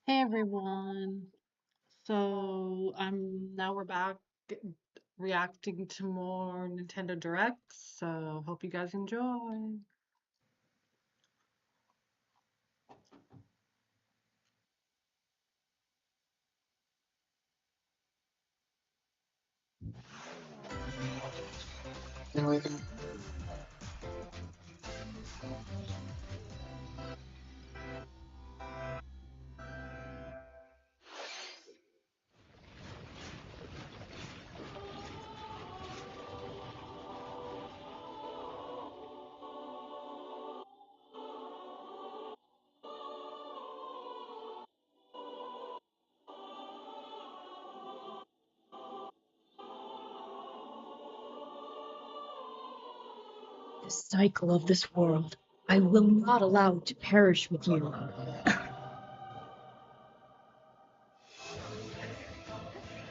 Hey everyone. So now we're back reacting to more Nintendo Directs. So hope you guys enjoy. The cycle of this world. I will not allow it to perish with you.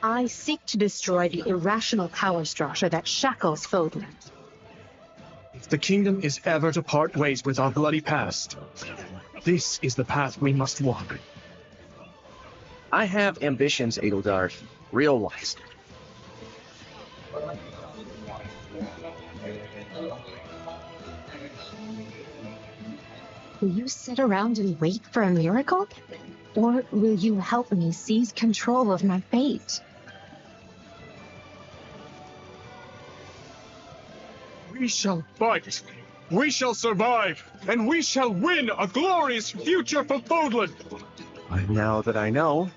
I seek to destroy the irrational power structure that shackles Fodlan. If the kingdom is ever to part ways with our bloody past, this is the path we must walk. I have ambitions, Edelgard. Real ones. Will you sit around and wait for a miracle? Or will you help me seize control of my fate? We shall fight. We shall survive. And we shall win a glorious future for Fodlan. Now that I know,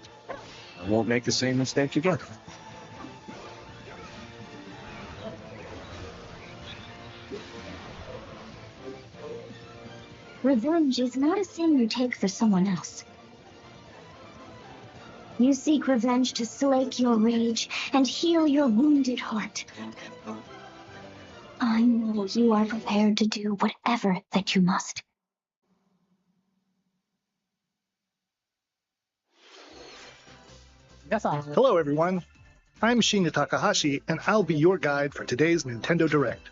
I won't make the same mistake again. Revenge is not a sin you take for someone else. You seek revenge to slake your rage and heal your wounded heart. I know you are prepared to do whatever that you must. Hello, everyone. I'm Shinya Takahashi, and I'll be your guide for today's Nintendo Direct.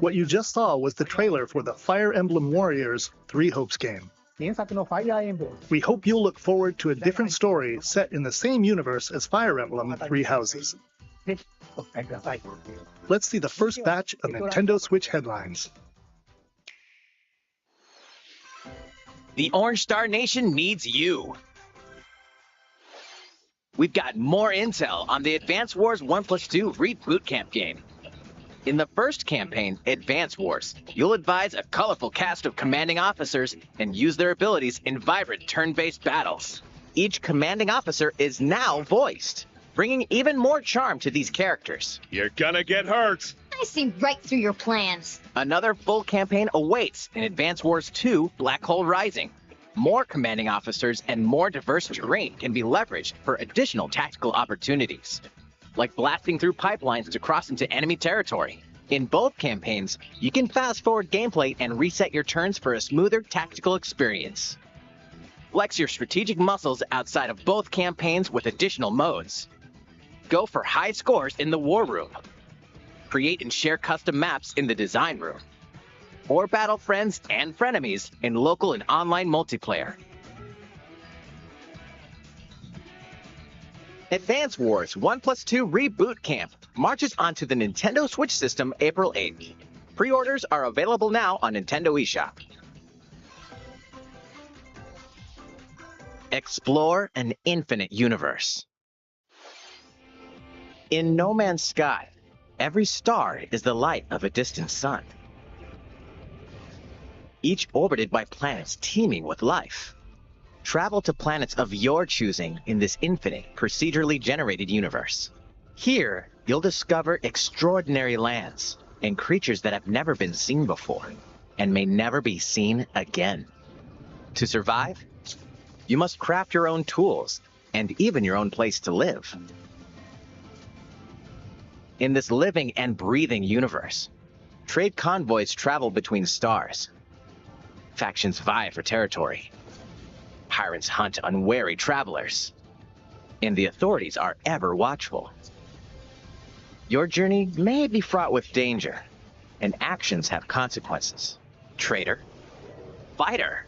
What you just saw was the trailer for the Fire Emblem Warriors 3 Hopes game. We hope you'll look forward to a different story set in the same universe as Fire Emblem 3 Houses. Let's see the first batch of Nintendo Switch headlines. The Orange Star Nation needs you. We've got more intel on the Advance Wars 1+2 Reboot Camp game. In the first campaign, Advance Wars, you'll advise a colorful cast of commanding officers and use their abilities in vibrant turn-based battles. Each commanding officer is now voiced, bringing even more charm to these characters. You're gonna get hurt. I see right through your plans. Another full campaign awaits in Advance Wars 2 Black Hole Rising. More commanding officers and more diverse terrain can be leveraged for additional tactical opportunities, like blasting through pipelines to cross into enemy territory. In both campaigns, you can fast-forward gameplay and reset your turns for a smoother tactical experience. Flex your strategic muscles outside of both campaigns with additional modes. Go for high scores in the War Room. Create and share custom maps in the Design Room. Or battle friends and frenemies in local and online multiplayer. Advance Wars 1+2 Reboot Camp marches onto the Nintendo Switch system April 8th. Pre-orders are available now on Nintendo eShop. Explore an infinite universe. In No Man's Sky, every star is the light of a distant sun, each orbited by planets teeming with life. Travel to planets of your choosing in this infinite, procedurally generated universe. Here, you'll discover extraordinary lands and creatures that have never been seen before and may never be seen again. To survive, you must craft your own tools and even your own place to live. In this living and breathing universe, trade convoys travel between stars. Factions vie for territory. Pirates hunt unwary travelers. And the authorities are ever watchful. Your journey may be fraught with danger, and actions have consequences. Traitor, fighter,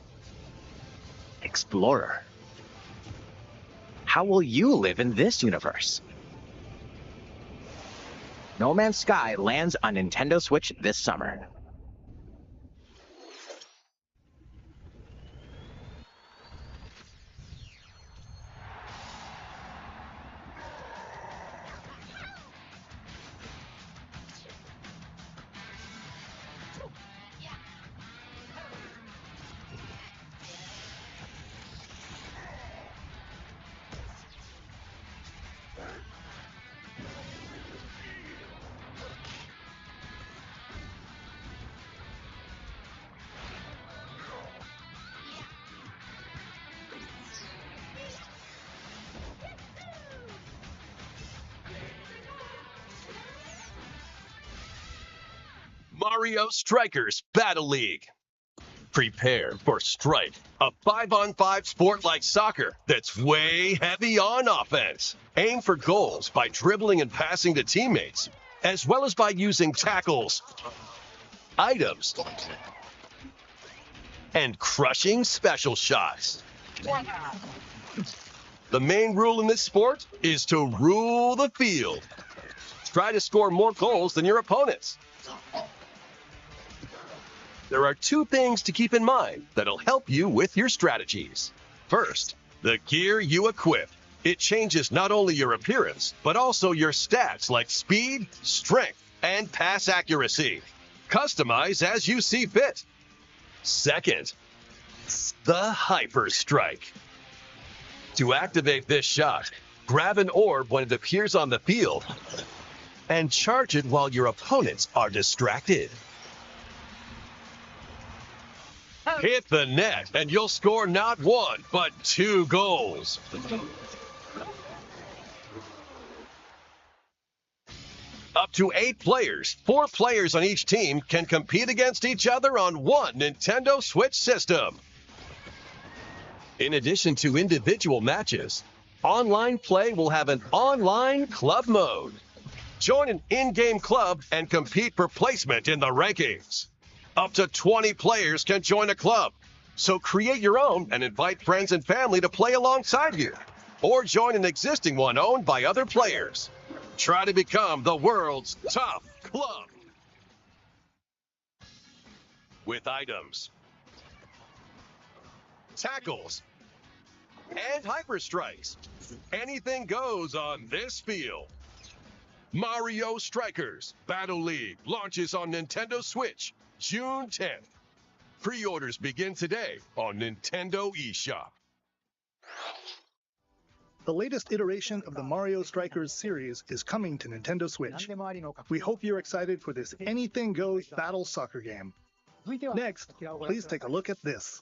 explorer. How will you live in this universe? No Man's Sky lands on Nintendo Switch this summer. Mario Strikers Battle League. Prepare for Strike, a 5-on-5 sport like soccer that's way heavy on offense. Aim for goals by dribbling and passing to teammates, as well as by using tackles, items, and crushing special shots. The main rule in this sport is to rule the field. Try to score more goals than your opponents. There are two things to keep in mind that'll help you with your strategies. First, the gear you equip. It changes not only your appearance, but also your stats like speed, strength, and pass accuracy. Customize as you see fit. Second, the Hyper Strike. To activate this shot, grab an orb when it appears on the field and charge it while your opponents are distracted. Hit the net, and you'll score not one, but 2 goals. Up to 8 players, 4 players on each team, can compete against each other on one Nintendo Switch system. In addition to individual matches, online play will have an online club mode. Join an in-game club and compete for placement in the rankings. Up to 20 players can join a club, so create your own and invite friends and family to play alongside you, or join an existing one owned by other players. Try to become the world's top club. With items, tackles, and hyper strikes, anything goes on this field. Mario Strikers Battle League launches on Nintendo Switch June 10th. Pre-orders begin today on Nintendo eShop. The latest iteration of the Mario Strikers series is coming to Nintendo Switch. We hope you're excited for this anything goes battle soccer game. Next, please take a look at this.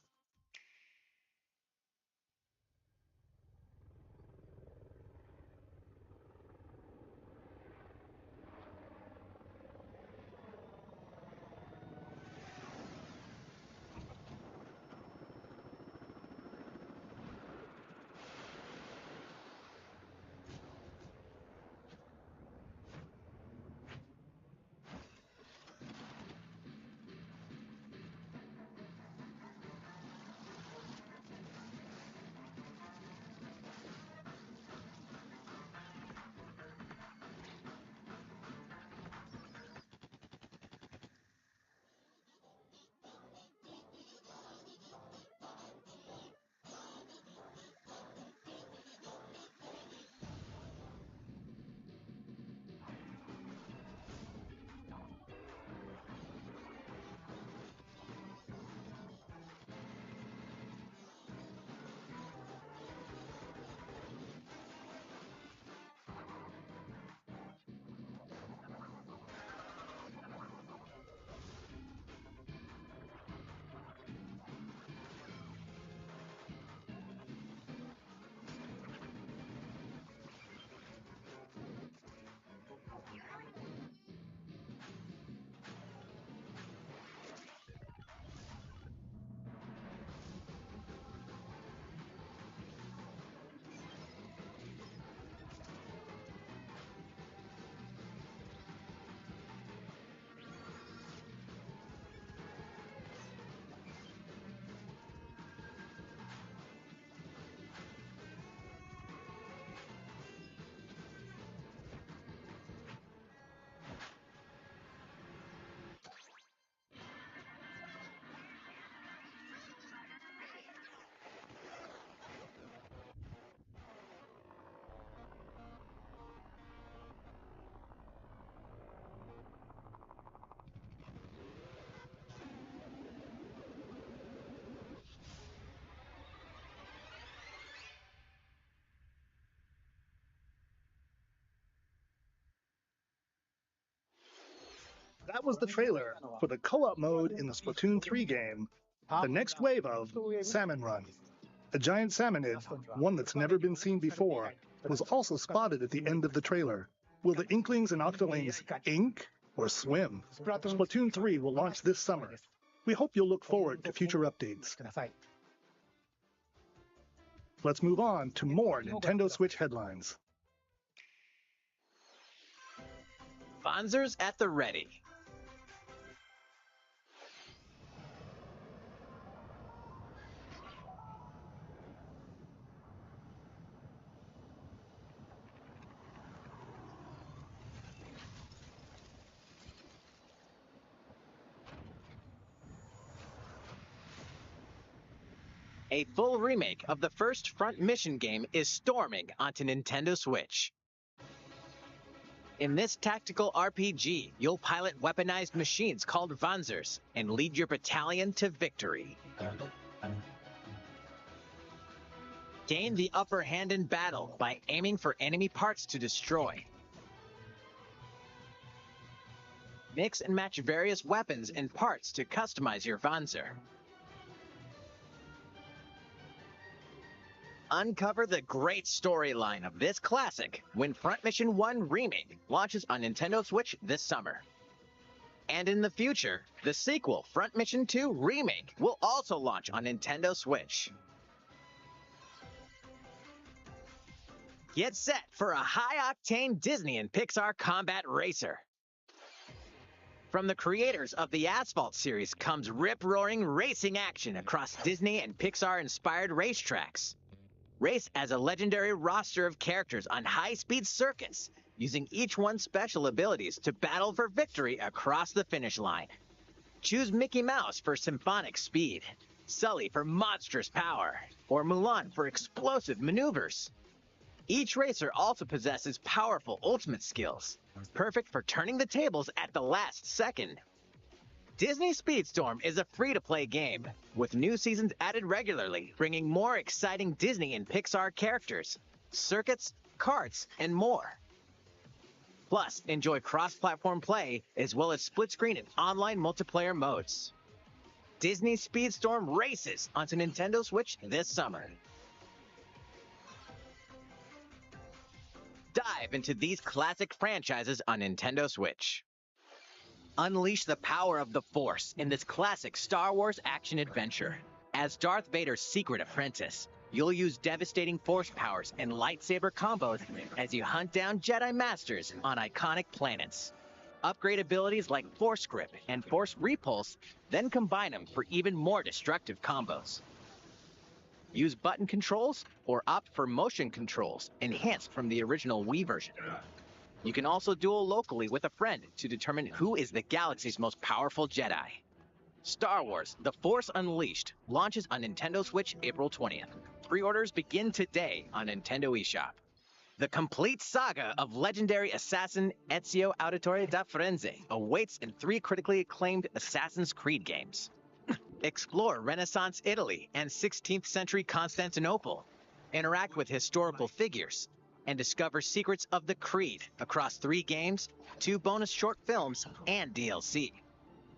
That was the trailer for the co-op mode in the Splatoon 3 game, the next wave of Salmon Run. A giant salmonid, one that's never been seen before, was also spotted at the end of the trailer. Will the Inklings and Octolings ink or swim? Splatoon 3 will launch this summer. We hope you'll look forward to future updates. Let's move on to more Nintendo Switch headlines. Fonzers at the ready. A full remake of the first Front Mission game is storming onto Nintendo Switch. In this tactical RPG, you'll pilot weaponized machines called Vanzers and lead your battalion to victory. Gain the upper hand in battle by aiming for enemy parts to destroy. Mix and match various weapons and parts to customize your Vanzer. Uncover the great storyline of this classic when Front Mission 1 Remake launches on Nintendo Switch this summer. And in the future, the sequel, Front Mission 2 Remake, will also launch on Nintendo Switch. Get set for a high-octane Disney and Pixar combat racer. From the creators of the Asphalt series comes rip-roaring racing action across Disney and Pixar-inspired racetracks. Race as a legendary roster of characters on high-speed circuits, using each one's special abilities to battle for victory across the finish line. Choose Mickey Mouse for symphonic speed, Sully for monstrous power, or Mulan for explosive maneuvers. Each racer also possesses powerful ultimate skills, perfect for turning the tables at the last second. Disney Speedstorm is a free-to-play game, with new seasons added regularly, bringing more exciting Disney and Pixar characters, circuits, karts, and more. Plus, enjoy cross-platform play, as well as split-screen and online multiplayer modes. Disney Speedstorm races onto Nintendo Switch this summer. Dive into these classic franchises on Nintendo Switch. Unleash the power of the Force in this classic Star Wars action-adventure. As Darth Vader's secret apprentice, you'll use devastating Force powers and lightsaber combos as you hunt down Jedi Masters on iconic planets. Upgrade abilities like Force Grip and Force Repulse, then combine them for even more destructive combos. Use button controls or opt for motion controls, enhanced from the original Wii version. You can also duel locally with a friend to determine who is the galaxy's most powerful Jedi. Star Wars: The Force Unleashed launches on Nintendo Switch April 20th. Pre-orders begin today on Nintendo eShop. The complete saga of legendary assassin Ezio Auditore da Firenze awaits in 3 critically acclaimed Assassin's Creed games. Explore Renaissance Italy and 16th century Constantinople. Interact with historical figures and discover secrets of the Creed across 3 games, 2 bonus short films, and DLC.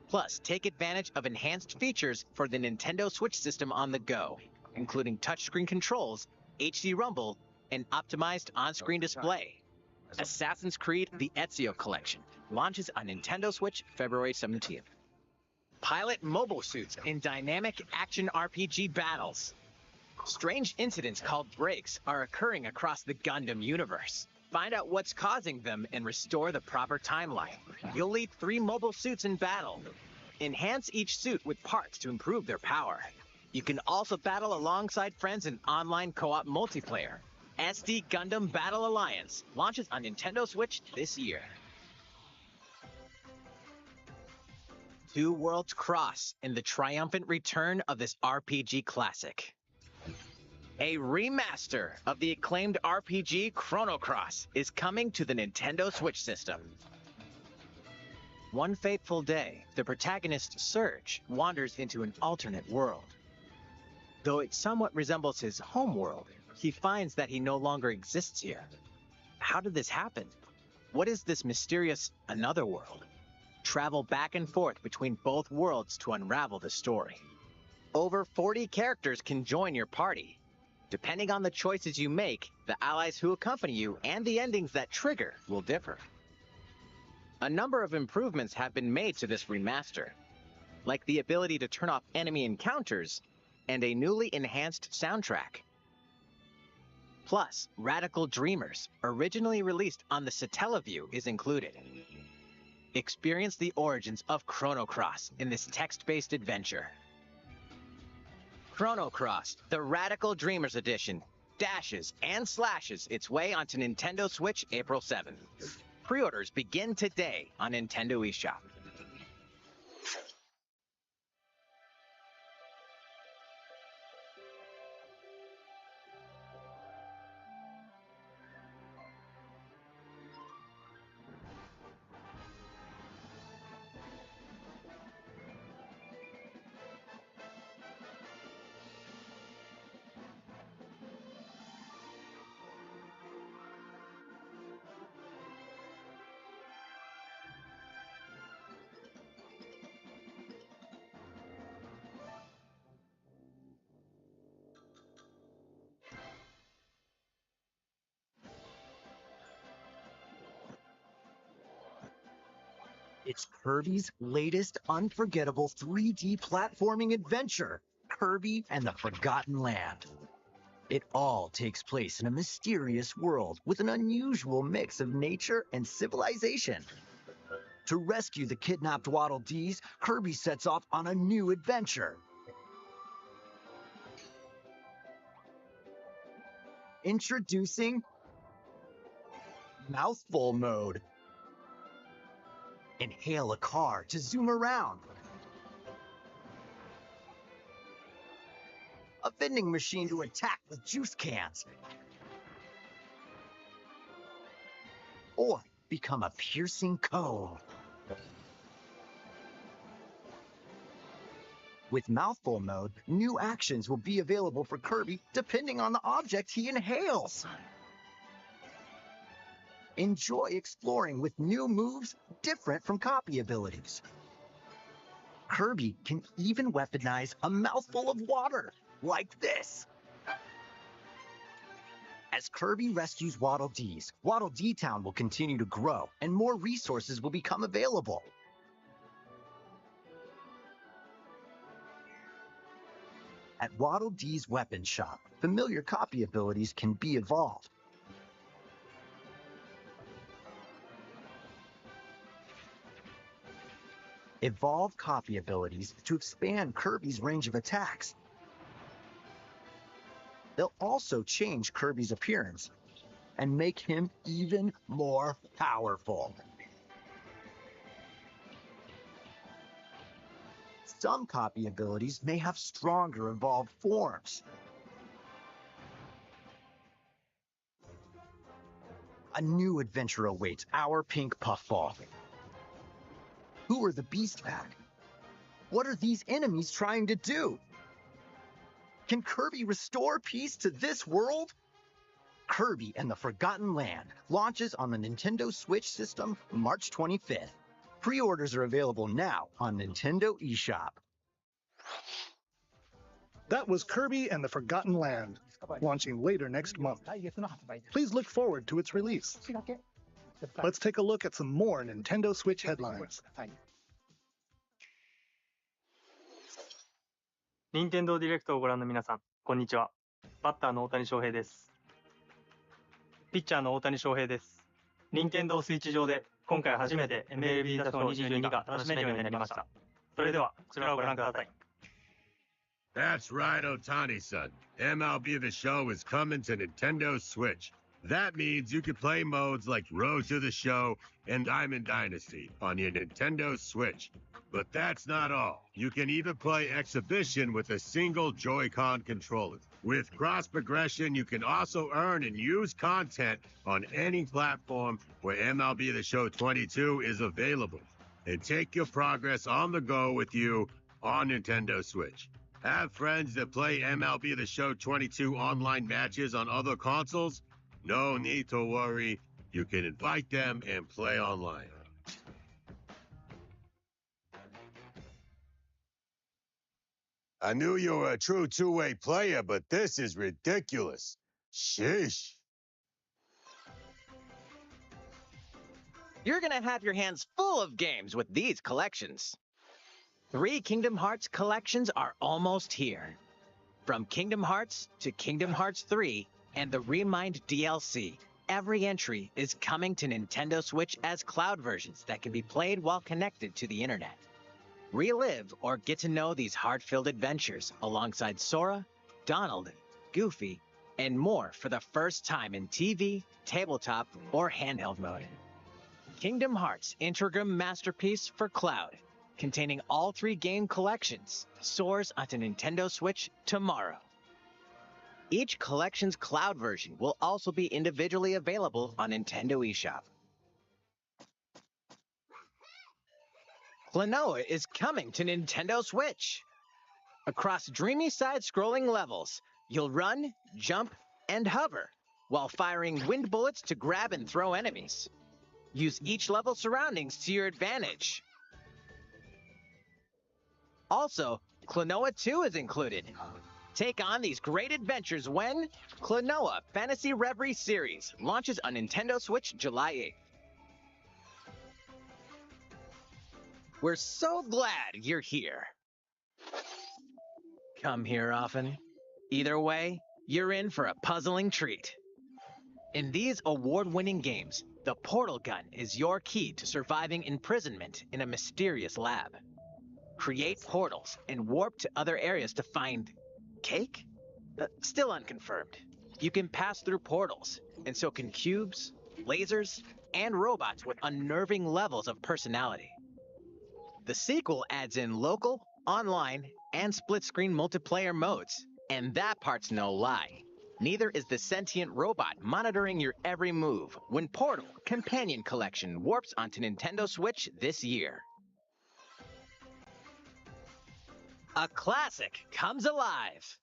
Plus, take advantage of enhanced features for the Nintendo Switch system on the go, including touchscreen controls, HD Rumble, and optimized on-screen display. Assassin's Creed: The Ezio Collection launches on Nintendo Switch February 17th. Pilot mobile suits in dynamic action RPG battles. Strange incidents called breaks are occurring across the Gundam universe. Find out what's causing them and restore the proper timeline. You'll lead 3 mobile suits in battle. Enhance each suit with parts to improve their power. You can also battle alongside friends in online co-op multiplayer. SD Gundam Battle Alliance launches on Nintendo Switch this year. Two worlds cross in the triumphant return of this RPG classic. A remaster of the acclaimed RPG Chrono Cross is coming to the Nintendo Switch system. One fateful day, the protagonist Serge wanders into an alternate world. Though it somewhat resembles his home world, he finds that he no longer exists here. How did this happen? What is this mysterious another world? Travel back and forth between both worlds to unravel the story. Over 40 characters can join your party. Depending on the choices you make, the allies who accompany you and the endings that trigger will differ. A number of improvements have been made to this remaster, like the ability to turn off enemy encounters and a newly enhanced soundtrack. Plus, Radical Dreamers, originally released on the Satellaview, is included. Experience the origins of Chrono Cross in this text-based adventure. Chrono Cross, the Radical Dreamers Edition, dashes and slashes its way onto Nintendo Switch April 7th. Pre-orders begin today on Nintendo eShop. It's Kirby's latest unforgettable 3D platforming adventure, Kirby and the Forgotten Land. It all takes place in a mysterious world with an unusual mix of nature and civilization. To rescue the kidnapped Waddle Dees, Kirby sets off on a new adventure. Introducing Mouthful Mode. Inhale a car to zoom around. A vending machine to attack with juice cans. Or become a piercing cone. With Mouthful Mode, new actions will be available for Kirby depending on the object he inhales. Enjoy exploring with new moves different from copy abilities. Kirby can even weaponize a mouthful of water, like this. As Kirby rescues Waddle Dees, Waddle Dee Town will continue to grow and more resources will become available. At Waddle Dee's weapon shop, familiar copy abilities can be evolved. Evolve copy abilities to expand Kirby's range of attacks. They'll also change Kirby's appearance and make him even more powerful. Some copy abilities may have stronger evolved forms. A new adventure awaits our Pink Puffball. Who are the Beast Pack? What are these enemies trying to do? Can Kirby restore peace to this world? Kirby and the Forgotten Land launches on the Nintendo Switch system March 25th. Pre-orders are available now on Nintendo eShop. That was Kirby and the Forgotten Land, launching later next month. Please look forward to its release. Let's take a look at some more Nintendo Switch headlines. 任天堂ディレクトをご覧の皆さん、こんにちは。バッターの大谷翔平です。ピッチャーの大谷翔平です。任天堂スイッチ上で今回初めて MLB 打賞22が楽しめるようになりました。それではこちらをご覧ください。That's right, Otani-san. MLB The Show is coming to Nintendo Switch. That means you can play modes like Road to the Show and Diamond Dynasty on your Nintendo Switch. But that's not all. You can even play Exhibition with a single Joy-Con controller. With cross progression, you can also earn and use content on any platform where MLB The Show 22 is available. And take your progress on the go with you on Nintendo Switch. Have friends that play MLB The Show 22 online matches on other consoles? No need to worry. You can invite them and play online. I knew you were a true two-way player, but this is ridiculous. Sheesh. You're gonna have your hands full of games with these collections. 3 Kingdom Hearts collections are almost here. From Kingdom Hearts to Kingdom Hearts 3 and the Remind DLC, every entry is coming to Nintendo Switch as cloud versions that can be played while connected to the internet. Relive or get to know these heart-filled adventures alongside Sora, Donald, Goofy, and more for the first time in TV, tabletop, or handheld mode. Kingdom Hearts Intergram Masterpiece for Cloud, containing all 3 game collections, soars onto Nintendo Switch tomorrow. Each collection's cloud version will also be individually available on Nintendo eShop. Klonoa is coming to Nintendo Switch. Across dreamy side-scrolling levels, you'll run, jump, and hover, while firing wind bullets to grab and throw enemies. Use each level's surroundings to your advantage. Also, Klonoa 2 is included. Take on these great adventures when Klonoa Fantasy Reverie Series launches on Nintendo Switch July 8th. We're so glad you're here. Come here often. Either way, you're in for a puzzling treat. In these award-winning games, the portal gun is your key to surviving imprisonment in a mysterious lab. Create portals and warp to other areas to find cake? Still unconfirmed. You can pass through portals, and so can cubes, lasers, and robots with unnerving levels of personality. The sequel adds in local, online, and split-screen multiplayer modes, and that part's no lie. Neither is the sentient robot monitoring your every move when Portal Companion Collection warps onto Nintendo Switch this year. A classic comes alive.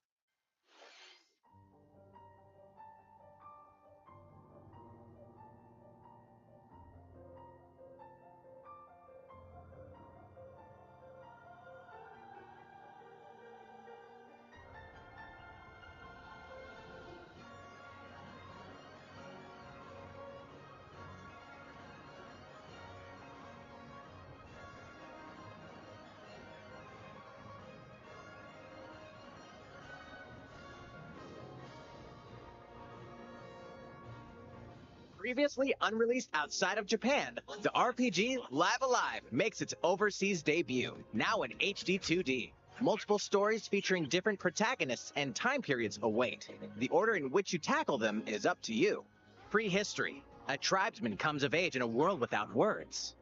Previously unreleased outside of Japan, the RPG Live Alive makes its overseas debut, now in HD 2D. Multiple stories featuring different protagonists and time periods await. The order in which you tackle them is up to you. Prehistory. A tribesman comes of age in a world without words.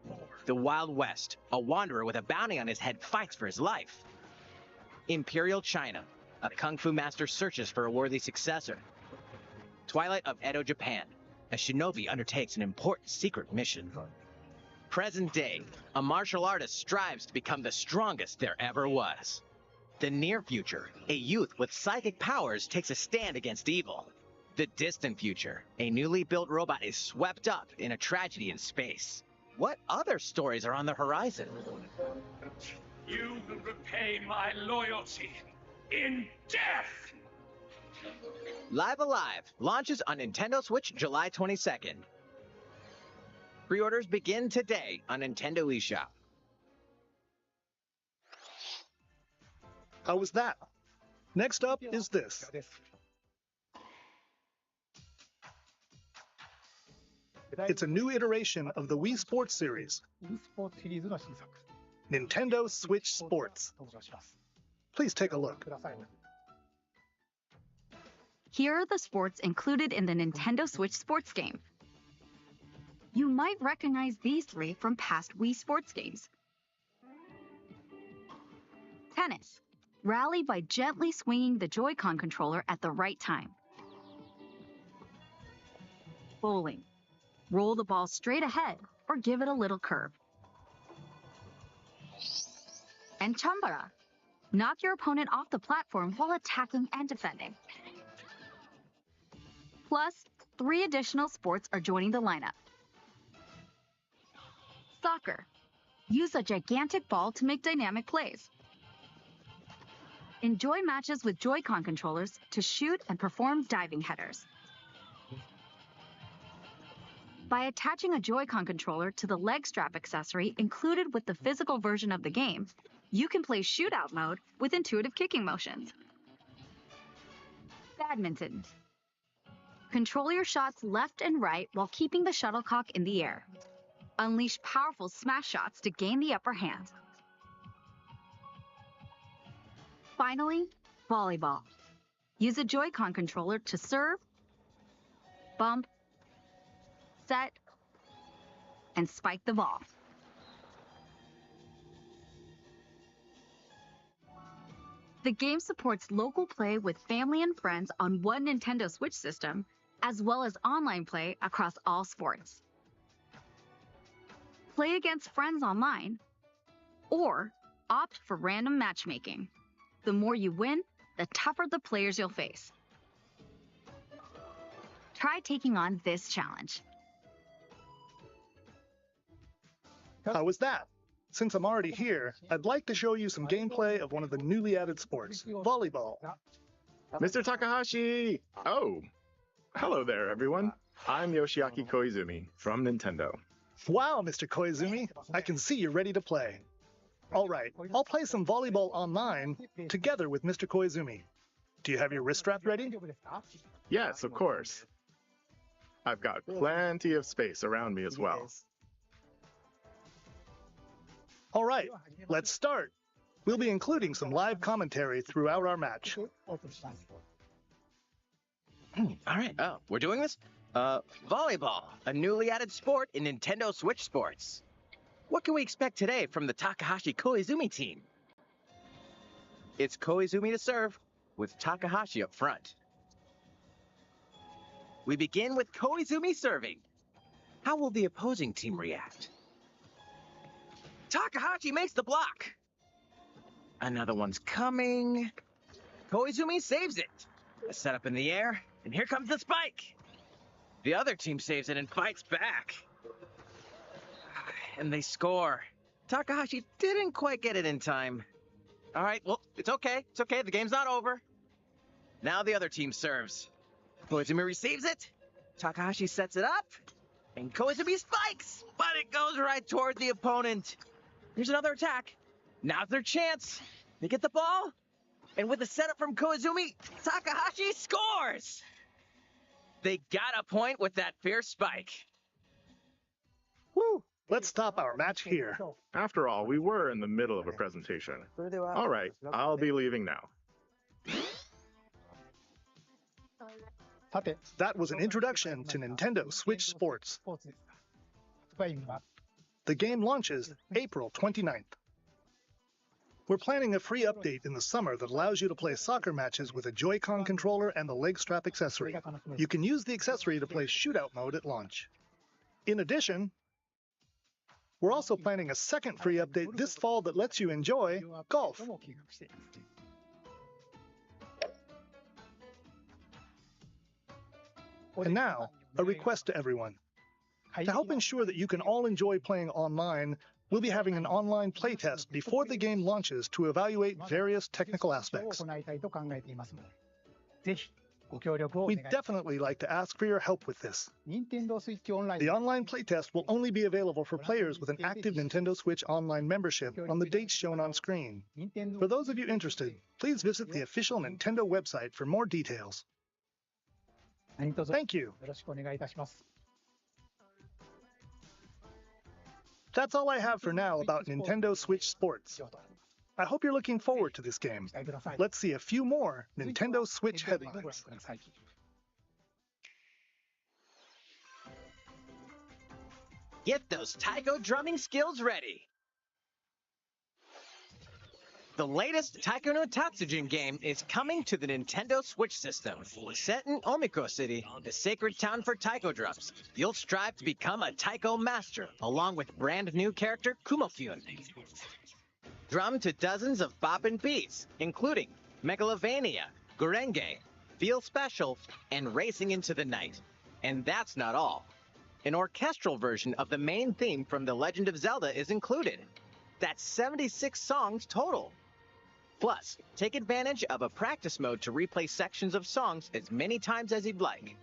The Wild West. A wanderer with a bounty on his head fights for his life. Imperial China. A kung fu master searches for a worthy successor. Twilight of Edo, Japan. A shinobi undertakes an important secret mission. Present day, a martial artist strives to become the strongest there ever was. The near future, a youth with psychic powers takes a stand against evil. The distant future, a newly built robot is swept up in a tragedy in space. What other stories are on the horizon? You will repay my loyalty in death! Live Alive launches on Nintendo Switch July 22nd. Pre-orders begin today on Nintendo eShop. How was that? Next up is this. It's a new iteration of the Wii Sports series, Nintendo Switch Sports. Please take a look. Here are the sports included in the Nintendo Switch Sports game. You might recognize these 3 from past Wii Sports games. Tennis. Rally by gently swinging the Joy-Con controller at the right time. Bowling. Roll the ball straight ahead or give it a little curve. And Chambara. Knock your opponent off the platform while attacking and defending. Plus, 3 additional sports are joining the lineup. Soccer. Use a gigantic ball to make dynamic plays. Enjoy matches with Joy-Con controllers to shoot and perform diving headers. By attaching a Joy-Con controller to the leg strap accessory included with the physical version of the game, you can play shootout mode with intuitive kicking motions. Badminton. Control your shots left and right while keeping the shuttlecock in the air. Unleash powerful smash shots to gain the upper hand. Finally, volleyball. Use a Joy-Con controller to serve, bump, set, and spike the ball. The game supports local play with family and friends on one Nintendo Switch system, as well as online play across all sports. Play against friends online, or opt for random matchmaking. The more you win, the tougher the players you'll face. Try taking on this challenge. How was that? Since I'm already here, I'd like to show you some gameplay of one of the newly added sports, volleyball. Mr. Takahashi! Oh, hello there, everyone. I'm Yoshiaki Koizumi from Nintendo. Wow, Mr. Koizumi, I can see you're ready to play. All right, I'll play some volleyball online together with Mr. Koizumi. Do you have your wrist strap ready? Yes, of course. I've got plenty of space around me as well. All right, let's start. We'll be including some live commentary throughout our match. All right, we're doing this? Volleyball, a newly added sport in Nintendo Switch Sports. What can we expect today from the Takahashi Koizumi team? It's Koizumi to serve, with Takahashi up front. We begin with Koizumi serving. How will the opposing team react? Takahashi makes the block. Another one's coming. Koizumi saves it. A setup in the air, and here comes the spike. The other team saves it and fights back. And they score. Takahashi didn't quite get it in time. All right, well, it's okay. It's okay. The game's not over. Now the other team serves. Koizumi receives it. Takahashi sets it up. And Koizumi spikes, but it goes right toward the opponent. Here's another attack. Now's their chance. They get the ball. And with the setup from Koizumi, Takahashi scores! They got a point with that fierce spike. Woo! Let's stop our match here. After all, we were in the middle of a presentation. All right, I'll be leaving now. That was an introduction to Nintendo Switch Sports. The game launches April 29th. We're planning a free update in the summer that allows you to play soccer matches with a Joy-Con controller and the leg strap accessory. You can use the accessory to play shootout mode at launch. In addition, we're also planning a second free update this fall that lets you enjoy golf. And now, a request to everyone. To help ensure that you can all enjoy playing online, we'll be having an online playtest before the game launches to evaluate various technical aspects. We'd definitely like to ask for your help with this. The online playtest will only be available for players with an active Nintendo Switch Online membership on the dates shown on screen. For those of you interested, please visit the official Nintendo website for more details. Thank you. That's all I have for now about Nintendo Switch Sports. I hope you're looking forward to this game. Let's see a few more Nintendo Switch headlines. Get those taiko drumming skills ready. The latest Taiko no Tatsujin game is coming to the Nintendo Switch system. Set in Omiko City, the sacred town for taiko drums, you'll strive to become a taiko master, along with brand new character Kumofune. Drum to dozens of boppin' beats, including Megalovania, Gurenge, Feel Special, and Racing into the Night. And that's not all. An orchestral version of the main theme from The Legend of Zelda is included. That's 76 songs total. Plus, take advantage of a practice mode to replay sections of songs as many times as you'd like.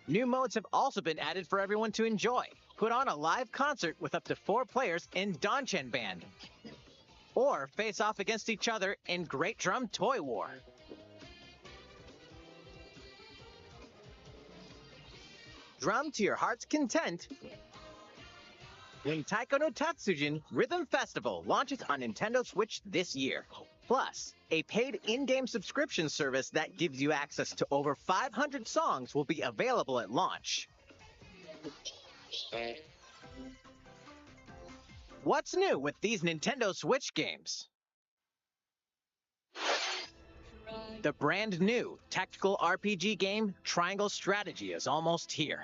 New modes have also been added for everyone to enjoy. Put on a live concert with up to 4 players in Donchen Band. Or face off against each other in Great Drum Toy War. Drum to your heart's content. When Taiko no Tatsujin Rhythm Festival launches on Nintendo Switch this year. Plus, a paid in-game subscription service that gives you access to over 500 songs will be available at launch. What's new with these Nintendo Switch games? The brand new tactical RPG game Triangle Strategy is almost here.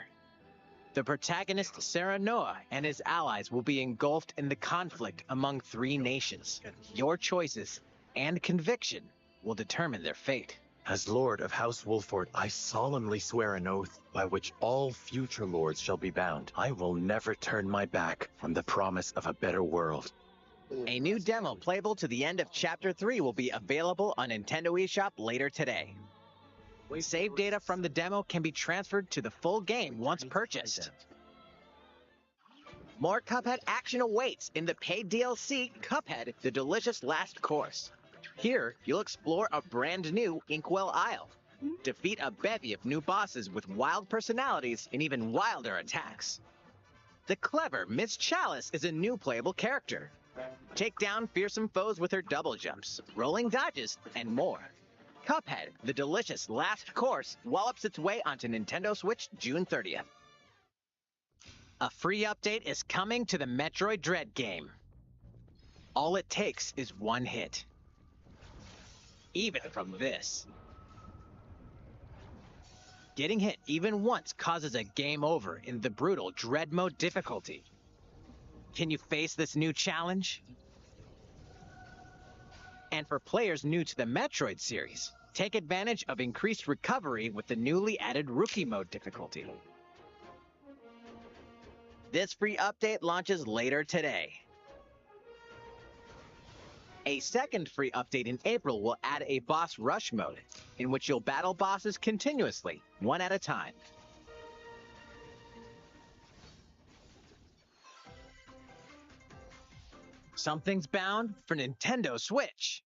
The protagonist Serenoa and his allies will be engulfed in the conflict among 3 nations. Your choices and conviction will determine their fate. As Lord of House Wolford, I solemnly swear an oath by which all future lords shall be bound. I will never turn my back from the promise of a better world. A new demo playable to the end of Chapter 3 will be available on Nintendo eShop later today. Save data from the demo can be transferred to the full game once purchased. More Cuphead action awaits in the paid DLC Cuphead: The Delicious Last Course. Here, you'll explore a brand new Inkwell Isle, defeat a bevy of new bosses with wild personalities and even wilder attacks. The clever Miss Chalice is a new playable character. Take down fearsome foes with her double jumps, rolling dodges, and more. Cuphead: The Delicious Last Course wallops its way onto Nintendo Switch June 30th. A free update is coming to the Metroid Dread game. All it takes is one hit. Even from this. Getting hit even once causes a game over in the brutal Dread Mode difficulty. Can you face this new challenge? And for players new to the Metroid series, take advantage of increased recovery with the newly added Rookie Mode difficulty. This free update launches later today. A second free update in April will add a Boss Rush mode, in which you'll battle bosses continuously, one at a time. Something's bound for Nintendo Switch.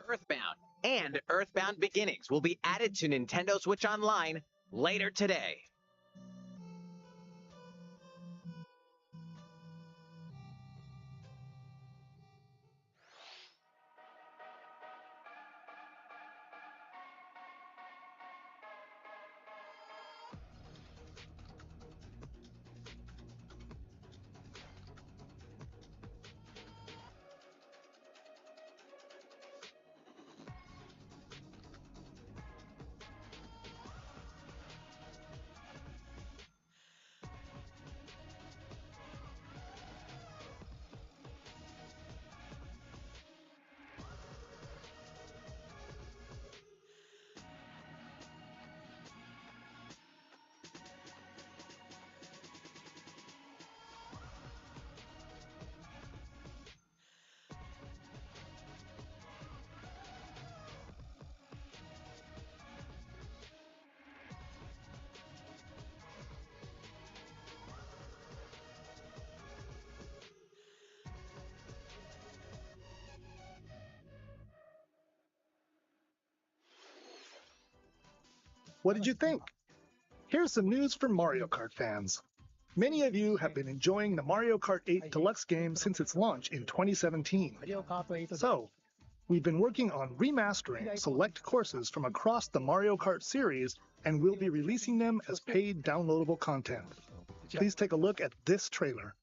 Earthbound and Earthbound Beginnings will be added to Nintendo Switch Online later today. What did you think? Here's some news for Mario Kart fans. Many of you have been enjoying the Mario Kart 8 Deluxe game since its launch in 2017. So, we've been working on remastering select courses from across the Mario Kart series, and we'll be releasing them as paid downloadable content. Please take a look at this trailer.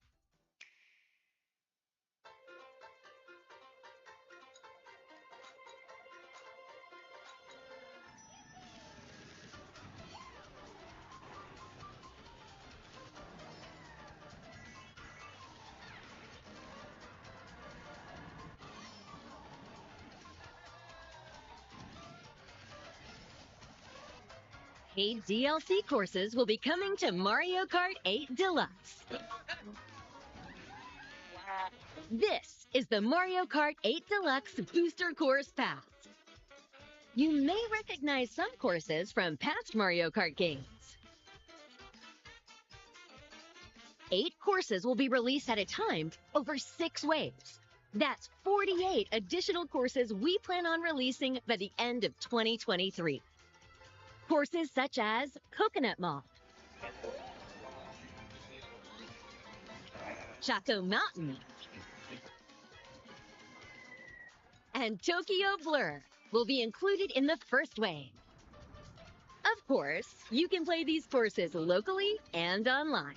Paid DLC courses will be coming to Mario Kart 8 Deluxe. This is the Mario Kart 8 Deluxe Booster Course Pass. You may recognize some courses from past Mario Kart games. 8 courses will be released at a time over 6 waves. That's 48 additional courses we plan on releasing by the end of 2023. Courses such as Coconut Mall, Choco Mountain, and Tokyo Blur will be included in the first wave. Of course, you can play these courses locally and online.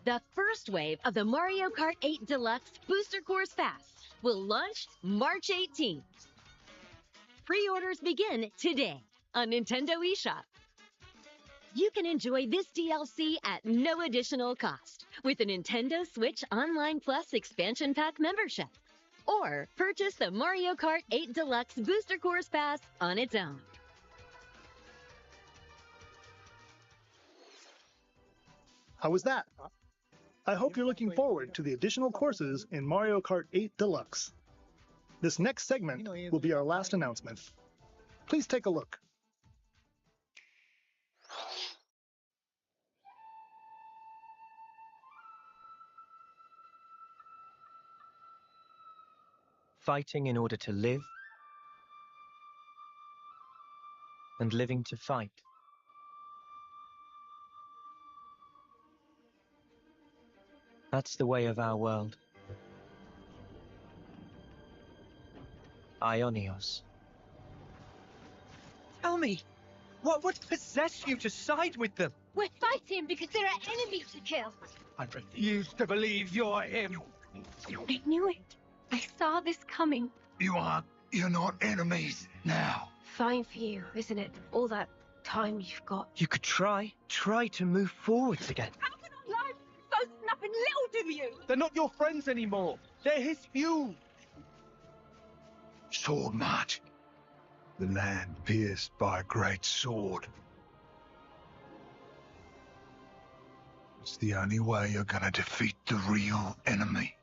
The first wave of the Mario Kart 8 Deluxe Booster Course Pass will launch March 18th. Pre-orders begin today on Nintendo eShop. You can enjoy this DLC at no additional cost with a Nintendo Switch Online Plus Expansion Pack membership, or purchase the Mario Kart 8 Deluxe Booster Course Pass on its own. How was that? I hope you're looking forward to the additional courses in Mario Kart 8 Deluxe. This next segment will be our last announcement. Please take a look. Fighting in order to live, and living to fight. That's the way of our world. Ionios. Tell me, what would possess you to side with them? We're fighting because there are enemies to kill. I refuse to believe you're him. I knew it. I saw this coming. You're not enemies now. Fine for you, isn't it? All that time you've got. You could try to move forwards again. How can I lie? So nothing little to you. They're not your friends anymore. They're his few. Sword March. The land pierced by a great sword. It's the only way you're gonna defeat the real enemy.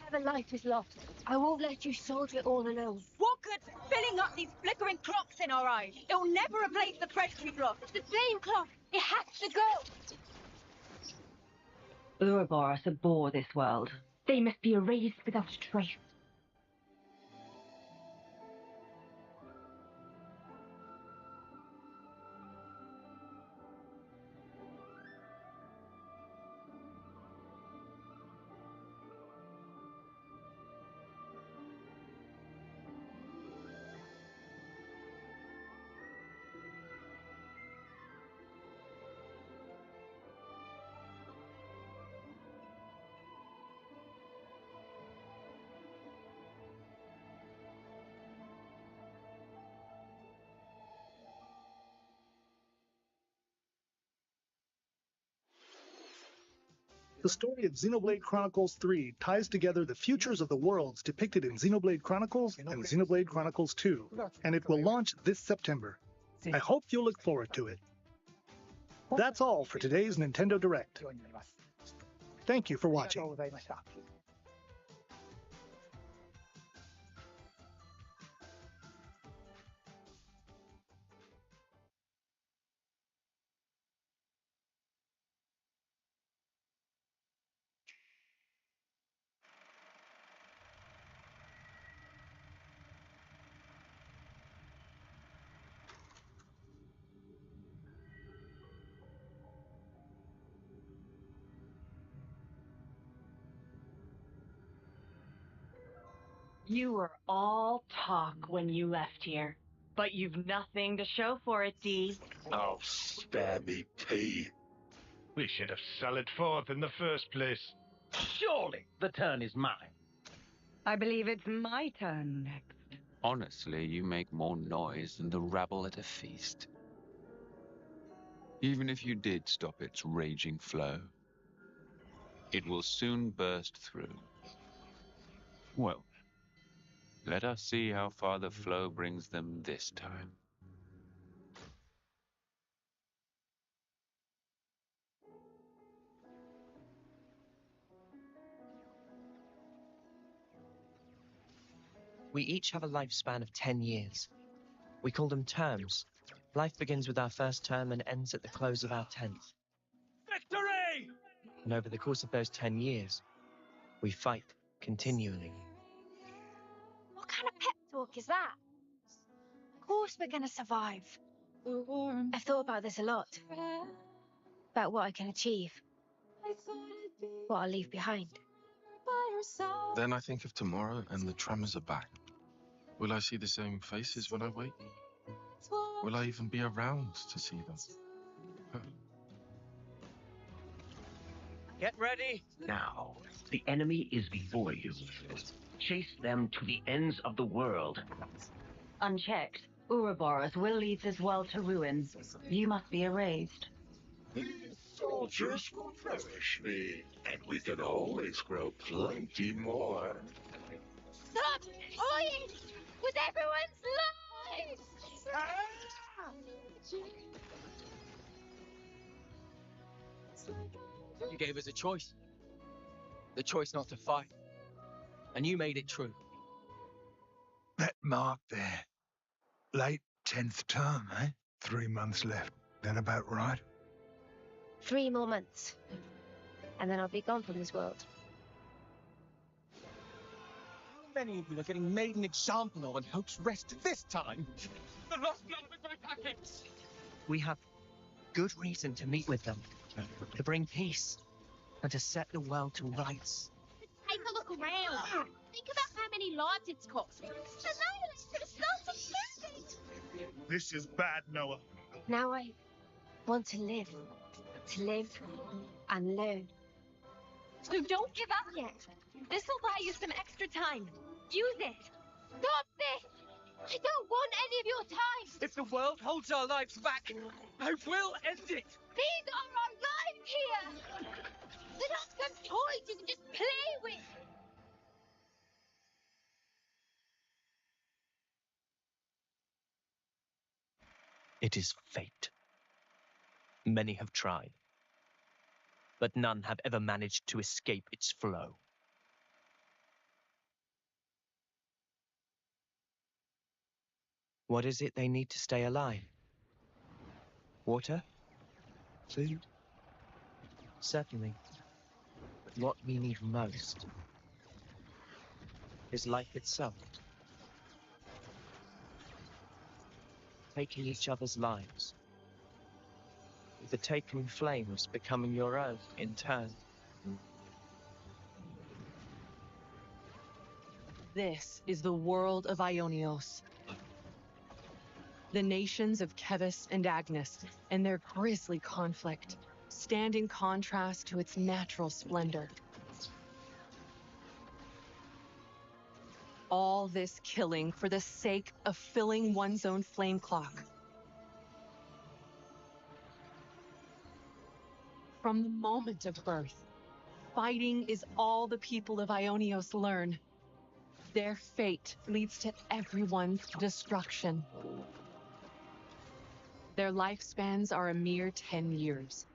Whatever life is lost, I won't let you soldier it all alone. What good's filling up these flickering clocks in our eyes? It'll never replace the predatory clock. It's the same clock. It has to go. Ouroboros abhor this world. They must be erased without a trace. The story of Xenoblade Chronicles 3 ties together the futures of the worlds depicted in Xenoblade Chronicles and Xenoblade Chronicles 2, and it will launch this September. I hope you'll look forward to it. That's all for today's Nintendo Direct. Thank you for watching. You were all talk when you left here, but you've nothing to show for it, Dee. Oh, spare me, P. We should have sallied forth in the first place. Surely the turn is mine. I believe it's my turn next. Honestly, you make more noise than the rabble at a feast. Even if you did stop its raging flow, it will soon burst through. Well, let us see how far the flow brings them this time. We each have a lifespan of 10 years. We call them terms. Life begins with our first term and ends at the close of our 10th. Victory! And over the course of those 10 years, we fight continually. What kind of pep talk is that? Of course we're gonna survive. I've thought about this a lot. About what I can achieve. What I'll leave behind. Then I think of tomorrow and the tremors are back. Will I see the same faces when I wake? Will I even be around to see them? Get ready. Now, the enemy is before you. Chase them to the ends of the world. Unchecked, Ouroboros will lead this world to ruin. You must be erased. These soldiers will perish me, and we can always grow plenty more. Stop toying with everyone's lives! You gave us a choice. The choice not to fight. And you made it true. That mark there. Late 10th term, eh? 3 months left. That about right? 3 more months. And then I'll be gone from this world. How many of you are getting made an example of on Hope's Rest this time? The lost man with my packets! We have good reason to meet with them. To bring peace. And to set the world to rights. Take a look around. Think about how many lives it's cost. Annihilate the start of moving. This is bad, Noah. Now I want to live. To live and learn. So don't give up yet. This'll buy you some extra time. Use it. Stop this. I don't want any of your time. If the world holds our lives back, I will end it. These are our lives here. They're not some toys you can just play with. It is fate. Many have tried, but none have ever managed to escape its flow. What is it they need to stay alive? Water? Food? Certainly. But what we need most is life itself. Taking each other's lives. With the taken flames becoming your own in turn. This is the world of Ionios. The nations of Kevis and Agnes and their grisly conflict stand in contrast to its natural splendor. All this killing for the sake of filling one's own flame clock. From the moment of birth, fighting is all the people of Ionios learn. Their fate leads to everyone's destruction. Their lifespans are a mere 10 years.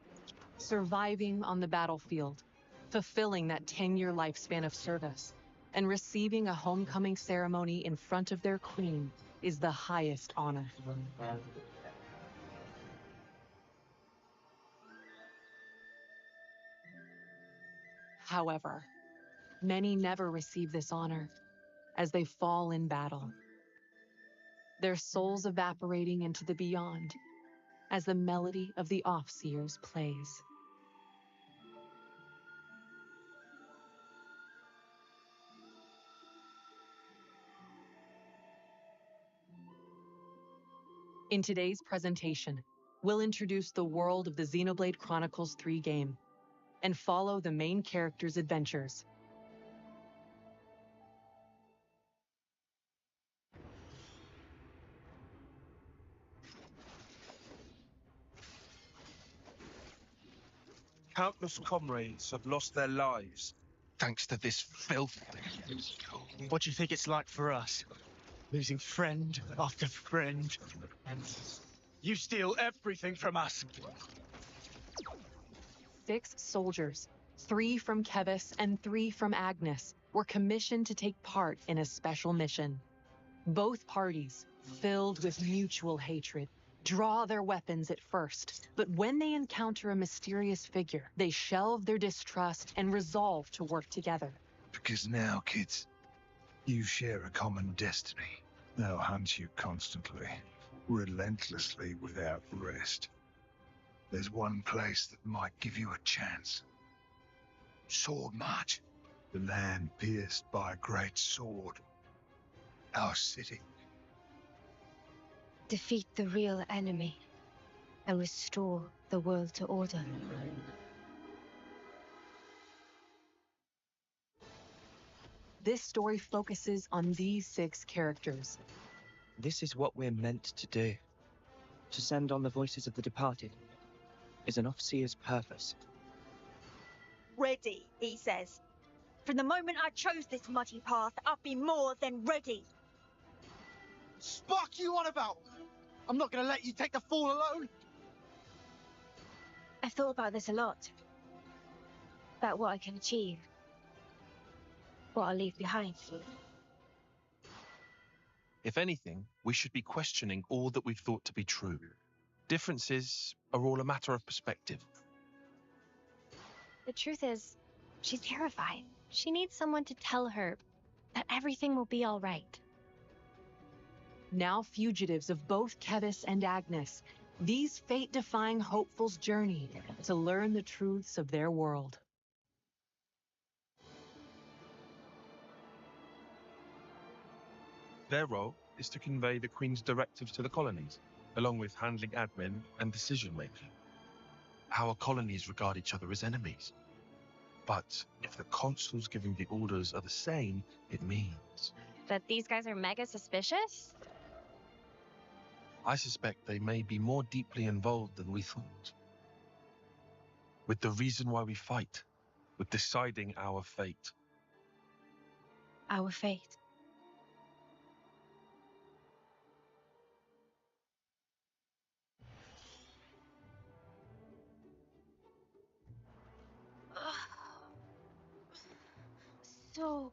Surviving on the battlefield, fulfilling that 10-year lifespan of service, and receiving a homecoming ceremony in front of their queen is the highest honor. However, many never receive this honor, as they fall in battle. Their souls evaporating into the beyond, as the melody of the Offseers plays. In today's presentation, we'll introduce the world of the Xenoblade Chronicles 3 game and follow the main character's adventures. Countless comrades have lost their lives thanks to this filth. What do you think it's like for us? Losing friend after friend, and you steal everything from us. 6 soldiers, 3 from Kevis and 3 from Agnes, were commissioned to take part in a special mission. Both parties, filled with mutual hatred, draw their weapons at first, but when they encounter a mysterious figure, they shelve their distrust and resolve to work together. Because now, kids, you share a common destiny. They'll hunt you constantly, relentlessly, without rest. There's one place that might give you a chance. Sword March. The land pierced by a great sword. Our city. Defeat the real enemy and restore the world to order. This story focuses on these 6 characters. This is what we're meant to do. To send on the voices of the departed is an Offseer's purpose. Ready, he says. From the moment I chose this muddy path, I've been more than ready. Spark you on about? I'm not going to let you take the fall alone. I've thought about this a lot. About what I can achieve. What I'll leave behind. If anything, we should be questioning all that we've thought to be true. Differences are all a matter of perspective. The truth is, she's terrified. She needs someone to tell her that everything will be all right. Now fugitives of both Kevis and Agnes, these fate-defying hopefuls journey to learn the truths of their world. Their role is to convey the Queen's directives to the colonies, along with handling admin and decision-making. Our colonies regard each other as enemies. But if the consuls giving the orders are the same, it means That these guys are mega suspicious? I suspect they may be more deeply involved than we thought. With the reason why we fight, with deciding our fate. Our fate. So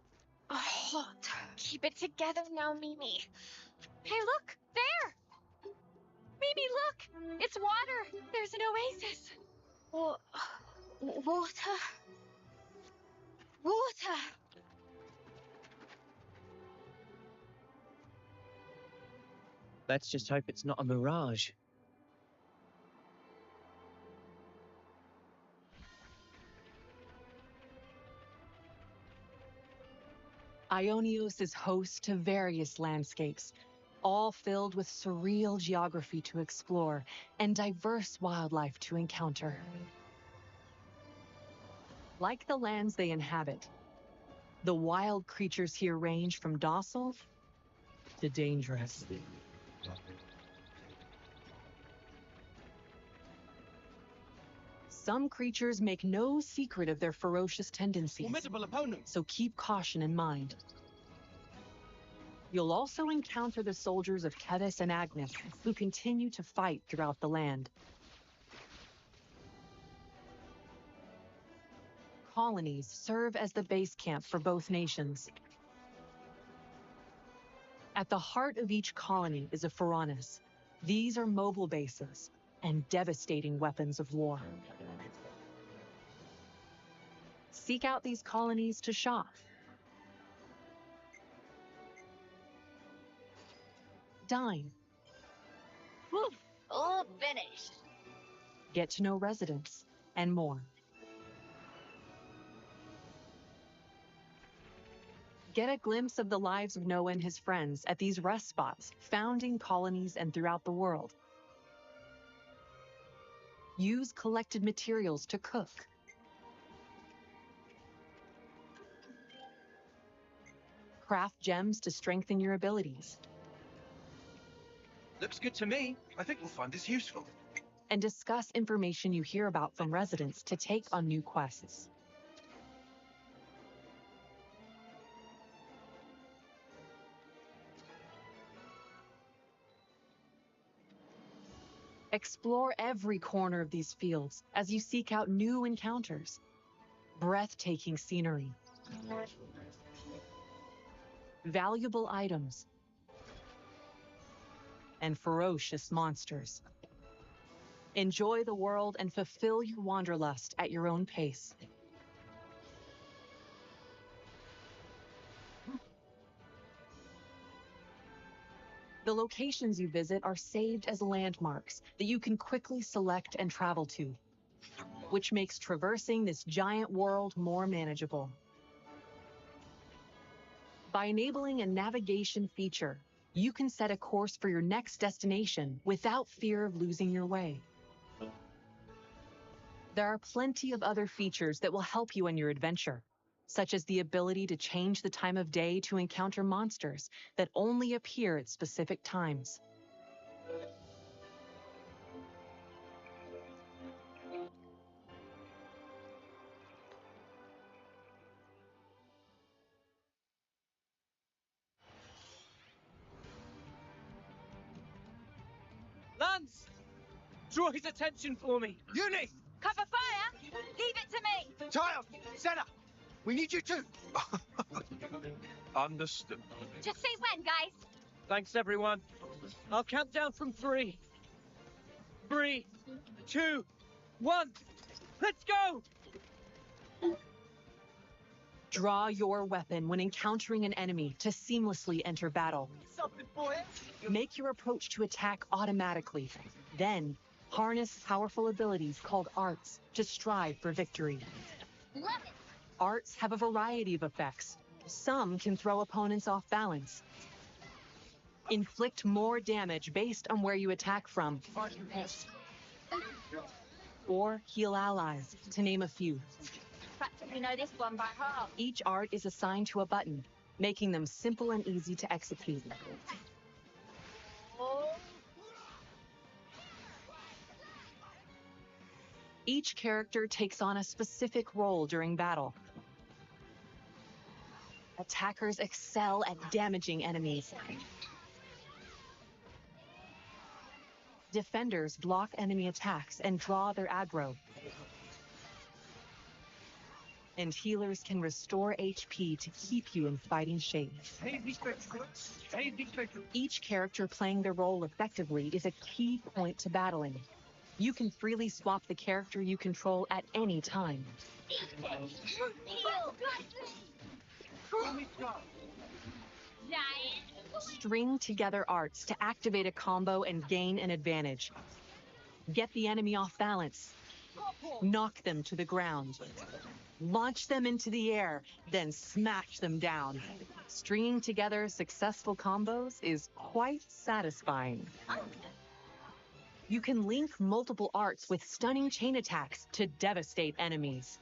hot. Keep it together now, Mimi. Hey, look! There! Mimi, look! It's water! There's an oasis! Water? Water! Let's just hope it's not a mirage. Ionios is host to various landscapes, all filled with surreal geography to explore and diverse wildlife to encounter. Like the lands they inhabit, the wild creatures here range from docile to dangerous. Some creatures make no secret of their ferocious tendencies, Formidable opponent. so keep caution in mind. You'll also encounter the soldiers of Kevis and Agnes, who continue to fight throughout the land. Colonies serve as the base camp for both nations. At the heart of each colony is a Ferronis. These are mobile bases and devastating weapons of war. Seek out these colonies to shop. Dine. Whew, all finished. Get to know residents, and more. Get a glimpse of the lives of Noah and his friends at these rest spots, founding colonies and throughout the world. Use collected materials to cook. Craft gems to strengthen your abilities. Looks good to me. I think we'll find this useful. And discuss information you hear about from residents to take on new quests. Explore every corner of these fields as you seek out new encounters. Breathtaking scenery. Valuable items. And ferocious monsters. Enjoy the world and fulfill your wanderlust at your own pace. The locations you visit are saved as landmarks that you can quickly select and travel to, which makes traversing this giant world more manageable. By enabling a navigation feature, you can set a course for your next destination without fear of losing your way. There are plenty of other features that will help you on your adventure, such as the ability to change the time of day to encounter monsters that only appear at specific times. Lance! Draw his attention for me! Uni! Cover fire! Leave it to me! Child! Senna! We need you too! Understood. Just say when, guys. Thanks, everyone. I'll count down from 3. 3, 2, 1. Let's go! Draw your weapon when encountering an enemy to seamlessly enter battle. Something for it. Make your approach to attack automatically. Then, harness powerful abilities called arts to strive for victory. Love it. Arts have a variety of effects. Some can throw opponents off balance. Inflict more damage based on where you attack from. Or heal allies, to name a few. Practically know this one by heart. Each art is assigned to a button, making them simple and easy to execute. Each character takes on a specific role during battle. Attackers excel at damaging enemies. Defenders block enemy attacks and draw their aggro. And healers can restore HP to keep you in fighting shape. Each character playing their role effectively is a key point to battling. You can freely swap the character you control at any time. String together arts to activate a combo and gain an advantage. Get the enemy off balance. Knock them to the ground. Launch them into the air, then smash them down. Stringing together successful combos is quite satisfying. You can link multiple arts with stunning chain attacks to devastate enemies.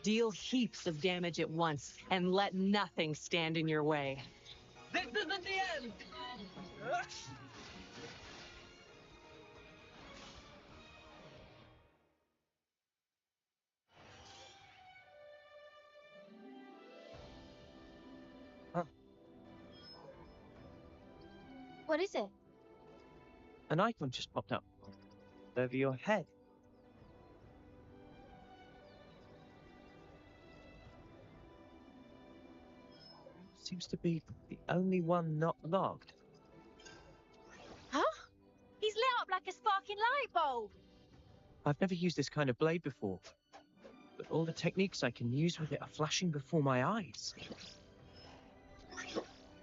Deal heaps of damage at once and let nothing stand in your way. This isn't the end! What is it? An icon just popped up over your head. Seems to be the only one not logged. Huh? He's lit up like a sparking light bulb. I've never used this kind of blade before, but all the techniques I can use with it are flashing before my eyes.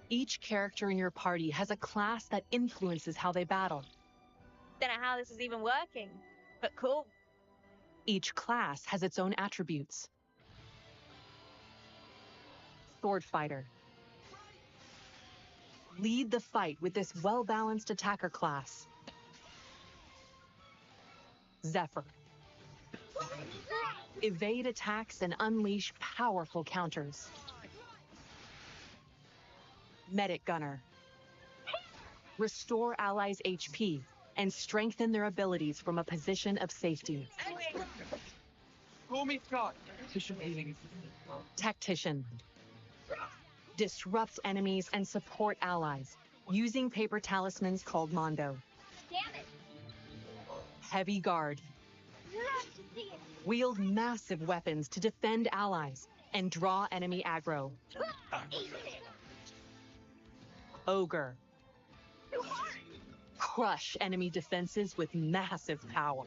Each character in your party has a class that influences how they battle. Don't know how this is even working, but cool. Each class has its own attributes. sword fighter. Lead the fight with this well-balanced attacker class. Zephyr. Evade attacks and unleash powerful counters. Medic Gunner. Restore allies' HP and strengthen their abilities from a position of safety. Call me Scott. Tactician. Disrupt enemies and support allies using paper talismans called Mondo. Damn it! Heavy Guard. Wield massive weapons to defend allies and draw enemy aggro. Ogre. Crush enemy defenses with massive power.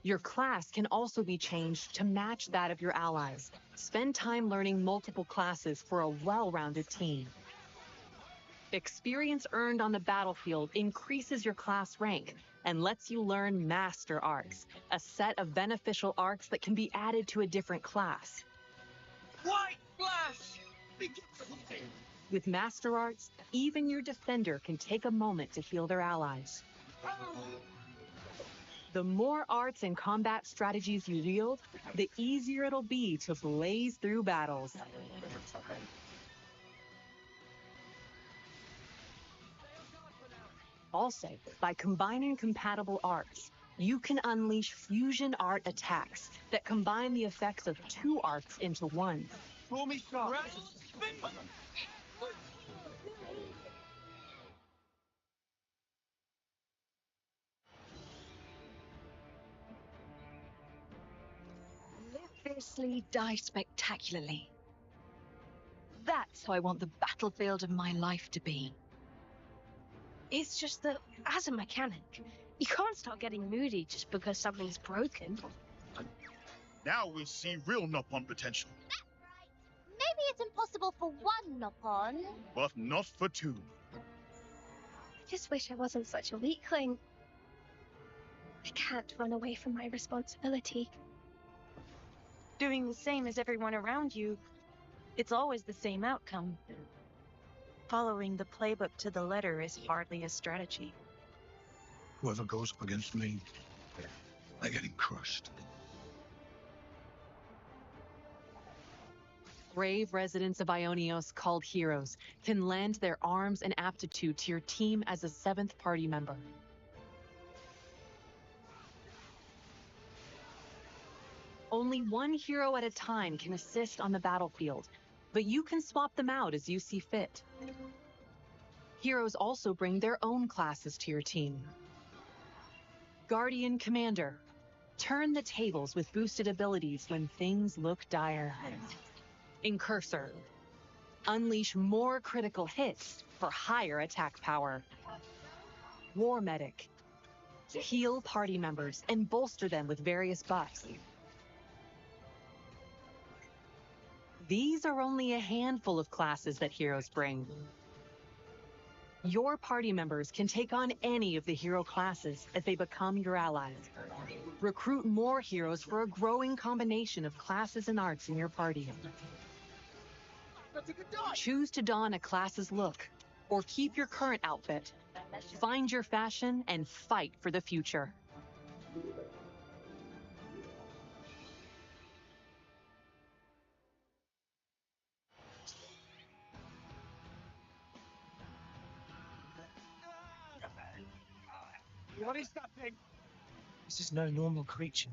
Your class can also be changed to match that of your allies. Spend time learning multiple classes for a well-rounded team. Experience earned on the battlefield increases your class rank and lets you learn Master Arcs, a set of beneficial arcs that can be added to a different class. White flash! With Master Arts, even your defender can take a moment to heal their allies. The more arts and combat strategies you wield, the easier it'll be to blaze through battles. Also, by combining compatible arts, you can unleash fusion art attacks that combine the effects of two arts into one. Call me Scott. Live fiercely, die spectacularly. That's how I want the battlefield of my life to be. It's just that, as a mechanic, you can't start getting moody just because something's broken. Now we'll see real Nopon potential, Maybe it's impossible for one Nopon. but not for two. I just wish I wasn't such a weakling. I can't run away from my responsibility. Doing the same as everyone around you, it's always the same outcome. Following the playbook to the letter is hardly a strategy. Whoever goes up against me, they're getting crushed. Brave residents of Ionios called heroes can lend their arms and aptitude to your team as a seventh party member. Only one hero at a time can assist on the battlefield, but you can swap them out as you see fit. Heroes also bring their own classes to your team. Guardian Commander. Turn the tables with boosted abilities when things look dire. Incursor. Unleash more critical hits for higher attack power. War Medic. Heal party members and bolster them with various buffs. These are only a handful of classes that heroes bring. Your party members can take on any of the hero classes as they become your allies. Recruit more heroes for a growing combination of classes and arts in your party. Choose to don a class's look, or keep your current outfit. Find your fashion and fight for the future. What is that thing? This is no normal creature.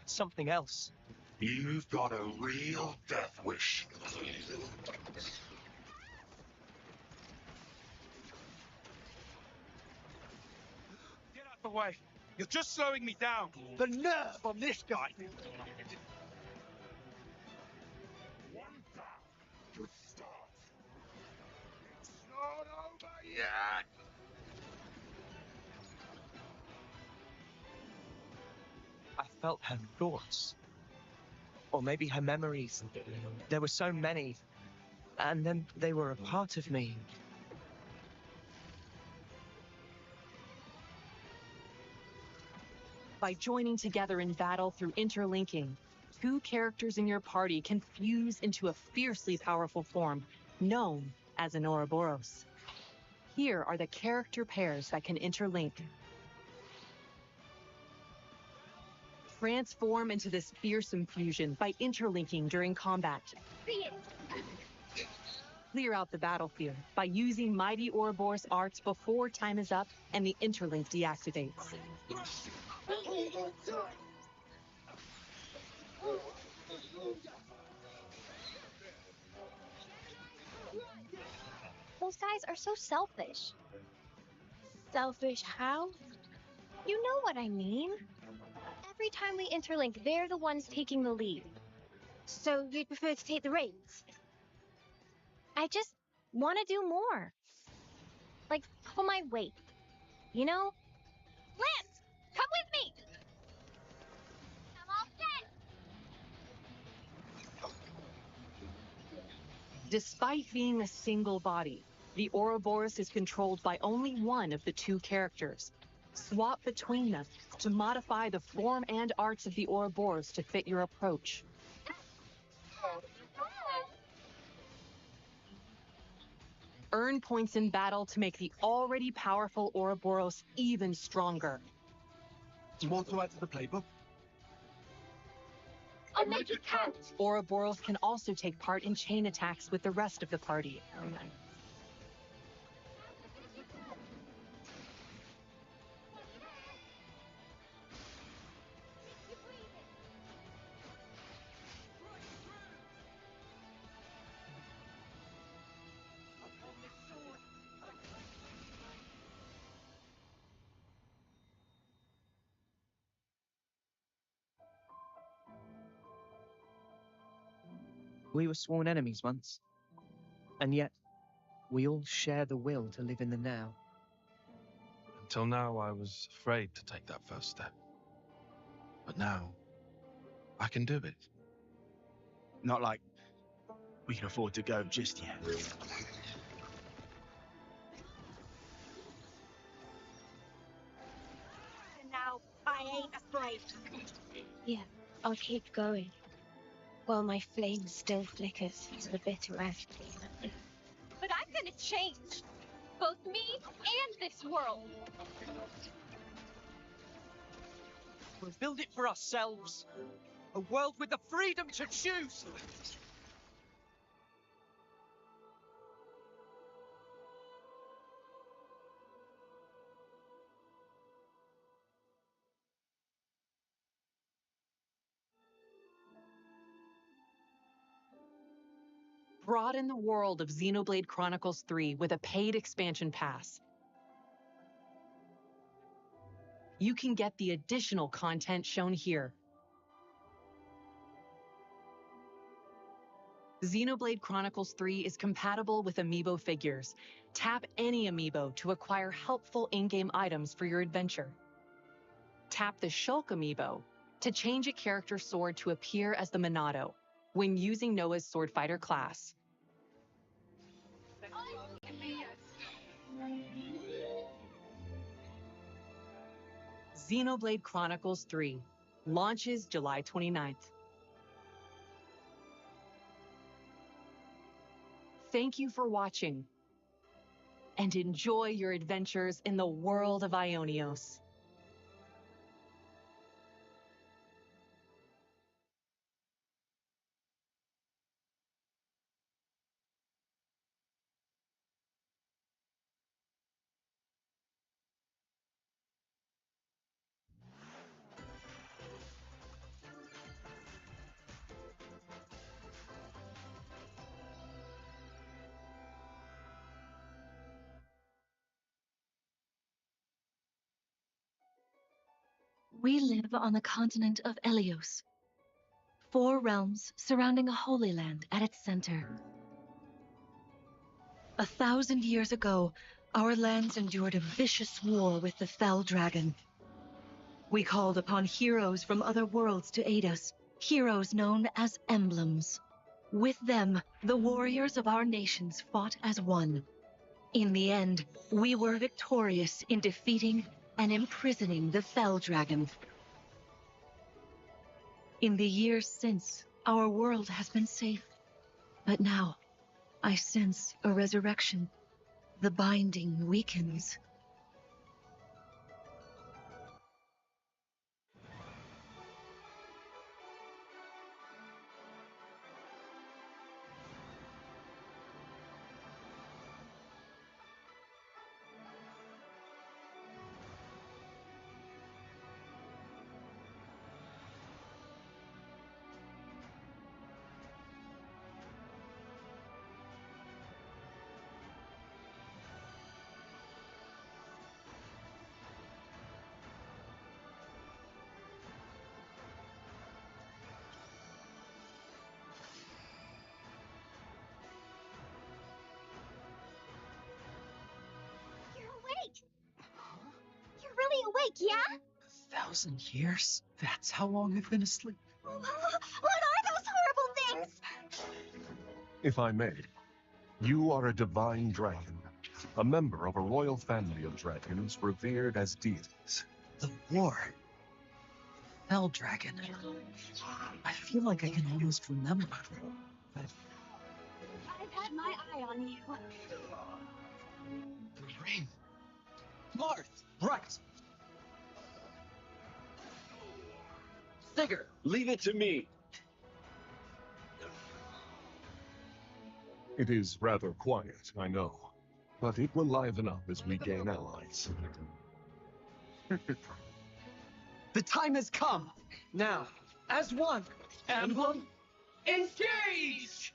It's something else. You've got a real death wish. Get out the way. You're just slowing me down. The nerve on this guy. Good start. It's not over yet. I felt her thoughts. Or maybe her memories. There were so many. And then they were a part of me. By joining together in battle through interlinking, two characters in your party can fuse into a fiercely powerful form, known as an Ouroboros. Here are the character pairs that can interlink. Transform into this fearsome fusion by interlinking during combat. Clear out the battlefield by using Mighty Ouroboros arts before time is up and the interlink deactivates. Those guys are so selfish. Selfish how? You know what I mean. Every time we interlink, they're the ones taking the lead. So you'd prefer to take the reins? I just want to do more. Like, pull my weight. You know? Lance, come with me! I'm all set! Despite being a single body, the Ouroboros is controlled by only one of the two characters. Swap between them to modify the form and arts of the Ouroboros to fit your approach. Earn points in battle to make the already powerful Ouroboros even stronger. Do you want to add to the playbook? I'll make it count! Ouroboros can also take part in chain attacks with the rest of the party. We were sworn enemies once, and yet we all share the will to live in the now. Until now, I was afraid to take that first step. But now, I can do it. Not like we can afford to go just yet. And now, I ain't afraid. Yeah, I'll keep going. While my flame still flickers to the bitter end. But I'm gonna change. Both me and this world. We'll build it for ourselves. A world with the freedom to choose. Broaden the world of Xenoblade Chronicles 3 with a paid expansion pass. You can get the additional content shown here. Xenoblade Chronicles 3 is compatible with Amiibo figures. Tap any Amiibo to acquire helpful in-game items for your adventure. Tap the Shulk Amiibo to change a character's sword to appear as the Monado when using Noah's Swordfighter class. Xenoblade Chronicles 3 launches July 29th. Thank you for watching, and enjoy your adventures in the world of Aionios. We live on the continent of Elios. 4 realms surrounding a holy land at its center. 1,000 years ago, our lands endured a vicious war with the Fell Dragon. We called upon heroes from other worlds to aid us, heroes known as emblems. With them, the warriors of our nations fought as one. In the end, we were victorious in defeating and imprisoning the Fell Dragon. In the years since, our world has been safe. But now, I sense a resurrection. The binding weakens. You're really awake, yeah? 1,000 years? That's how long I've been asleep. What are those horrible things? If I may, you are a divine dragon, a member of a royal family of dragons revered as deities. The war. Fell dragon. I feel like I can almost remember. But I've had my eye on you. the ring. Marth! Right! Sigurd! Leave it to me. It is rather quiet, I know, but it will liven up as we gain allies. The time has come. Now, as one, Emblem, engage!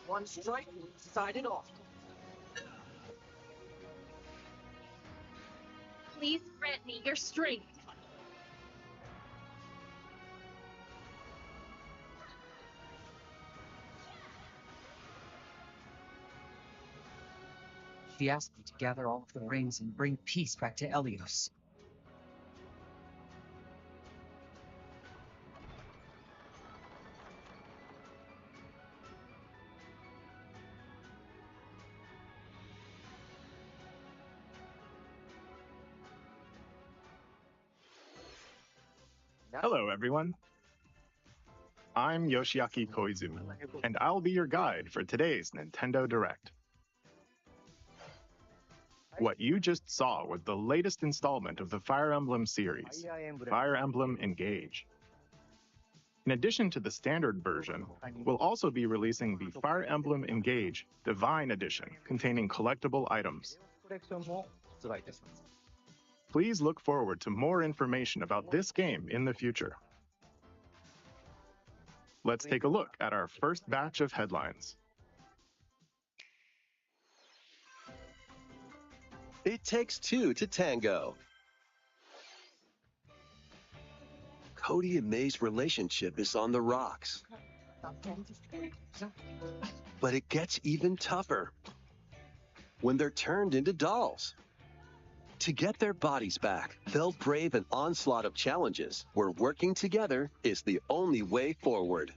One strike, sided off. Please grant me your strength. She asked me to gather all of the rings and bring peace back to Elyos. Hello, everyone. I'm Yoshiaki Koizumi, and I'll be your guide for today's Nintendo Direct. What you just saw was the latest installment of the Fire Emblem series, Fire Emblem Engage. In addition to the standard version, we'll also be releasing the Fire Emblem Engage Divine Edition, containing collectible items. Please look forward to more information about this game in the future. Let's take a look at our first batch of headlines. It takes two to tango. Cody and May's relationship is on the rocks. But it gets even tougher when they're turned into dolls. To get their bodies back, they'll brave an onslaught of challenges where working together is the only way forward.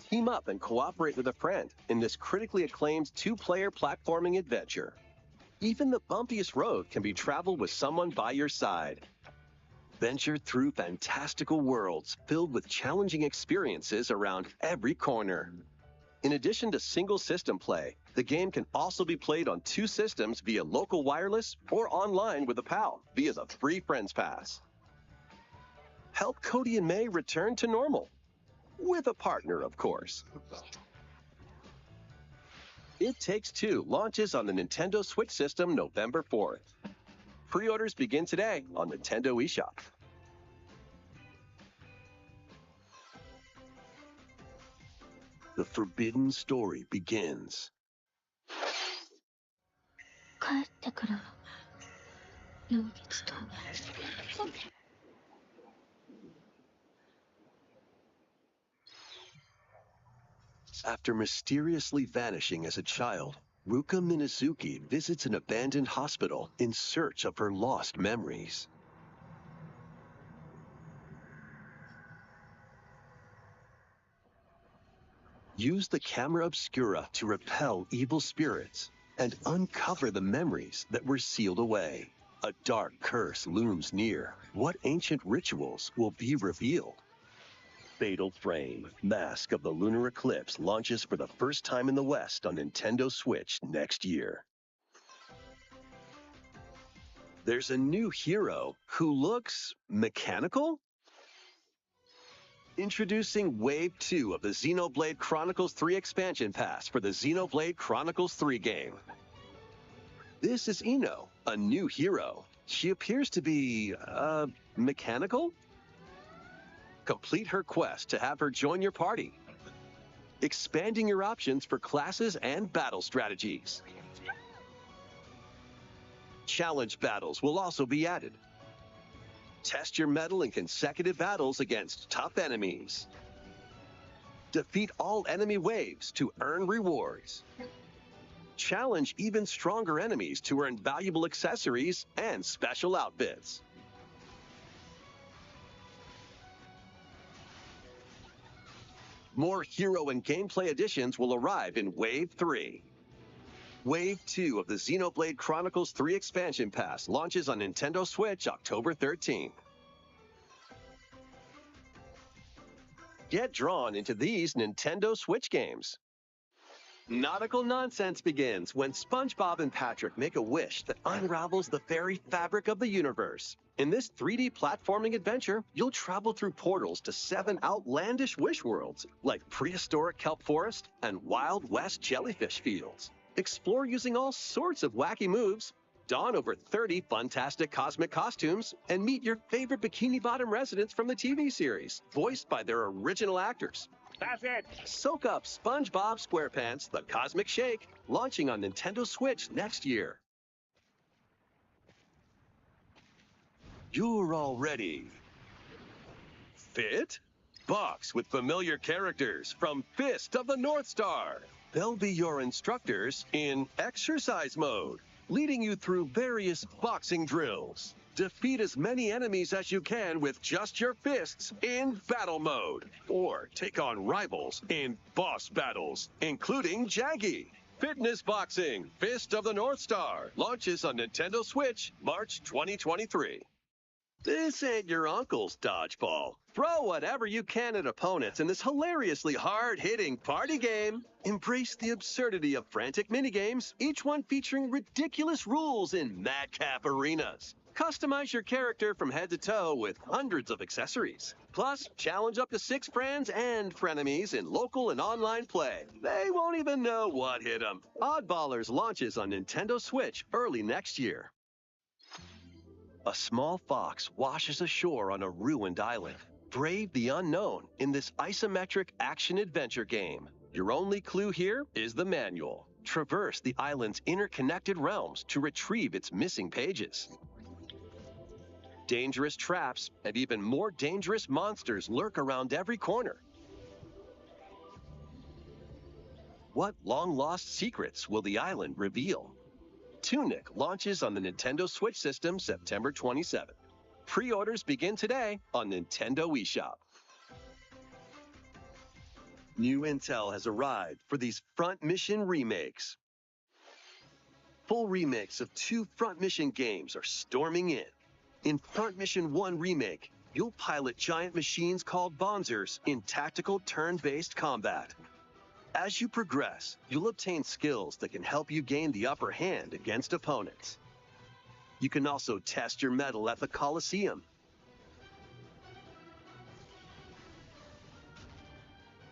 Team up and cooperate with a friend in this critically acclaimed two-player platforming adventure. Even the bumpiest road can be traveled with someone by your side. Venture through fantastical worlds filled with challenging experiences around every corner. In addition to single system play, the game can also be played on two systems via local wireless or online with a pal via the free Friends Pass. Help Cody and May return to normal. With a partner, of course. It Takes Two launches on the Nintendo Switch system November 4th. Pre-orders begin today on Nintendo eShop. The forbidden story begins. After mysteriously vanishing as a child, Ruka Minazuki visits an abandoned hospital in search of her lost memories. Use the camera obscura to repel evil spirits and uncover the memories that were sealed away. A dark curse looms near. What ancient rituals will be revealed? Fatal Frame, Mask of the Lunar Eclipse launches for the first time in the West on Nintendo Switch next year. There's a new hero who looks mechanical? Introducing Wave 2 of the Xenoblade Chronicles 3 expansion pass for the Xenoblade Chronicles 3 game. This is Ino, a new hero. She appears to be, mechanical? Complete her quest to have her join your party, expanding your options for classes and battle strategies. Challenge battles will also be added. Test your mettle in consecutive battles against tough enemies. Defeat all enemy waves to earn rewards. Challenge even stronger enemies to earn valuable accessories and special outfits. More hero and gameplay additions will arrive in Wave 3. Wave 2 of the Xenoblade Chronicles 3 expansion pass launches on Nintendo Switch October 13th. Get drawn into these Nintendo Switch games. Nautical nonsense begins when SpongeBob and Patrick make a wish that unravels the very fabric of the universe. In this 3D platforming adventure, you'll travel through portals to 7 outlandish wish worlds, like prehistoric kelp forest and Wild West jellyfish fields. Explore using all sorts of wacky moves, don over 30 fantastic cosmic costumes, and meet your favorite Bikini Bottom residents from the TV series, voiced by their original actors. That's it. Soak up SpongeBob SquarePants: The Cosmic Shake, launching on Nintendo Switch next year. You're all ready. Fit? Box with familiar characters from Fist of the North Star. They'll be your instructors in exercise mode, leading you through various boxing drills. Defeat as many enemies as you can with just your fists in battle mode, or take on rivals in boss battles, including Jaggy. Fitness Boxing, Fist of the North Star, launches on Nintendo Switch March 2023. This ain't your uncle's dodgeball. Throw whatever you can at opponents in this hilariously hard-hitting party game. Embrace the absurdity of frantic minigames, each one featuring ridiculous rules in madcap arenas. Customize your character from head to toe with hundreds of accessories. Plus, challenge up to 6 friends and frenemies in local and online play. They won't even know what hit them. Oddballers launches on Nintendo Switch early next year. A small fox washes ashore on a ruined island. Brave the unknown in this isometric action-adventure game. Your only clue here is the manual. Traverse the island's interconnected realms to retrieve its missing pages. Dangerous traps and even more dangerous monsters lurk around every corner. What long-lost secrets will the island reveal? Tunic launches on the Nintendo Switch system September 27th. Pre-orders begin today on Nintendo eShop. New intel has arrived for these Front Mission remakes. Full remakes of 2 Front Mission games are storming in. In Front Mission 1 Remake, you'll pilot giant machines called Bonzers in tactical turn-based combat. As you progress, you'll obtain skills that can help you gain the upper hand against opponents. You can also test your mettle at the Colosseum.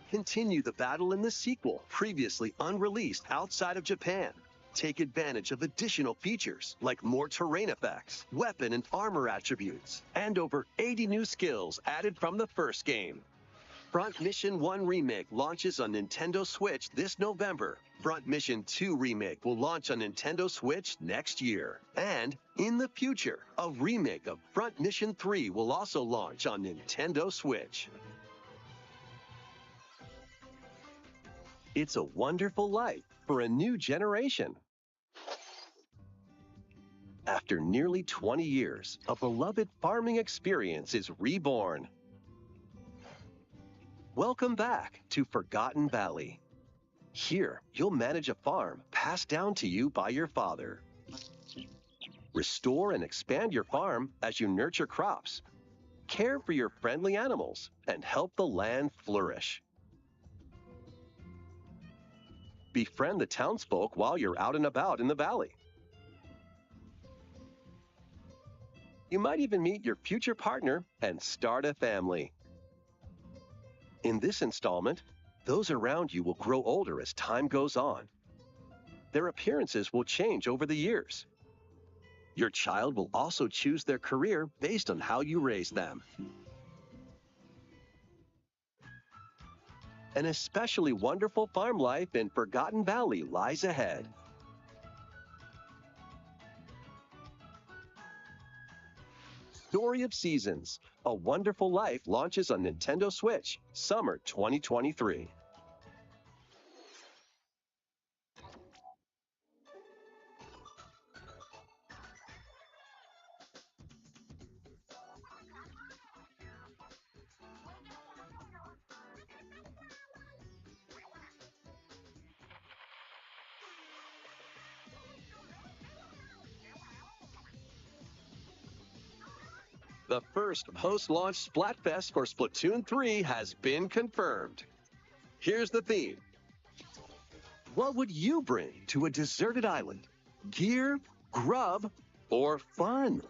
Continue the battle in the sequel, previously unreleased outside of Japan. Take advantage of additional features like more terrain effects, weapon and armor attributes, and over 80 new skills added from the first game. Front Mission 1 Remake launches on Nintendo Switch this November. Front Mission 2 Remake will launch on Nintendo Switch next year. And in the future, a remake of Front Mission 3 will also launch on Nintendo Switch. It's a wonderful life for a new generation. After nearly 20 years, a beloved farming experience is reborn. Welcome back to Forgotten Valley. Here, you'll manage a farm passed down to you by your father. Restore and expand your farm as you nurture crops, care for your friendly animals, and help the land flourish. Befriend the townsfolk while you're out and about in the valley. You might even meet your future partner and start a family. In this installment, those around you will grow older as time goes on. Their appearances will change over the years. Your child will also choose their career based on how you raise them. An especially wonderful farm life in Forgotten Valley lies ahead. Story of Seasons: A Wonderful Life launches on Nintendo Switch, summer 2023. The first post-launch Splatfest for Splatoon 3 has been confirmed. Here's the theme. What would you bring to a deserted island? Gear, grub, or fun?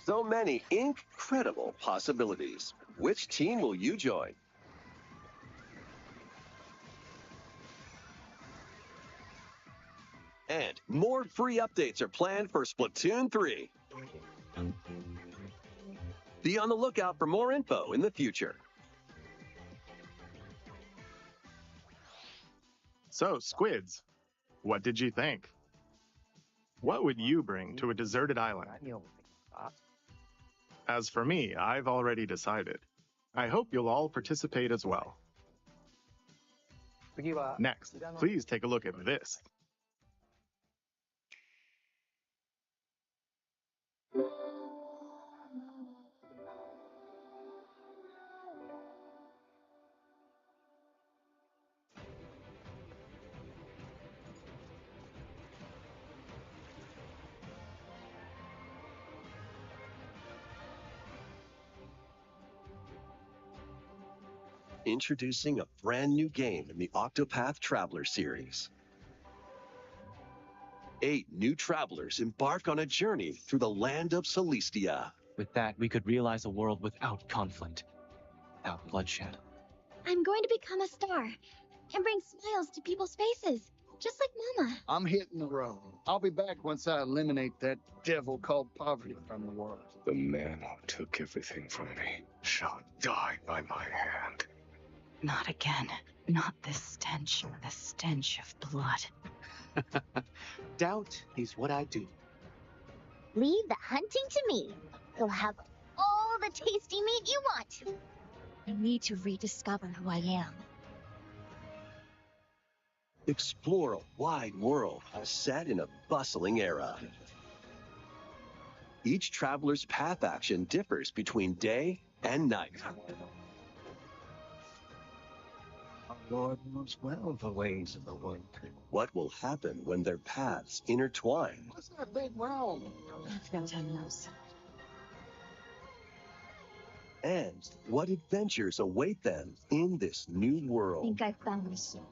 So many incredible possibilities. Which team will you join? And more free updates are planned for Splatoon 3. Be on the lookout for more info in the future. So, Squids, what did you think? What would you bring to a deserted island? As for me, I've already decided. I hope you'll all participate as well. Next, please take a look at this. Introducing a brand new game in the Octopath Traveler series. 8 new travelers embark on a journey through the land of Celestia. With that, we could realize a world without conflict, without bloodshed. I'm going to become a star and bring smiles to people's faces, just like Mama. I'm hitting the road. I'll be back once I eliminate that devil called poverty from the world. The man who took everything from me shall die by my hand. Not again. Not this stench. The stench of blood. Doubt is what I do. Leave the hunting to me. You'll have all the tasty meat you want. I need to rediscover who I am. Explore a wide world set in a bustling era. Each traveler's path action differs between day and night. Our Lord knows well the ways of the world. What will happen when their paths intertwine? What's that big round? I've got time knows. And what adventures await them in this new world? I think I found myself.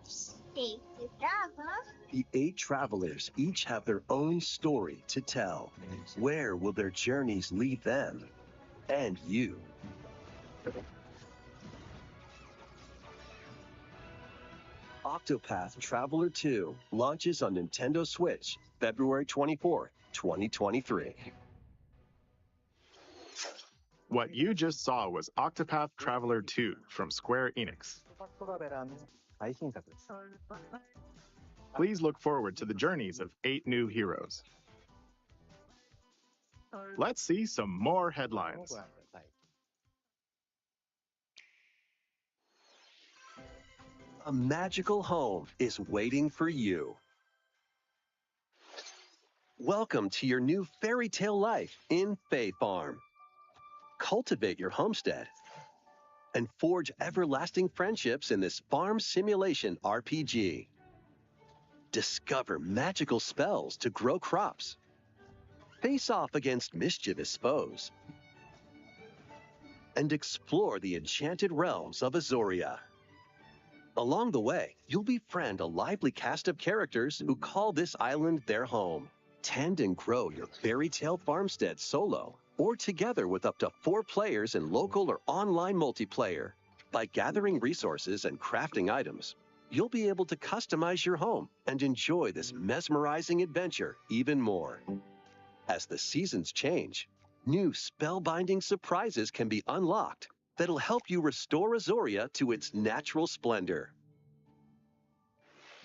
Hey, good job, huh? The 8 travelers each have their own story to tell. Where will their journeys lead them and you? Octopath Traveler 2 launches on Nintendo Switch February 24th, 2023. What you just saw was Octopath Traveler 2 from Square Enix. Please look forward to the journeys of 8 new heroes. Let's see some more headlines. A magical home is waiting for you. Welcome to your new fairy tale life in Fae Farm. Cultivate your homestead, and forge everlasting friendships in this farm simulation RPG. Discover magical spells to grow crops. Face off against mischievous foes. And explore the enchanted realms of Azoria. Along the way, you'll befriend a lively cast of characters who call this island their home. Tend and grow your fairy-tale farmstead solo or together with up to 4 players in local or online multiplayer. By gathering resources and crafting items, you'll be able to customize your home and enjoy this mesmerizing adventure even more. As the seasons change, new spellbinding surprises can be unlocked that'll help you restore Azoria to its natural splendor.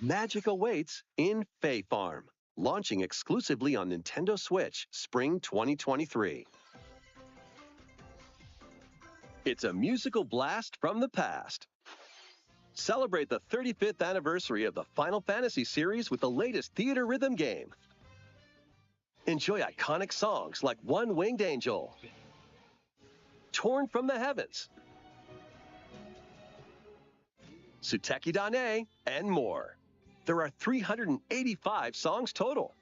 Magic awaits in Fae Farm, launching exclusively on Nintendo Switch Spring 2023. It's a musical blast from the past. Celebrate the 35th anniversary of the Final Fantasy series with the latest theater rhythm game. Enjoy iconic songs like One Winged Angel, Torn from the Heavens, Suteki Dane, and more. There are 385 songs total.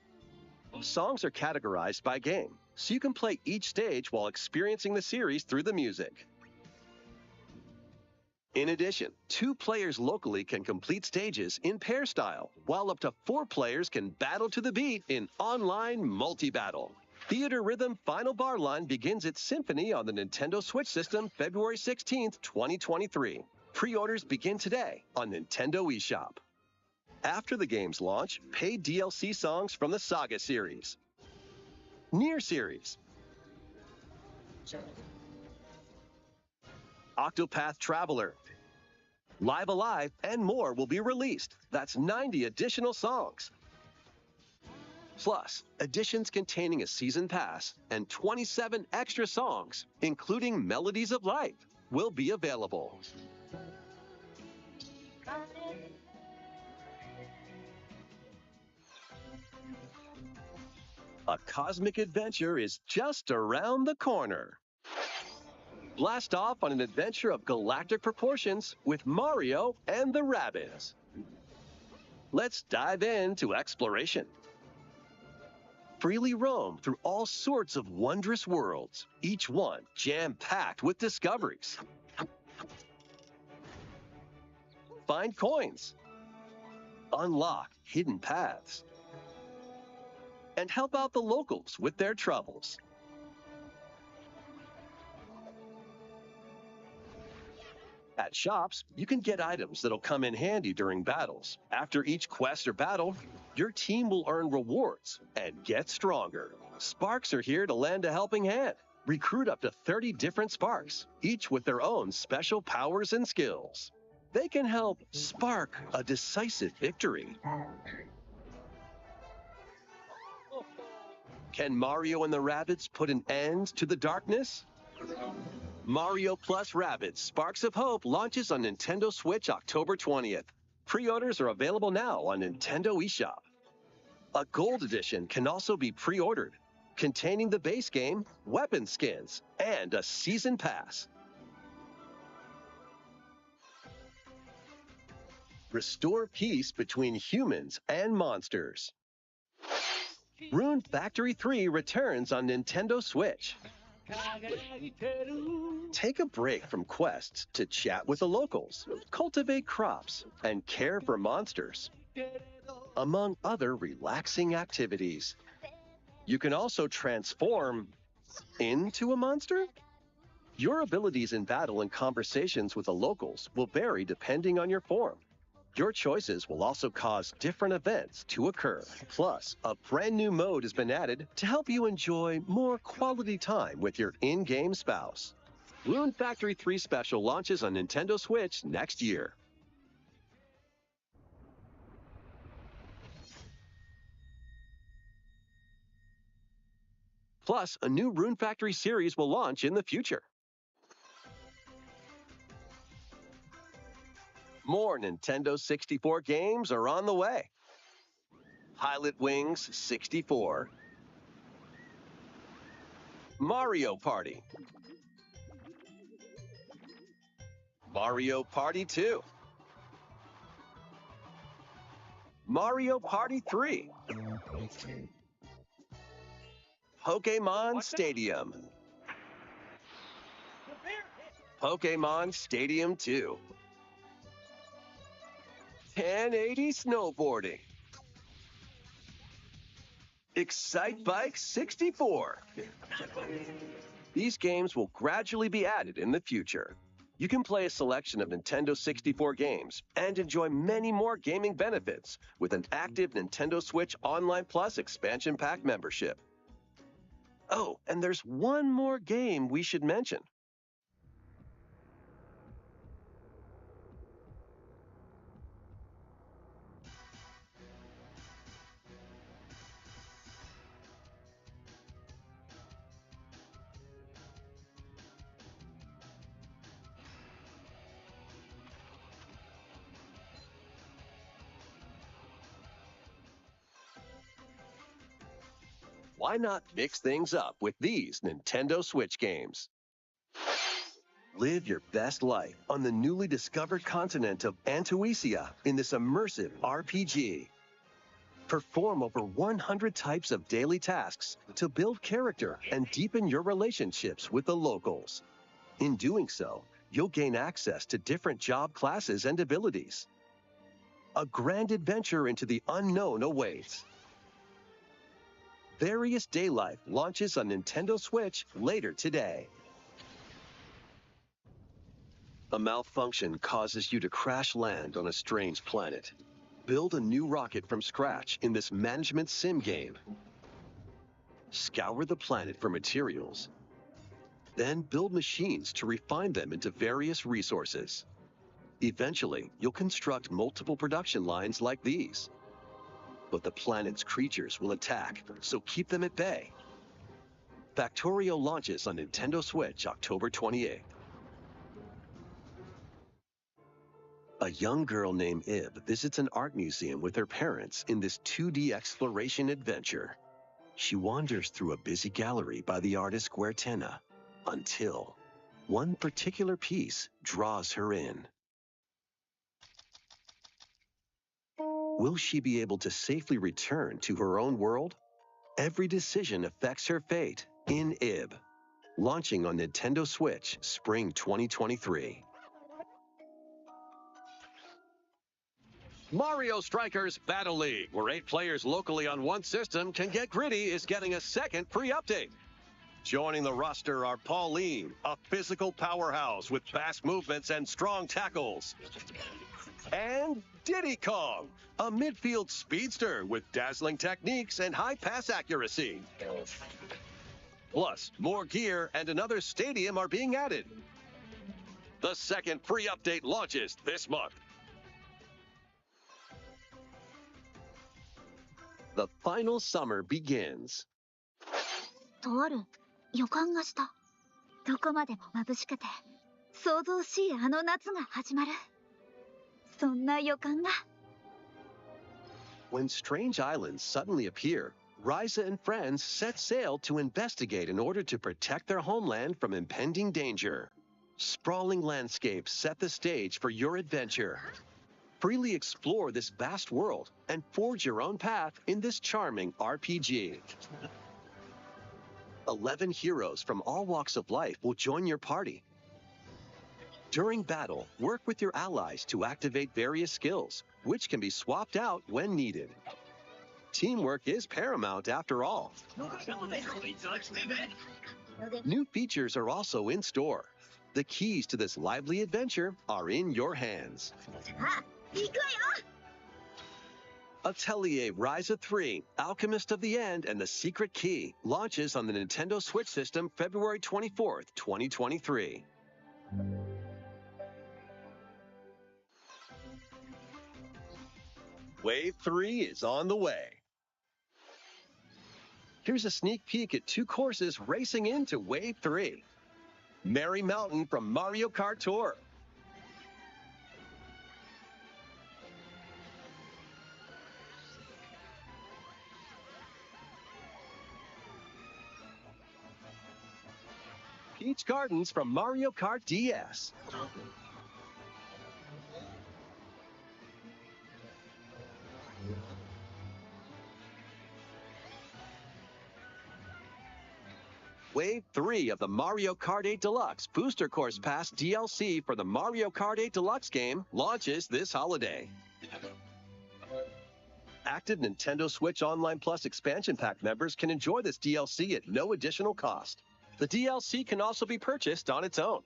Songs are categorized by game, so you can play each stage while experiencing the series through the music. In addition, 2 players locally can complete stages in pair style, while up to 4 players can battle to the beat in online multi-battle. Theater Rhythm Final Bar Line begins its symphony on the Nintendo Switch system February 16th, 2023. Pre-orders begin today on Nintendo eShop. After the game's launch, paid DLC songs from the Saga series, Nier series, Octopath Traveler, Live Alive, and more will be released. That's 90 additional songs. Plus, editions containing a season pass and 27 extra songs, including Melodies of Life, will be available. A cosmic adventure is just around the corner. Blast off on an adventure of galactic proportions with Mario and the Rabbids. Let's dive into exploration. Freely roam through all sorts of wondrous worlds, each one jam-packed with discoveries. Find coins, unlock hidden paths, and help out the locals with their troubles. At shops, you can get items that'll come in handy during battles. After each quest or battle, your team will earn rewards and get stronger. Sparks are here to lend a helping hand. Recruit up to 30 different Sparks, each with their own special powers and skills. They can help spark a decisive victory. Can Mario and the Rabbids put an end to the darkness? Mario Plus Rabbids Sparks of Hope launches on Nintendo Switch October 20th. Pre-orders are available now on Nintendo eShop. A Gold Edition can also be pre-ordered, containing the base game, weapon skins, and a season pass. Restore peace between humans and monsters. Rune Factory 3 returns on Nintendo Switch. Take a break from quests to chat with the locals, cultivate crops, and care for monsters, among other relaxing activities. You can also transform into a monster. Your abilities in battle and conversations with the locals will vary depending on your form. Your choices will also cause different events to occur. Plus, a brand new mode has been added to help you enjoy more quality time with your in-game spouse. Rune Factory 3 Special launches on Nintendo Switch next year. Plus, a new Rune Factory series will launch in the future. More Nintendo 64 games are on the way. Pilot Wings 64, Mario Party, Mario Party 2. Mario Party 3. Pokemon Stadium. Pokemon Stadium 2. 1080 Snowboarding. Excite Bike 64. These games will gradually be added in the future. You can play a selection of Nintendo 64 games and enjoy many more gaming benefits with an active Nintendo Switch Online Plus expansion pack membership. Oh, and there's one more game we should mention. Why not mix things up with these Nintendo Switch games? Live your best life on the newly discovered continent of Antuisia in this immersive RPG. Perform over 100 types of daily tasks to build character and deepen your relationships with the locals. In doing so, you'll gain access to different job classes and abilities. A grand adventure into the unknown awaits. Various Day Life launches on Nintendo Switch later today. A malfunction causes you to crash land on a strange planet. Build a new rocket from scratch in this management sim game. Scour the planet for materials. Then build machines to refine them into various resources. Eventually, you'll construct multiple production lines like these. But the planet's creatures will attack, so keep them at bay. Factorio launches on Nintendo Switch October 28th. A young girl named Ib visits an art museum with her parents in this 2D exploration adventure. She wanders through a busy gallery by the artist Guertena until one particular piece draws her in. Will she be able to safely return to her own world? Every decision affects her fate in Ib. Launching on Nintendo Switch Spring 2023. Mario Strikers Battle League, where 8 players locally on one system can get gritty, is getting a second free update. Joining the roster are Pauline, a physical powerhouse with fast movements and strong tackles. And Diddy Kong, a midfield speedster with dazzling techniques and high pass accuracy. Plus, more gear and another stadium are being added. The second free update launches this month. The final summer begins. とある予感がした。どこまでも眩しくて、想像しいあの夏が始まる。そんな予感が。When strange islands suddenly appear, Ryza and friends set sail to investigate in order to protect their homeland from impending danger. Sprawling landscapes set the stage for your adventure. Freely explore this vast world and forge your own path in this charming RPG. 11 heroes from all walks of life will join your party. During battle, work with your allies to activate various skills, which can be swapped out when needed. Teamwork is paramount after all. New features are also in store. The keys to this lively adventure are in your hands. Atelier Ryza 3, Alchemist of the End and the Secret Key launches on the Nintendo Switch system February 24th, 2023. Wave 3 is on the way. Here's a sneak peek at 2 courses racing into Wave 3. Merry Mountain from Mario Kart Tour. Peach Gardens from Mario Kart DS. Wave 3 of the Mario Kart 8 Deluxe Booster Course Pass DLC for the Mario Kart 8 Deluxe game launches this holiday. Active Nintendo Switch Online Plus expansion pack members can enjoy this DLC at no additional cost. The DLC can also be purchased on its own.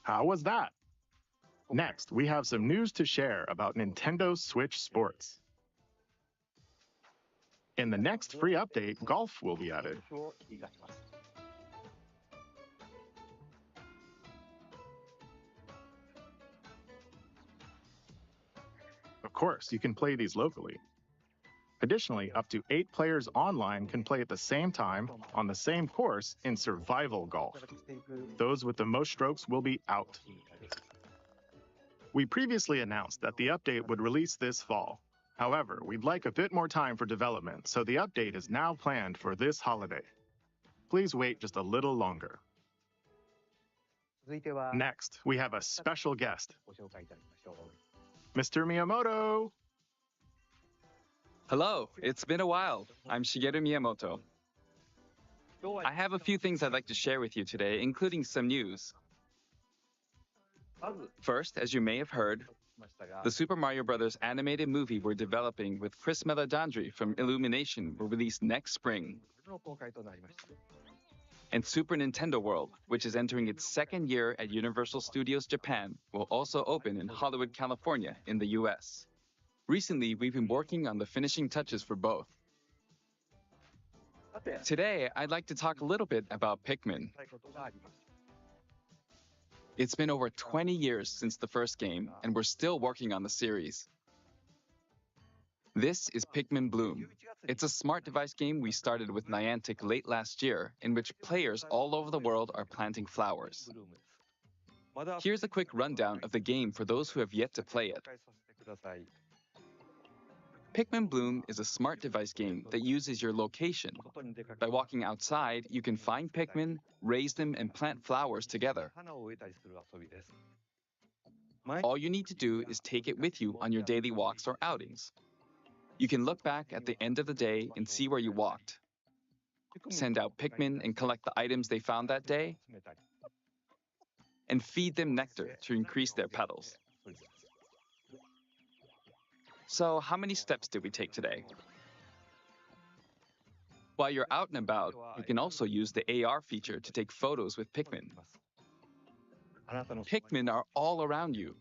How was that? Next, we have some news to share about Nintendo Switch Sports. In the next free update, golf will be added. Of course, you can play these locally. Additionally, up to 8 players online can play at the same time on the same course in survival golf. Those with the most strokes will be out. We previously announced that the update would release this fall. However, we'd like a bit more time for development, so the update is now planned for this holiday. Please wait just a little longer. Next, we have a special guest, Mr. Miyamoto. Hello, it's been a while. I'm Shigeru Miyamoto. I have a few things I'd like to share with you today, including some news. First, as you may have heard, the Super Mario Bros. Animated movie we're developing with Chris Meledandri from Illumination will release next spring. And Super Nintendo World, which is entering its second year at Universal Studios Japan, will also open in Hollywood, California, in the US. Recently, we've been working on the finishing touches for both. Today, I'd like to talk a little bit about Pikmin. It's been over 20 years since the first game, and we're still working on the series. This is Pikmin Bloom. It's a smart device game we started with Niantic late last year, in which players all over the world are planting flowers. Here's a quick rundown of the game for those who have yet to play it. Pikmin Bloom is a smart device game that uses your location. By walking outside, you can find Pikmin, raise them, and plant flowers together. All you need to do is take it with you on your daily walks or outings. You can look back at the end of the day and see where you walked. Send out Pikmin and collect the items they found that day, and feed them nectar to increase their petals. So, how many steps did we take today? While you're out and about, you can also use the AR feature to take photos with Pikmin. Pikmin are all around you.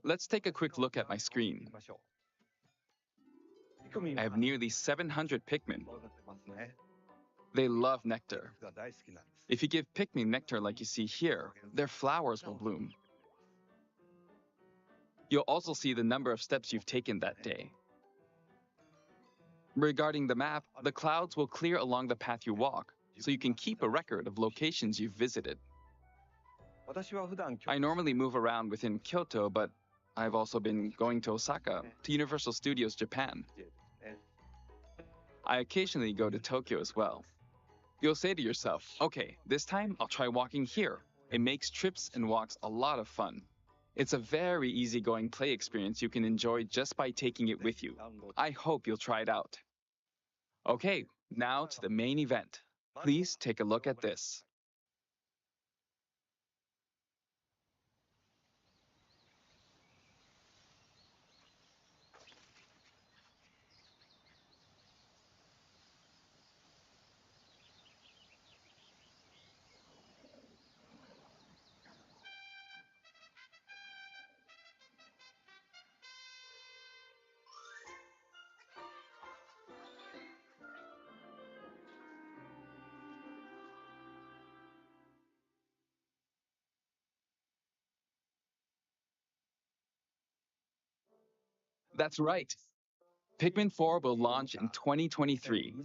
Let's take a quick look at my screen. I have nearly 700 Pikmin. They love nectar. If you give Pikmin nectar like you see here, their flowers will bloom. You'll also see the number of steps you've taken that day. Regarding the map, the clouds will clear along the path you walk, so you can keep a record of locations you've visited. I normally move around within Kyoto, but I've also been going to Osaka, to Universal Studios Japan. I occasionally go to Tokyo as well. You'll say to yourself, okay, this time I'll try walking here. It makes trips and walks a lot of fun. It's a very easygoing play experience you can enjoy just by taking it with you. I hope you'll try it out. Okay, now to the main event. Please take a look at this. That's right. Pikmin 4 will launch in 2023.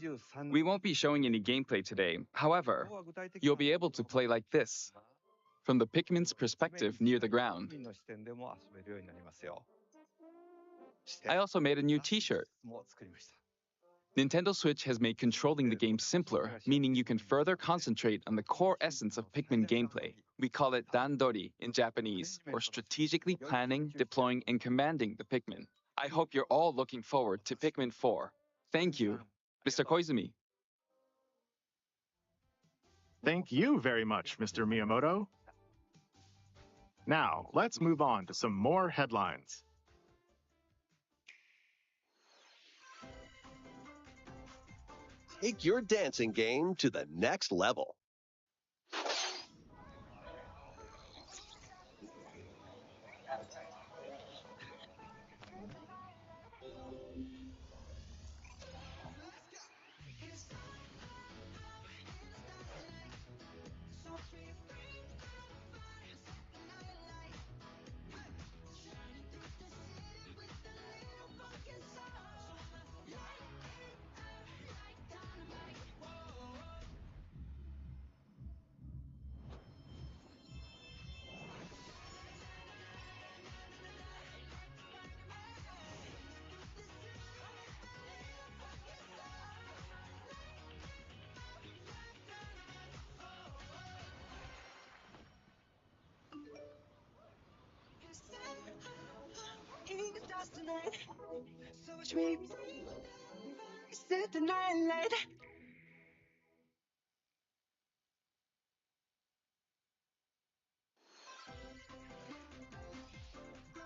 We won't be showing any gameplay today. However, you'll be able to play like this, from the Pikmin's perspective near the ground. I also made a new t-shirt. Nintendo Switch has made controlling the game simpler, meaning you can further concentrate on the core essence of Pikmin gameplay. We call it Dandori in Japanese, or strategically planning, deploying, and commanding the Pikmin. I hope you're all looking forward to Pikmin 4. Thank you. Mr. Koizumi, Thank you very much, Mr. Miyamoto. Now, let's move on to some more headlines. Take your dancing game to the next level.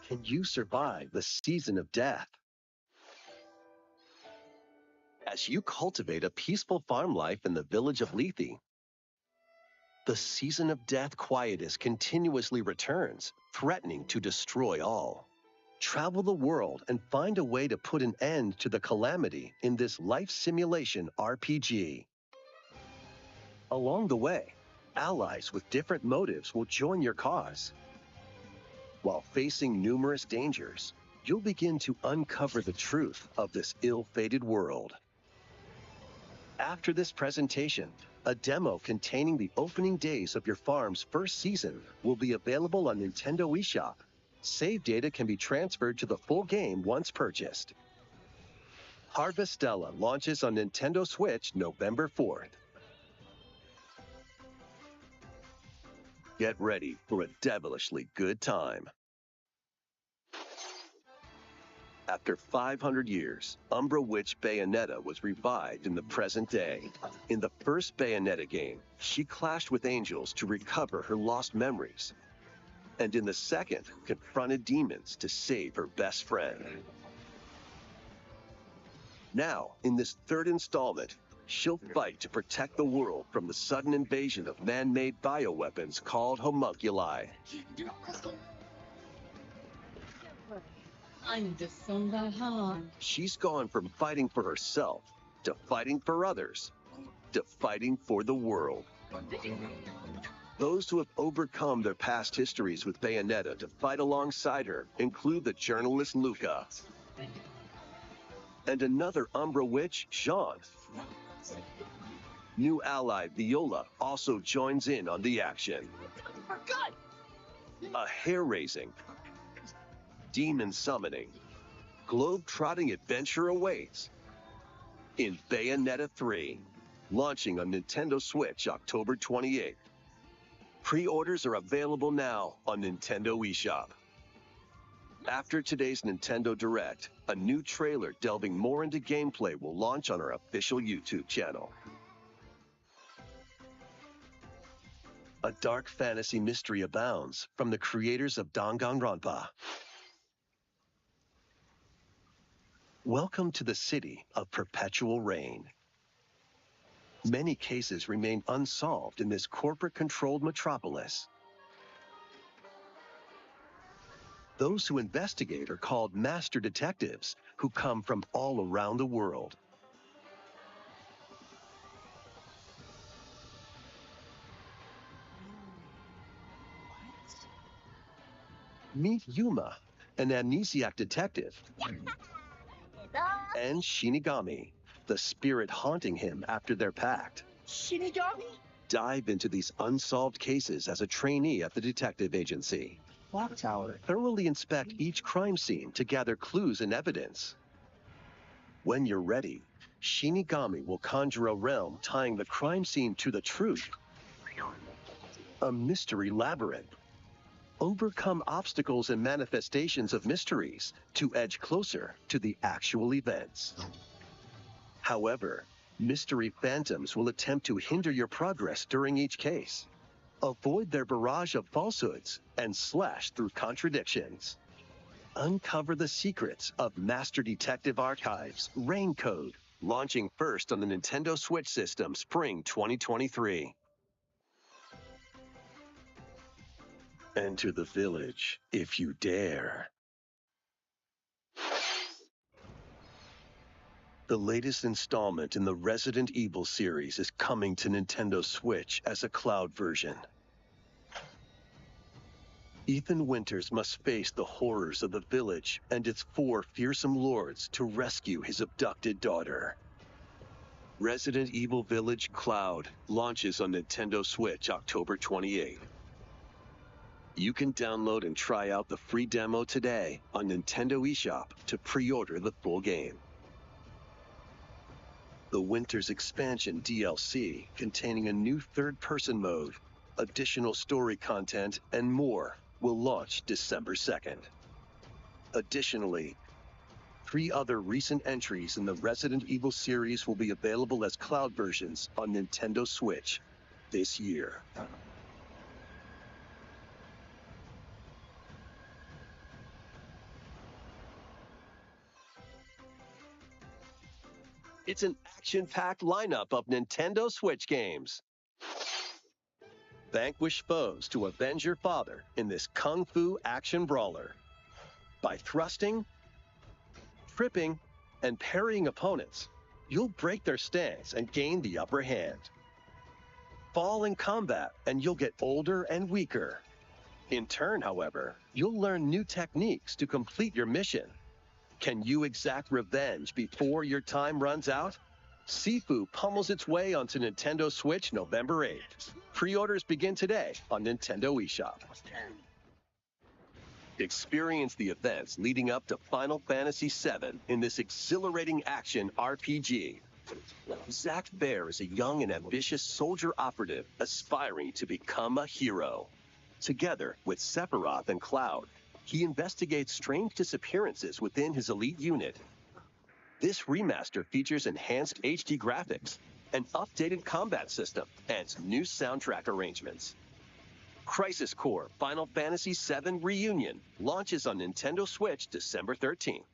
Can you survive the season of death? As you cultivate a peaceful farm life in the village of Lethe, the season of death quietus continuously returns, threatening to destroy all. Travel the world and find a way to put an end to the calamity in this life simulation RPG. Along the way, allies with different motives will join your cause. While facing numerous dangers, you'll begin to uncover the truth of this ill-fated world. After this presentation, a demo containing the opening days of your farm's first season will be available on Nintendo eShop. Save data can be transferred to the full game once purchased. Harvestella launches on Nintendo Switch November 4th. Get ready for a devilishly good time. After 500 years, Umbra Witch Bayonetta was revived in the present day. In the first Bayonetta game, she clashed with angels to recover her lost memories. And in the second, confronted demons to save her best friend. Now, in this third installment, she'll fight to protect the world from the sudden invasion of man-made bioweapons called homunculi. She's gone from fighting for herself, to fighting for others, to fighting for the world. Those who have overcome their past histories with Bayonetta to fight alongside her include the journalist Luca. And another Umbra Witch, Jean. New ally Viola also joins in on the action. A hair-raising, demon summoning, globe-trotting adventure awaits in Bayonetta 3, launching on Nintendo Switch October 28th. Pre-orders are available now on Nintendo eShop. After today's Nintendo Direct, a new trailer delving more into gameplay will launch on our official YouTube channel. A dark fantasy mystery abounds from the creators of Danganronpa. Welcome to the city of perpetual rain. Many cases remain unsolved in this corporate-controlled metropolis. Those who investigate are called master detectives, who come from all around the world. Meet Yuma, an amnesiac detective, and Shinigami, the spirit haunting him after their pact. Shinigami? Dive into these unsolved cases as a trainee at the detective agency. Clock tower. Thoroughly inspect each crime scene to gather clues and evidence. When you're ready, Shinigami will conjure a realm tying the crime scene to the truth. A mystery labyrinth. Overcome obstacles and manifestations of mysteries to edge closer to the actual events. However, Mystery phantoms will attempt to hinder your progress during each case. Avoid their barrage of falsehoods and slash through contradictions. Uncover the secrets of Master Detective Archives Rain Code, launching first on the Nintendo Switch system spring 2023. Enter the village if you dare. The latest installment in the Resident Evil series is coming to Nintendo Switch as a cloud version. Ethan Winters must face the horrors of the village and its 4 fearsome lords to rescue his abducted daughter. Resident Evil Village Cloud launches on Nintendo Switch October 28th. You can download and try out the free demo today on Nintendo eShop to pre-order the full game. The Winters Expansion DLC, containing a new third-person mode, additional story content, and more, will launch December 2nd. Additionally, 3 other recent entries in the Resident Evil series will be available as cloud versions on Nintendo Switch this year. It's an action-packed lineup of Nintendo Switch games. Vanquish foes to avenge your father in this kung fu action brawler. By thrusting, tripping, and parrying opponents, you'll break their stance and gain the upper hand. Fall in combat and you'll get older and weaker. In turn, however, you'll learn new techniques to complete your mission. Can you exact revenge before your time runs out? Sifu pummels its way onto Nintendo Switch November 8th. Pre-orders begin today on Nintendo eShop. Experience the events leading up to Final Fantasy VII in this exhilarating action RPG. Zack Fair is a young and ambitious soldier operative aspiring to become a hero. Together with Sephiroth and Cloud, he investigates strange disappearances within his elite unit. This remaster features enhanced HD graphics, an updated combat system, and new soundtrack arrangements. Crisis Core Final Fantasy VII Reunion launches on Nintendo Switch December 13th.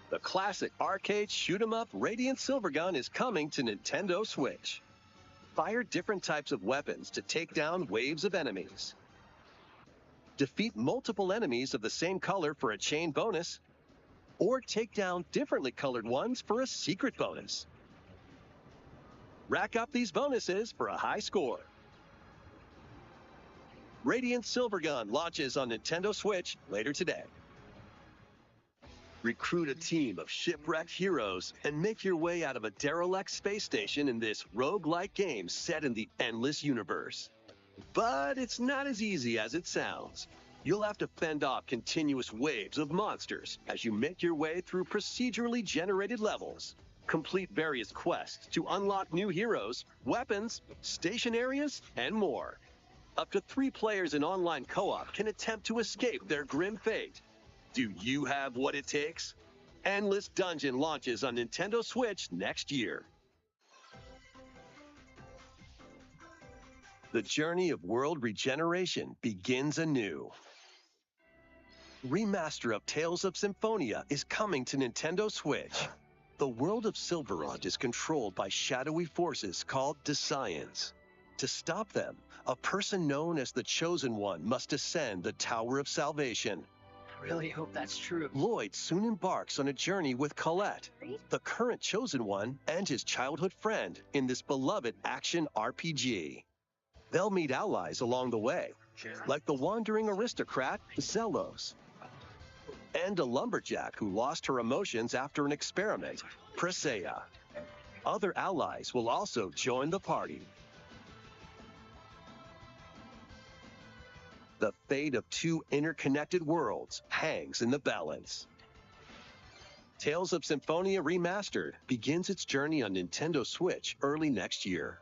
The classic arcade shoot-'em-up Radiant Silvergun is coming to Nintendo Switch. Fire different types of weapons to take down waves of enemies. Defeat multiple enemies of the same color for a chain bonus, or take down differently colored ones for a secret bonus. Rack up these bonuses for a high score. Radiant Silvergun launches on Nintendo Switch later today. Recruit a team of shipwrecked heroes and make your way out of a derelict space station in this roguelike game set in the Endless Universe. But it's not as easy as it sounds. You'll have to fend off continuous waves of monsters as you make your way through procedurally generated levels. Complete various quests to unlock new heroes, weapons, station areas, and more. Up to 3 players in online co-op can attempt to escape their grim fate. Do you have what it takes? Endless Dungeon launches on Nintendo Switch next year. The journey of world regeneration begins anew. Remaster of Tales of Symphonia is coming to Nintendo Switch. The world of Silverant is controlled by shadowy forces called Desians. To stop them, a person known as the Chosen One must ascend the Tower of Salvation. I really hope that's true. Lloyd soon embarks on a journey with Colette, the current Chosen One, and his childhood friend in this beloved action RPG. They'll meet allies along the way, like the wandering aristocrat, Zelos, and a lumberjack who lost her emotions after an experiment, Presea. Other allies will also join the party. The fate of 2 interconnected worlds hangs in the balance. Tales of Symphonia Remastered begins its journey on Nintendo Switch early next year.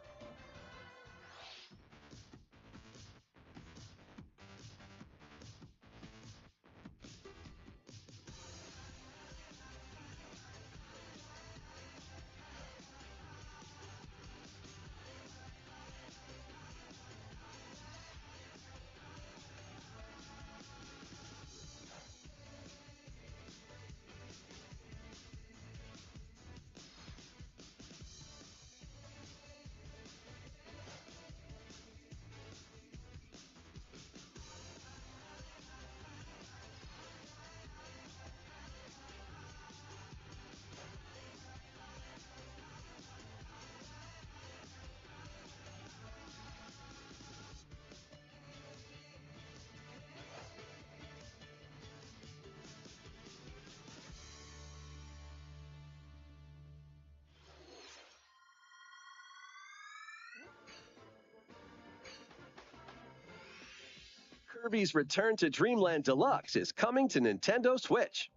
Kirby's Return to Dreamland Deluxe is coming to Nintendo Switch.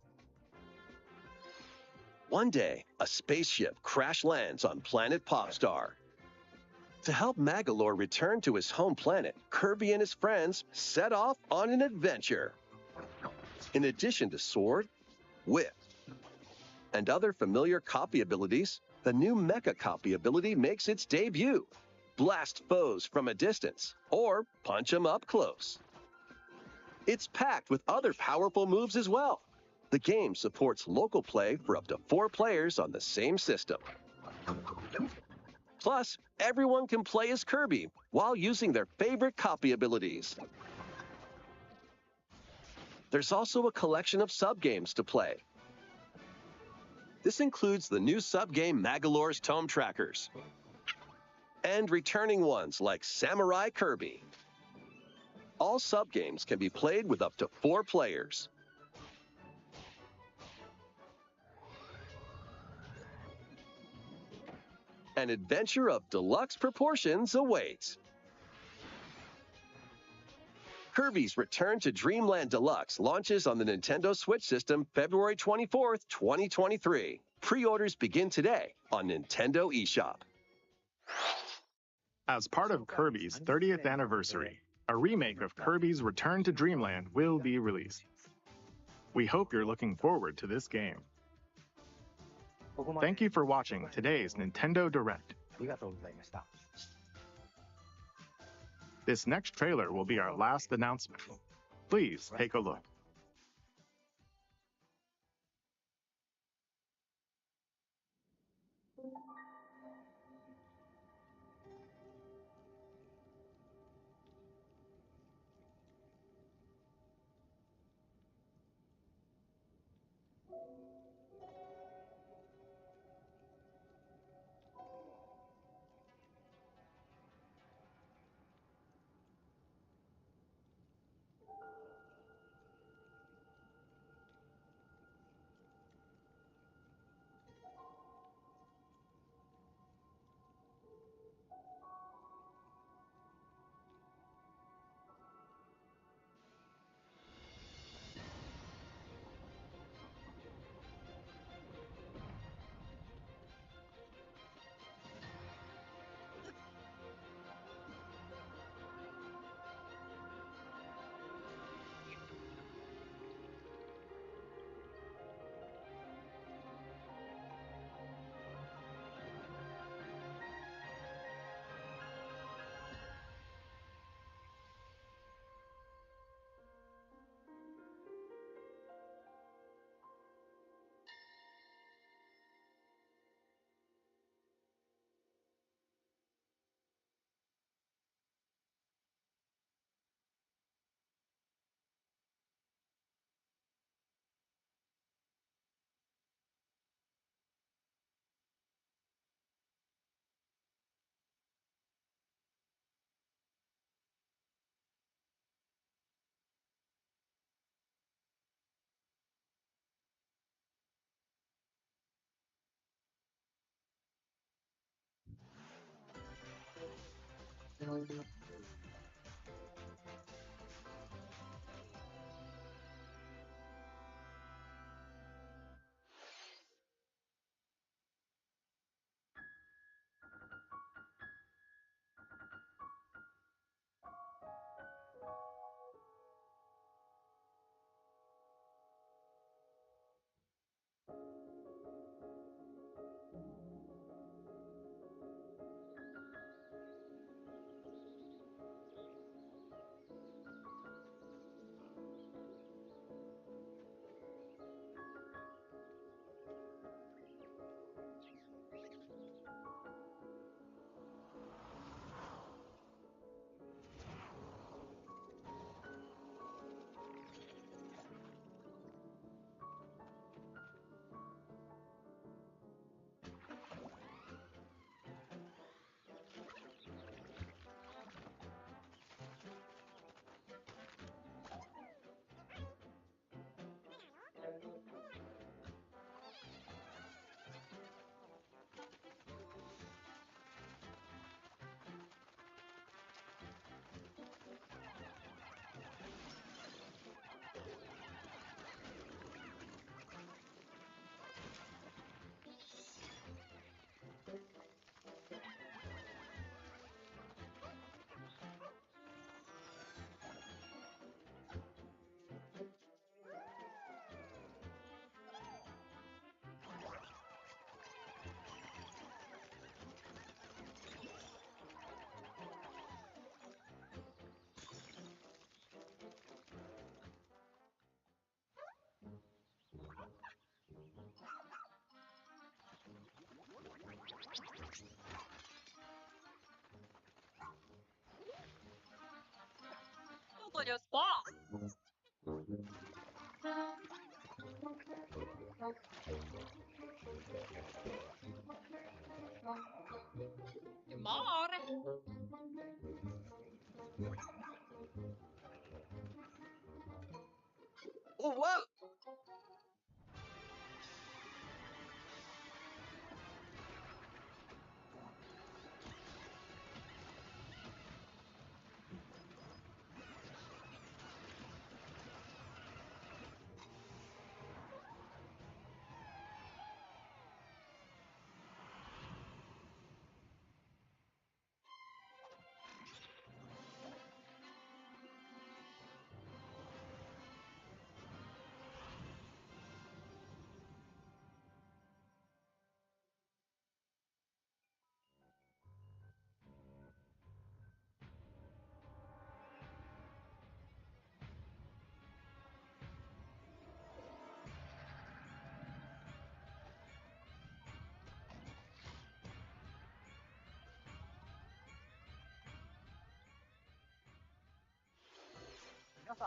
One day, a spaceship crash lands on planet Popstar. To help Magolor return to his home planet, Kirby and his friends set off on an adventure. In addition to Sword, Whip, and other familiar copy abilities, the new Mecha copy ability makes its debut. Blast foes from a distance, or punch them up close. It's packed with other powerful moves as well. The game supports local play for up to 4 players on the same system. Plus, everyone can play as Kirby while using their favorite copy abilities. There's also a collection of sub-games to play. This includes the new sub-game Magolor's Tome Trackers, and returning ones like Samurai Kirby. All sub-games can be played with up to 4 players. An adventure of deluxe proportions awaits. Kirby's Return to Dreamland Deluxe launches on the Nintendo Switch system February 24th, 2023. Pre-orders begin today on Nintendo eShop. As part of Kirby's 30th anniversary, a remake of Kirby's Return to Dreamland will be released. We hope you're looking forward to this game. Thank you for watching today's Nintendo Direct. This next trailer will be our last announcement. Please take a look. Oh, whoa!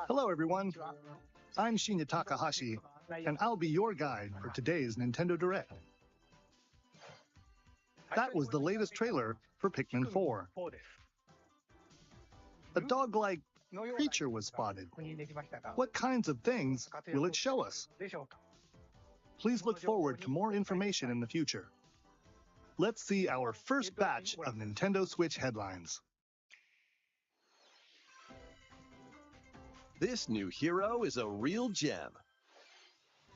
Hello, everyone. I'm Shinya Takahashi, and I'll be your guide for today's Nintendo Direct. That was the latest trailer for Pikmin 4. A dog-like creature was spotted. What kinds of things will it show us? Please look forward to more information in the future. Let's see our first batch of Nintendo Switch headlines. This new hero is a real gem.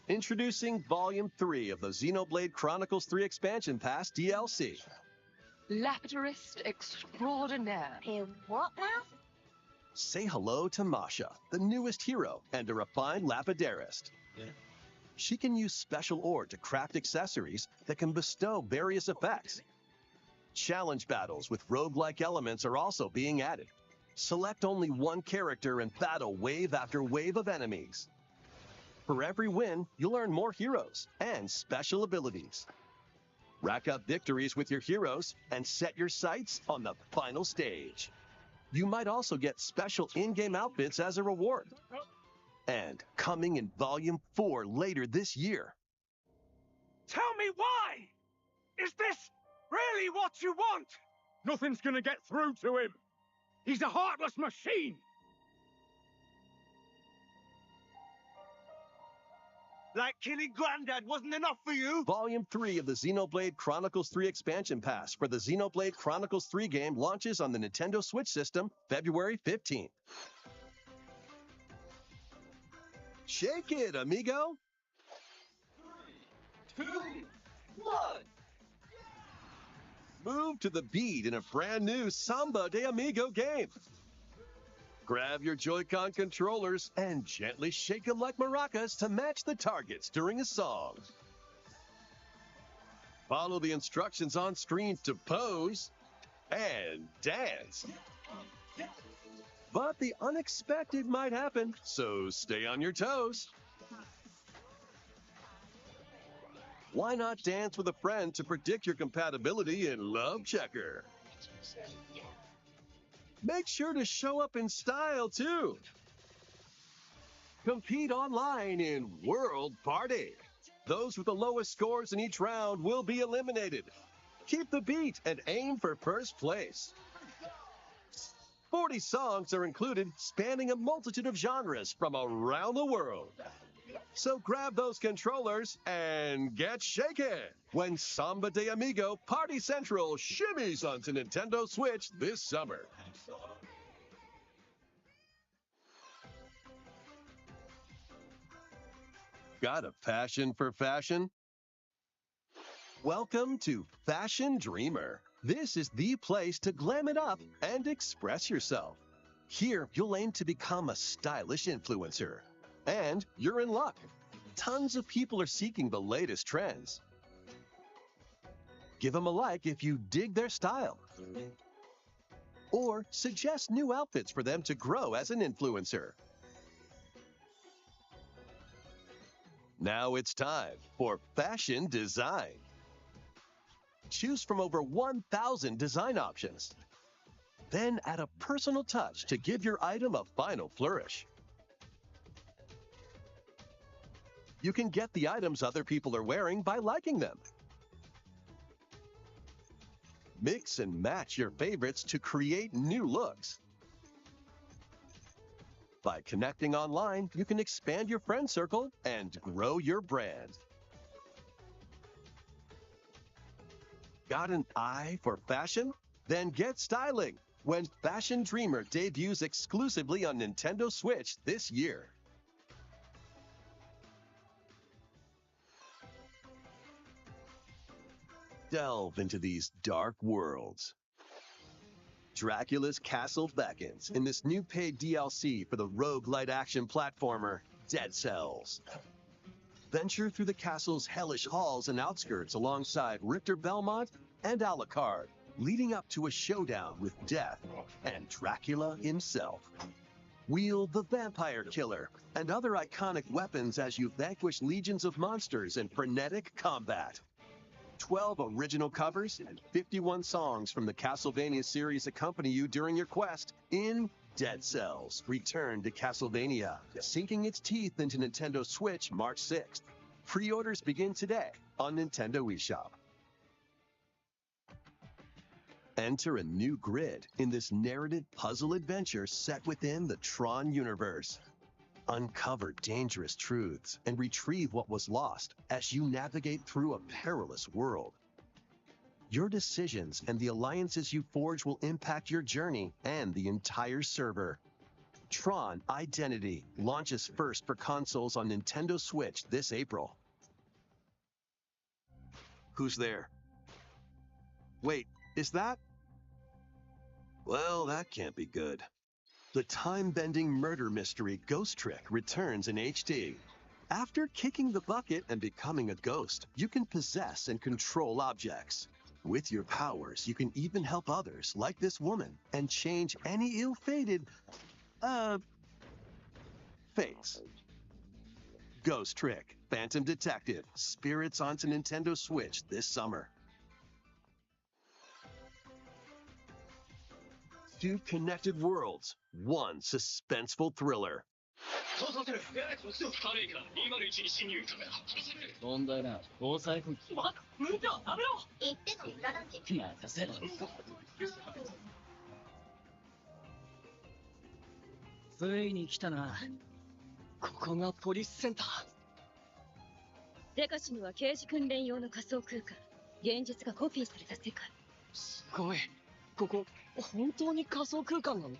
Introducing Volume 3 of the Xenoblade Chronicles 3 Expansion Pass DLC. Lapidurist extraordinaire. What now? Say hello to Masha, the newest hero and a refined Lapidarist. She can use special ore to craft accessories that can bestow various effects. Challenge battles with roguelike elements are also being added. Select only one character and battle wave after wave of enemies. For every win, you'll earn more heroes and special abilities. Rack up victories with your heroes and set your sights on the final stage. You might also get special in-game outfits as a reward. And coming in Volume 4 later this year. Tell me why! Is this really what you want? Nothing's gonna get through to him. He's a heartless machine! Like killing Granddad wasn't enough for you? Volume 3 of the Xenoblade Chronicles 3 Expansion Pass for the Xenoblade Chronicles 3 game launches on the Nintendo Switch system February 15th. Shake it, amigo! 3, 2, 1! Move to the beat in a brand new Samba de Amigo game. Grab your Joy-Con controllers and gently shake them like maracas to match the targets during a song. Follow the instructions on screen to pose and dance. But the unexpected might happen, so stay on your toes. Why not dance with a friend to predict your compatibility in Love Checker? Make sure to show up in style, too. Compete online in World Party. Those with the lowest scores in each round will be eliminated. Keep the beat and aim for first place. 40 songs are included, spanning a multitude of genres from around the world. So grab those controllers and get shaken when Samba de Amigo Party Central shimmies onto Nintendo Switch this summer. Got a passion for fashion? Welcome to Fashion Dreamer. This is the place to glam it up and express yourself. Here, you'll aim to become a stylish influencer. And you're in luck. Tons of people are seeking the latest trends. Give them a like if you dig their style. Or suggest new outfits for them to grow as an influencer. Now it's time for fashion design. Choose from over 1,000 design options. Then add a personal touch to give your item a final flourish. You can get the items other people are wearing by liking them. Mix and match your favorites to create new looks. By connecting online, you can expand your friend circle and grow your brand. Got an eye for fashion? Then get styling when Fashion Dreamer debuts exclusively on Nintendo Switch this year. Delve into these dark worlds. Dracula's Castle beckons in this new paid DLC for the roguelite action platformer, Dead Cells. Venture through the castle's hellish halls and outskirts alongside Richter Belmont and Alucard, leading up to a showdown with Death and Dracula himself. Wield the Vampire Killer and other iconic weapons as you vanquish legions of monsters in frenetic combat. 12 original covers and 51 songs from the Castlevania series accompany you during your quest in Dead Cells: Return to Castlevania, sinking its teeth into Nintendo Switch March 6th. Pre-orders begin today on Nintendo eShop. Enter a new grid in this narrative puzzle adventure set within the Tron universe. Uncover dangerous truths and retrieve what was lost as you navigate through a perilous world. Your decisions and the alliances you forge will impact your journey and the entire server. Tron Identity launches first for consoles on Nintendo Switch this April. Who's there? Wait, is that? Well, that can't be good. The time-bending murder mystery Ghost Trick returns in HD. After kicking the bucket and becoming a ghost, you can possess and control objects. With your powers, you can even help others, like this woman, and change any ill-fated, fates. Ghost Trick, Phantom Detective, Spirits onto Nintendo Switch this summer. Two connected worlds, one suspenseful thriller. 問題な。防災軍。運転はダメろ。言っても無駄だって。任せろ。ついに来たな。ここがポリスセンター。デカシには刑事訓練用の仮想空間。現実がコピーされた世界。すごい。ここ、本当に仮想空間なの？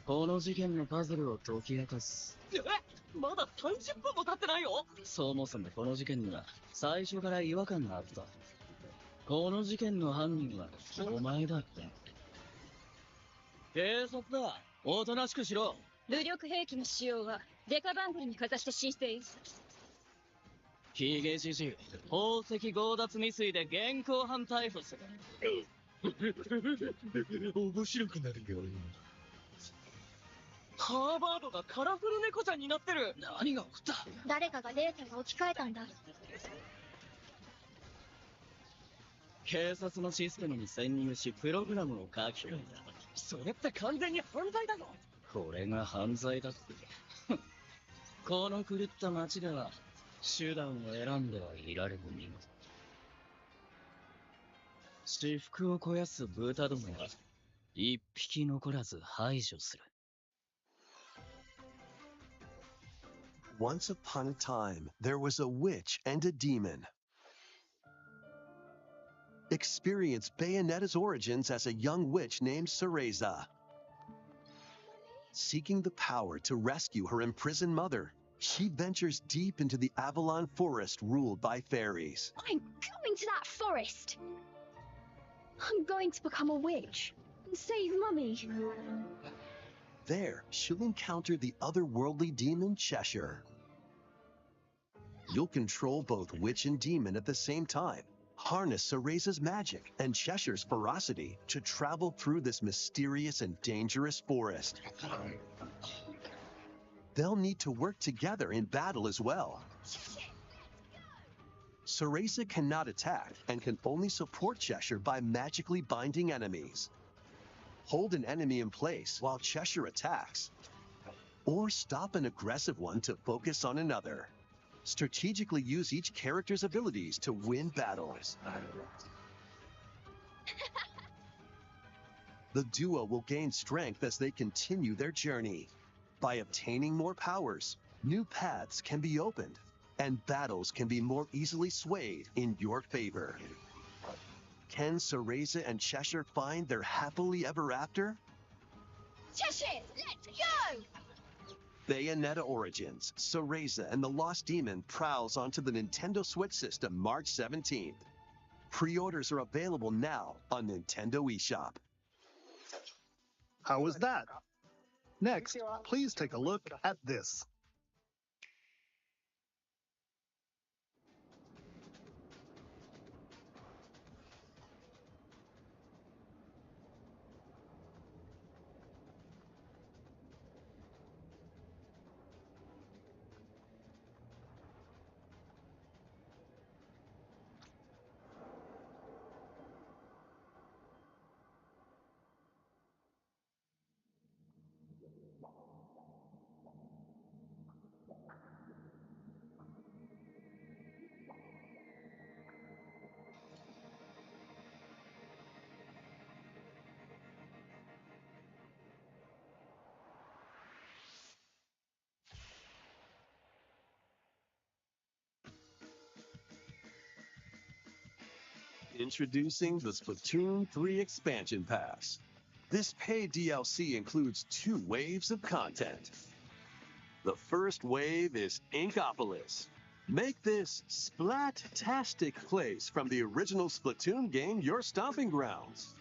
この事件のパズルを解き明かす。まだ30分も経ってないよ。そもそもこの事件には最初から違和感があった。この事件の犯人はお前だって。警察だ。おとなしくしろ。武力兵器の使用はデカバングルにかざして申請。ヒゲじじい、宝石強奪未遂で現行犯逮捕する。面白くなるよ。ハーバードがカラフル猫ちゃんになってる。何が起こった？誰かがデータを置き換えたんだ。警察のシステムに潜入しプログラムを書き換えた。それって完全に犯罪だぞ。これが犯罪だって。この狂った街では手段を選んではいられぬ身。私腹を肥やす豚どもは一匹残らず排除する。Once upon a time, there was a witch and a demon. Experience Bayonetta's origins as a young witch named Cereza. Seeking the power to rescue her imprisoned mother, she ventures deep into the Avalon Forest ruled by fairies. I'm going to that forest. I'm going to become a witch and save Mummy. There, she'll encounter the otherworldly demon Cheshire. You'll control both witch and demon at the same time. Harness Cereza's magic and Cheshire's ferocity to travel through this mysterious and dangerous forest. They'll need to work together in battle as well. Cereza cannot attack and can only support Cheshire by magically binding enemies. Hold an enemy in place while Cheshire attacks, or stop an aggressive one to focus on another. Strategically use each character's abilities to win battles. The duo will gain strength as they continue their journey. By obtaining more powers, new paths can be opened, and battles can be more easily swayed in your favor. Can Cereza and Cheshire find their happily ever after? Cheshire, let's go! Bayonetta Origins, Cereza and the Lost Demon prowls onto the Nintendo Switch system March 17th. Pre-orders are available now on Nintendo eShop. How was that? Next, please take a look at this. Introducing the Splatoon 3 Expansion Pass. This paid DLC includes 2 waves of content. The first wave is Inkopolis. Make this splat-tastic place from the original Splatoon game your stomping grounds.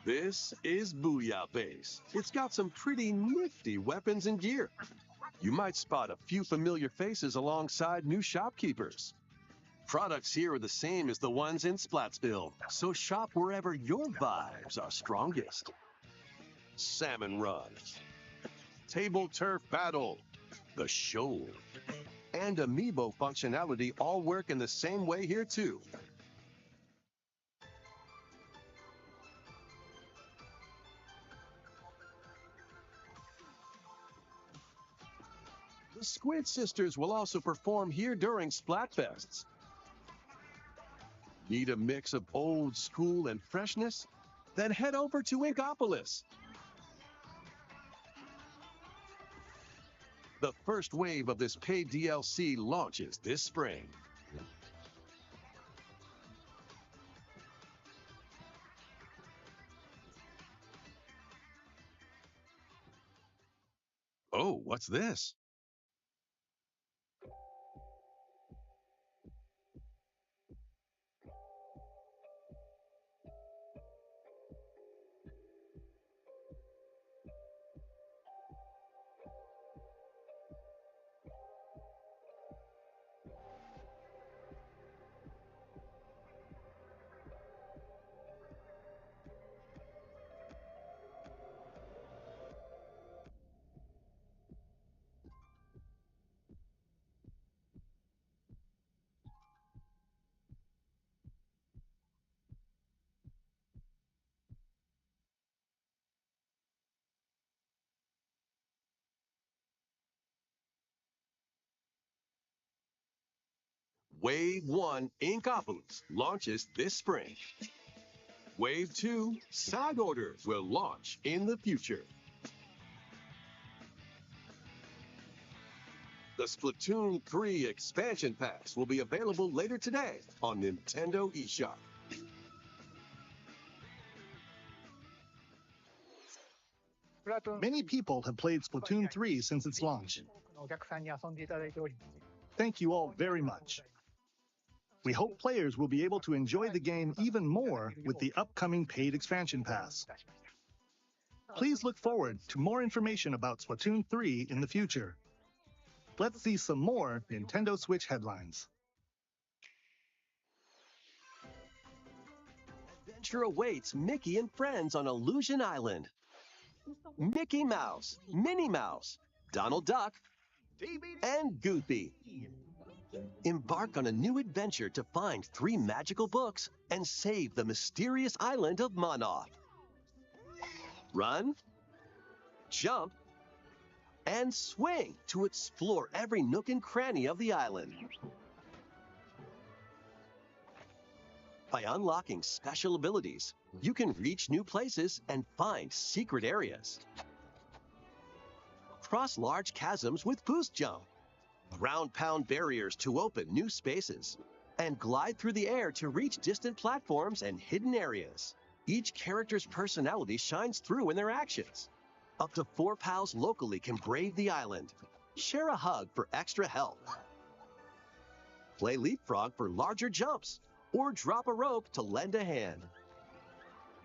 This is Booyah Base. It's got some pretty nifty weapons and gear. You might spot a few familiar faces alongside new shopkeepers. Products here are the same as the ones in Splatsville, so shop wherever your vibes are strongest. Salmon Run, Table Turf Battle, The Shoal, and Amiibo functionality all work in the same way here too. The Squid Sisters will also perform here during Splatfests. Need a mix of old school and freshness? Then head over to Inkopolis. The first wave of this paid DLC launches this spring. Oh, what's this? Wave 1 Inkopolis launches this spring. Wave 2 Side Order will launch in the future. The Splatoon 3 Expansion Pass will be available later today on Nintendo eShop. Many people have played Splatoon 3 since its launch. Thank you all very much. We hope players will be able to enjoy the game even more with the upcoming paid expansion pass. Please look forward to more information about Splatoon 3 in the future. Let's see some more Nintendo Switch headlines. Adventure awaits Mickey and friends on Illusion Island. Mickey Mouse, Minnie Mouse, Donald Duck, and Goofy. Embark on a new adventure to find 3 magical books and save the mysterious island of Monoth. Run, jump, and swing to explore every nook and cranny of the island. By unlocking special abilities, you can reach new places and find secret areas. Cross large chasms with boost jump, ground-pound barriers to open new spaces, and glide through the air to reach distant platforms and hidden areas. Each character's personality shines through in their actions. Up to 4 pals locally can brave the island. Share a hug for extra help. Play leapfrog for larger jumps, or drop a rope to lend a hand.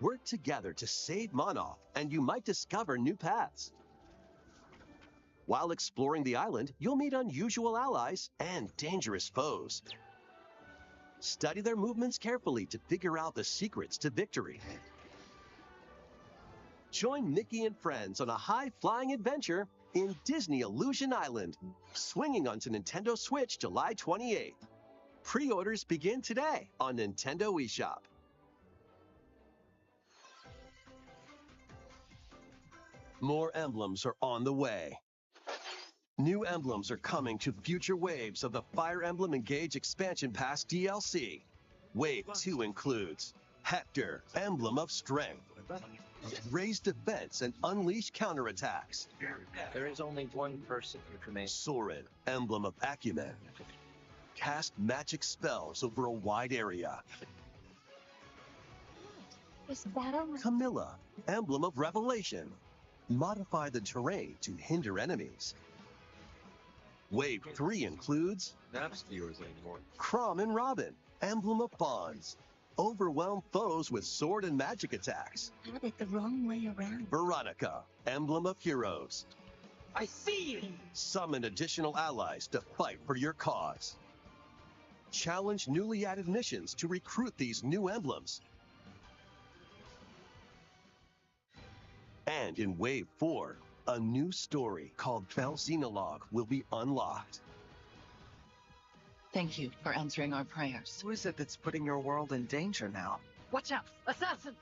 Work together to save Monoth, and you might discover new paths. While exploring the island, you'll meet unusual allies and dangerous foes. Study their movements carefully to figure out the secrets to victory. Join Mickey and friends on a high-flying adventure in Disney Illusion Island, swinging onto Nintendo Switch July 28th. Pre-orders begin today on Nintendo eShop. More emblems are on the way. New emblems are coming to future waves of the Fire Emblem Engage Expansion Pass DLC. Wave 2 includes Hector, Emblem of Strength, raise defense and unleash counterattacks. There is only one person who can make Soren, Emblem of Acumen, cast magic spells over a wide area. Is that a... Camilla, Emblem of Revelation, modify the terrain to hinder enemies. Wave 3 includes Crom and Robin, Emblem of Bonds, overwhelm foes with sword and magic attacks. Had it the wrong way around. Veronica, Emblem of Heroes. I see you! Summon additional allies to fight for your cause. Challenge newly added missions to recruit these new emblems. And in Wave 4, a new story called Belxenologue will be unlocked. Thank you for answering our prayers. Who is it that's putting your world in danger now? Watch out! Assassin!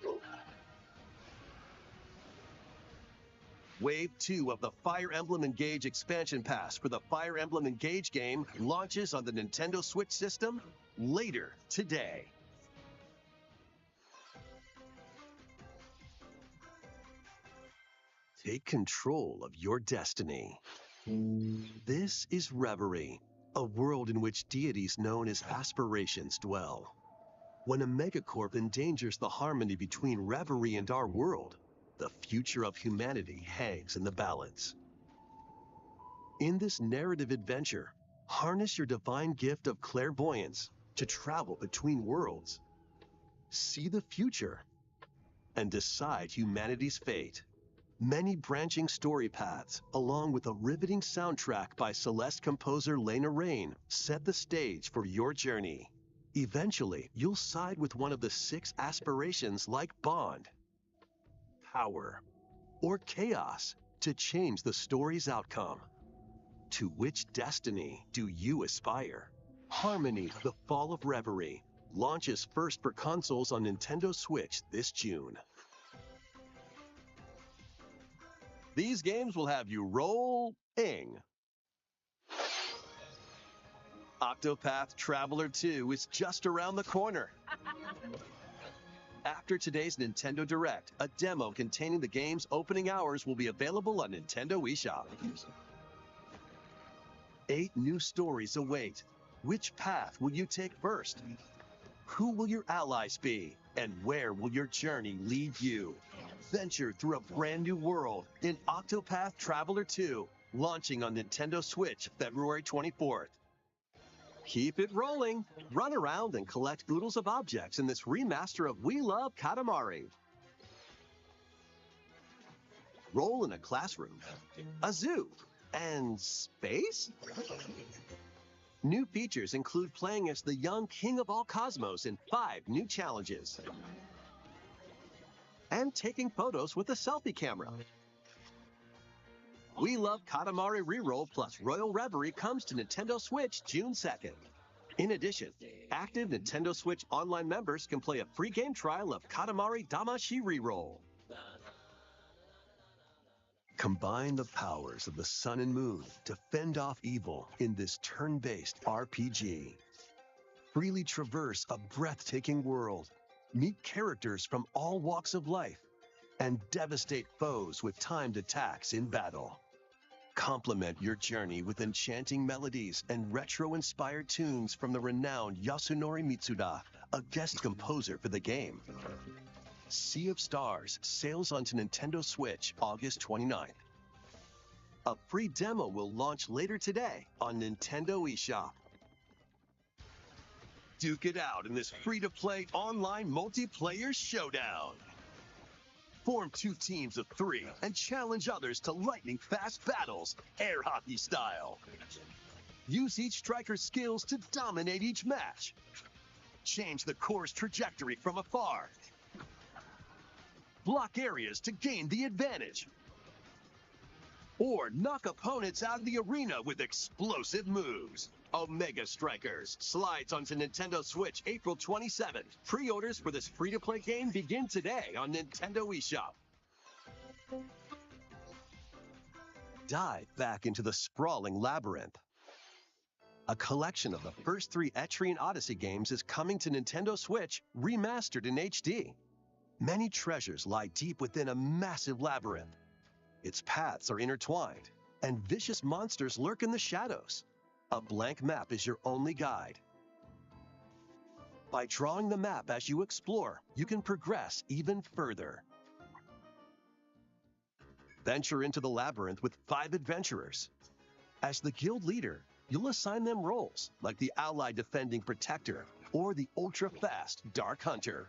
Wave 2 of the Fire Emblem Engage Expansion Pass for the Fire Emblem Engage game launches on the Nintendo Switch system later today. Take control of your destiny. This is Reverie, a world in which deities known as aspirations dwell. When a megacorp endangers the harmony between Reverie and our world, the future of humanity hangs in the balance. In this narrative adventure, harness your divine gift of clairvoyance to travel between worlds, see the future, and decide humanity's fate. Many branching story paths, along with a riveting soundtrack by Celeste composer Lena Raine, set the stage for your journey. Eventually, you'll side with one of the 6 aspirations like Bond, Power, or Chaos to change the story's outcome. To which destiny do you aspire? Harmony: The Fall of Reverie launches first for consoles on Nintendo Switch this June. These games will have you roll-ing. Octopath Traveler 2 is just around the corner. After today's Nintendo Direct, a demo containing the game's opening hours will be available on Nintendo eShop. 8 new stories await. Which path will you take first? Who will your allies be? And where will your journey lead you? Venture through a brand new world in Octopath Traveler 2, launching on Nintendo Switch February 24th. Keep it rolling. Run around and collect oodles of objects in this remaster of We Love Katamari. Roll in a classroom, a zoo, and space? New features include playing as the young king of all cosmos in 5 new challenges. And taking photos with a selfie camera. We Love Katamari Reroll plus Royal Reverie comes to Nintendo Switch June 2nd. In addition, active Nintendo Switch Online members can play a free game trial of Katamari Damacy Reroll. Combine the powers of the sun and moon to fend off evil in this turn-based RPG. Freely traverse a breathtaking world, meet characters from all walks of life, and devastate foes with timed attacks in battle. Complement your journey with enchanting melodies and retro-inspired tunes from the renowned Yasunori Mitsuda, a guest composer for the game. Sea of Stars sails onto Nintendo Switch August 29th. A free demo will launch later today on Nintendo eShop. Duke it out in this free-to-play online multiplayer showdown. Form 2 teams of 3 and challenge others to lightning-fast battles, air hockey style. Use each striker's skills to dominate each match. Change the course trajectory from afar. Block areas to gain the advantage. Or knock opponents out of the arena with explosive moves. Omega Strikers slides onto Nintendo Switch April 27th. Pre-orders for this free-to-play game begin today on Nintendo eShop. Dive back into the sprawling labyrinth. A collection of the first 3 Etrian Odyssey games is coming to Nintendo Switch, remastered in HD. Many treasures lie deep within a massive labyrinth. Its paths are intertwined, and vicious monsters lurk in the shadows. A blank map is your only guide. By drawing the map as you explore, you can progress even further. Venture into the labyrinth with 5 adventurers. As the guild leader, you'll assign them roles, like the ally defending protector or the ultra-fast dark hunter.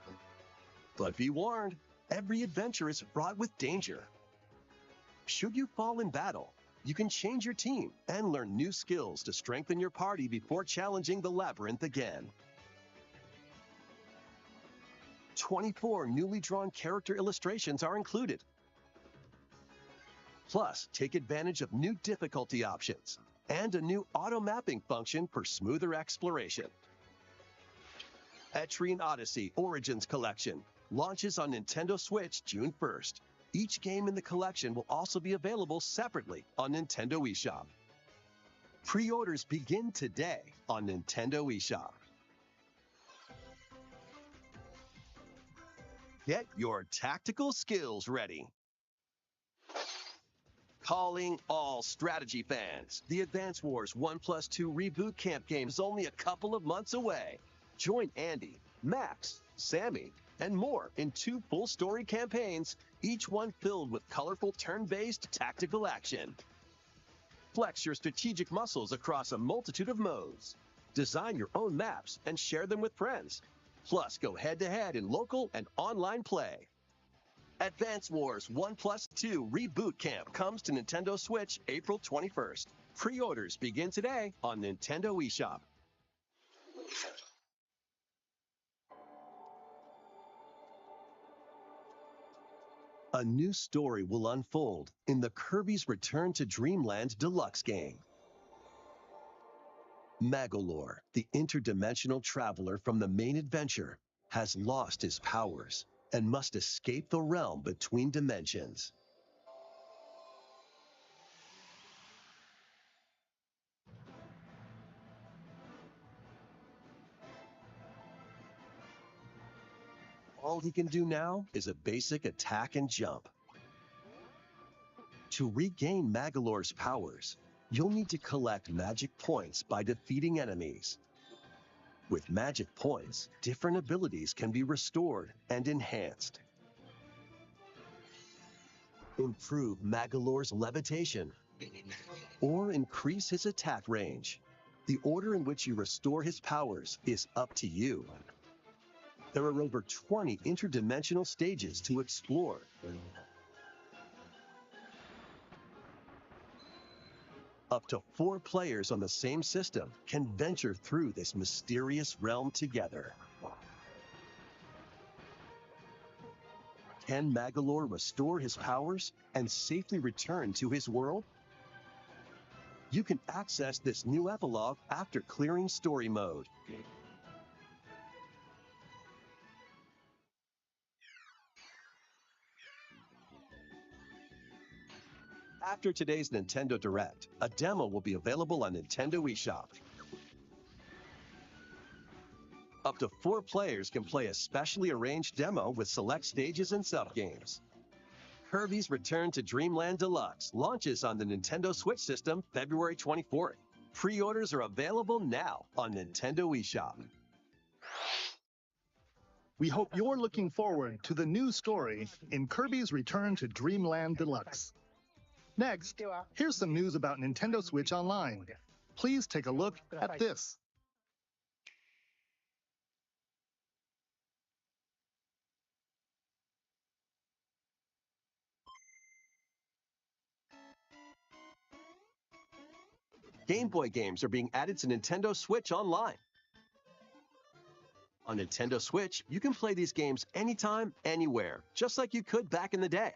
But be warned, every adventure is fraught with danger. Should you fall in battle, you can change your team and learn new skills to strengthen your party before challenging the labyrinth again. 24 newly drawn character illustrations are included. Plus, take advantage of new difficulty options and a new auto-mapping function for smoother exploration. Etrian Odyssey Origins Collection launches on Nintendo Switch June 1st. Each game in the collection will also be available separately on Nintendo eShop. Pre-orders begin today on Nintendo eShop. Get your tactical skills ready. Calling all strategy fans. The Advance Wars 1+2 Reboot Camp game is only a couple of months away. Join Andy, Max, Sammy, and more in 2 full-story campaigns, each one filled with colorful turn-based tactical action. Flex your strategic muscles across a multitude of modes. Design your own maps and share them with friends. Plus, go head-to-head in local and online play. Advance Wars 1+2 Reboot Camp comes to Nintendo Switch April 21st. Pre-orders begin today on Nintendo eShop. A new story will unfold in the Kirby's Return to Dreamland Deluxe game. Magolor, the interdimensional traveler from the main adventure, has lost his powers and must escape the realm between dimensions. All he can do now is a basic attack and jump. To regain Magolor's powers, you'll need to collect magic points by defeating enemies. With magic points, different abilities can be restored and enhanced. Improve Magolor's levitation, or increase his attack range. The order in which you restore his powers is up to you. There are over 20 interdimensional stages to explore. Up to 4 players on the same system can venture through this mysterious realm together. Can Magolor restore his powers and safely return to his world? You can access this new epilogue after clearing story mode. After today's Nintendo Direct, a demo will be available on Nintendo eShop. Up to 4 players can play a specially arranged demo with select stages and sub-games. Kirby's Return to Dreamland Deluxe launches on the Nintendo Switch system February 24th. Pre-orders are available now on Nintendo eShop. We hope you're looking forward to the new story in Kirby's Return to Dreamland Deluxe. Next, here's some news about Nintendo Switch Online. Please take a look at this. Game Boy games are being added to Nintendo Switch Online. On Nintendo Switch, you can play these games anytime, anywhere, just like you could back in the day.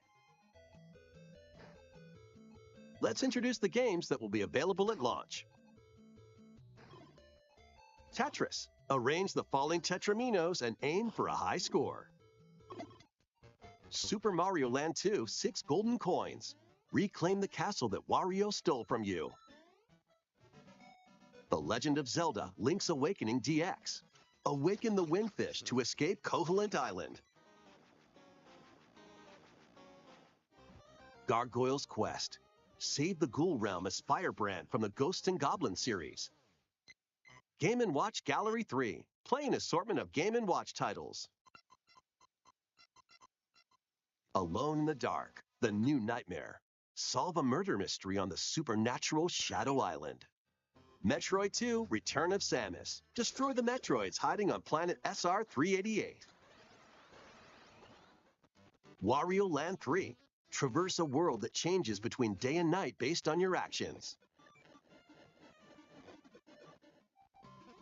Let's introduce the games that will be available at launch. Tetris. Arrange the falling Tetraminos and aim for a high score. Super Mario Land 2, 6 golden coins. Reclaim the castle that Wario stole from you. The Legend of Zelda, Link's Awakening DX. Awaken the Windfish to escape Koholint Island. Gargoyle's Quest. Save the Ghoul Realm as Firebrand from the Ghosts and Goblins series. Game & Watch Gallery 3. Play an assortment of Game & Watch titles. Alone in the Dark. The New Nightmare. Solve a murder mystery on the supernatural Shadow Island. Metroid 2, Return of Samus. Destroy the Metroids hiding on planet SR-388. Wario Land 3. Traverse a world that changes between day and night based on your actions.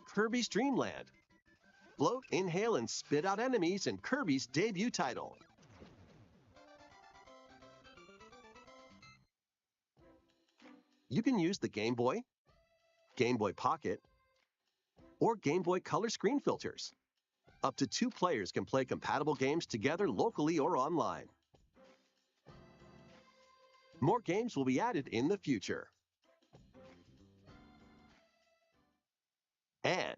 Kirby's Dream Land. Float, inhale, and spit out enemies in Kirby's debut title. You can use the Game Boy, Game Boy Pocket, or Game Boy Color screen filters. Up to 2 players can play compatible games together locally or online. More games will be added in the future. And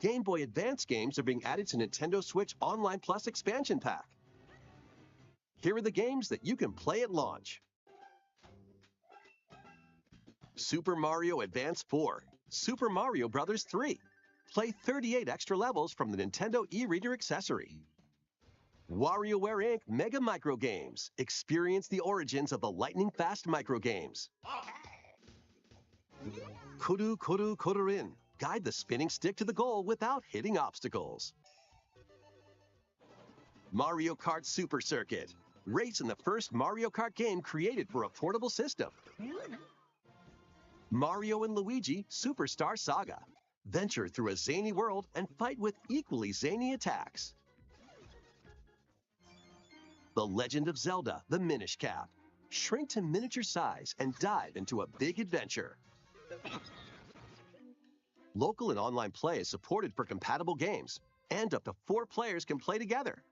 Game Boy Advance games are being added to Nintendo Switch Online Plus Expansion Pack. Here are the games that you can play at launch. Super Mario Advance 4, Super Mario Bros. 3. Play 38 extra levels from the Nintendo e-reader accessory. WarioWare Inc. Mega Micro Games. Experience the origins of the lightning-fast micro games. Kuru Kuru Kururin. Guide the spinning stick to the goal without hitting obstacles. Mario Kart Super Circuit. Race in the first Mario Kart game created for a portable system. Mario and Luigi Superstar Saga. Venture through a zany world and fight with equally zany attacks. The Legend of Zelda, the Minish Cap. Shrink to miniature size and dive into a big adventure. Local and online play is supported for compatible games, and up to 4 players can play together.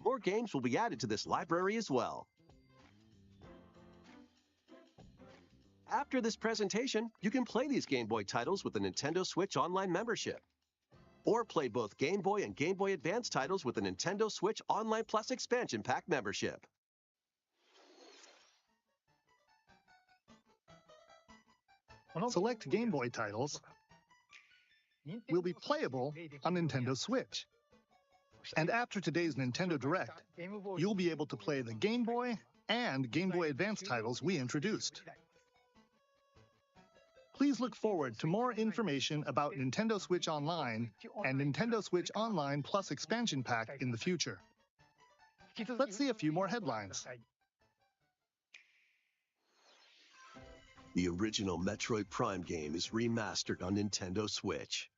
More games will be added to this library as well. After this presentation, you can play these Game Boy titles with the Nintendo Switch Online membership. Or play both Game Boy and Game Boy Advance titles with the Nintendo Switch Online Plus Expansion Pack membership. Select Game Boy titles will be playable on Nintendo Switch. And after today's Nintendo Direct, you'll be able to play the Game Boy and Game Boy Advance titles we introduced. Please look forward to more information about Nintendo Switch Online and Nintendo Switch Online Plus Expansion Pack in the future. Let's see a few more headlines. The original Metroid Prime game is remastered on Nintendo Switch.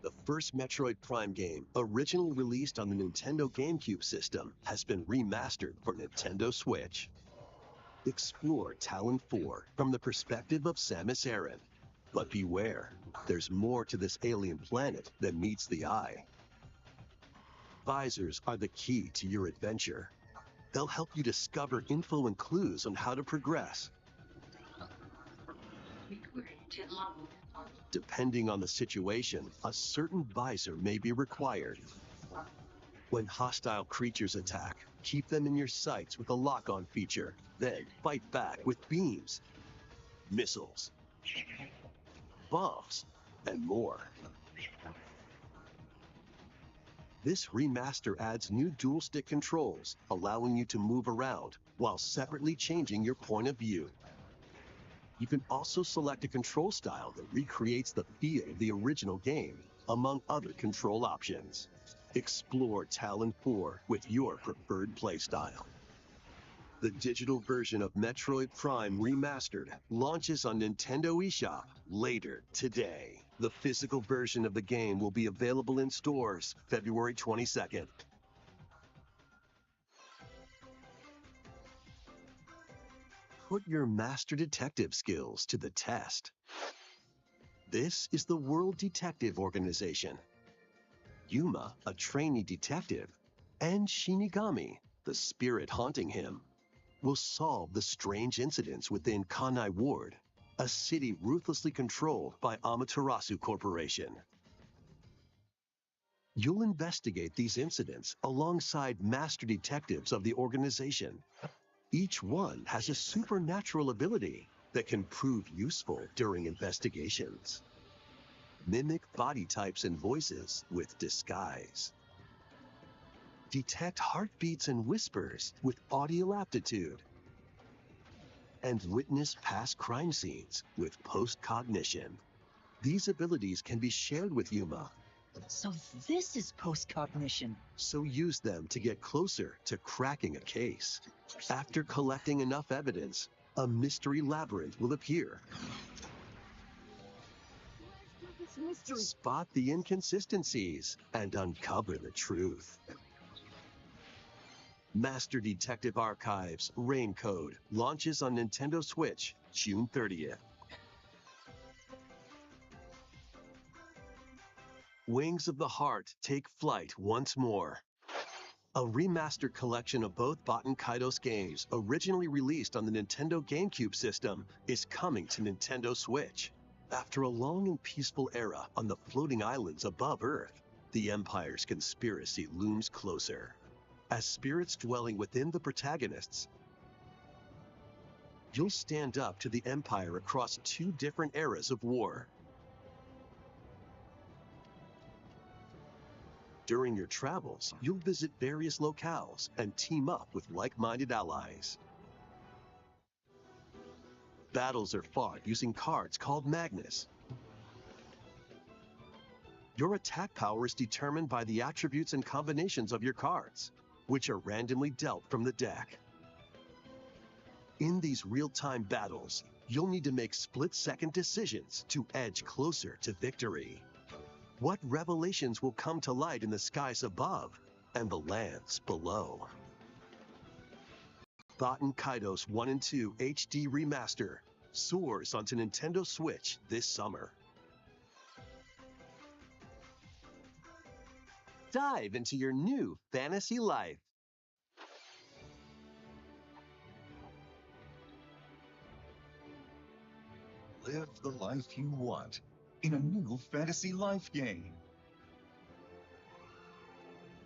The first Metroid Prime game, originally released on the Nintendo GameCube system, has been remastered for Nintendo Switch. Explore Talon 4 from the perspective of Samus Aran. But beware, there's more to this alien planet than meets the eye. Visors are the key to your adventure. They'll help you discover info and clues on how to progress. Depending on the situation, a certain visor may be required. When hostile creatures attack, keep them in your sights with a lock-on feature. Then fight back with beams, missiles, bombs, and more. This remaster adds new dual-stick controls, allowing you to move around while separately changing your point of view. You can also select a control style that recreates the feel of the original game, among other control options. Explore Talon 4 with your preferred playstyle. The digital version of Metroid Prime Remastered launches on Nintendo eShop later today. The physical version of the game will be available in stores February 22nd. Put your master detective skills to the test. This is the World Detective Organization. Yuma, a trainee detective, and Shinigami, the spirit haunting him, will solve the strange incidents within Kanai Ward, a city ruthlessly controlled by Amaterasu Corporation. You'll investigate these incidents alongside master detectives of the organization. Each one has a supernatural ability that can prove useful during investigations. Mimic body types and voices with disguise. Detect heartbeats and whispers with audio aptitude. And witness past crime scenes with post-cognition. These abilities can be shared with Yuma. So this is post-cognition. So use them to get closer to cracking a case. After collecting enough evidence, a mystery labyrinth will appear. Spot the inconsistencies and uncover the truth. Master Detective Archives Rain Code launches on Nintendo Switch June 30th. Wings of the Heart take flight once more. A remastered collection of both Baten Kaitos games, originally released on the Nintendo GameCube system, is coming to Nintendo Switch. After a long and peaceful era on the floating islands above Earth, the Empire's conspiracy looms closer. As spirits dwelling within the protagonists, you'll stand up to the Empire across two different eras of war. During your travels, you'll visit various locales and team up with like-minded allies. Battles are fought using cards called Magnus. Your attack power is determined by the attributes and combinations of your cards, which are randomly dealt from the deck. In these real-time battles, you'll need to make split-second decisions to edge closer to victory. What revelations will come to light in the skies above and the lands below? Baten Kaitos 1 and 2 HD Remaster soars onto Nintendo Switch this summer. dive into your new fantasy life. Live the life you want in a new fantasy life game,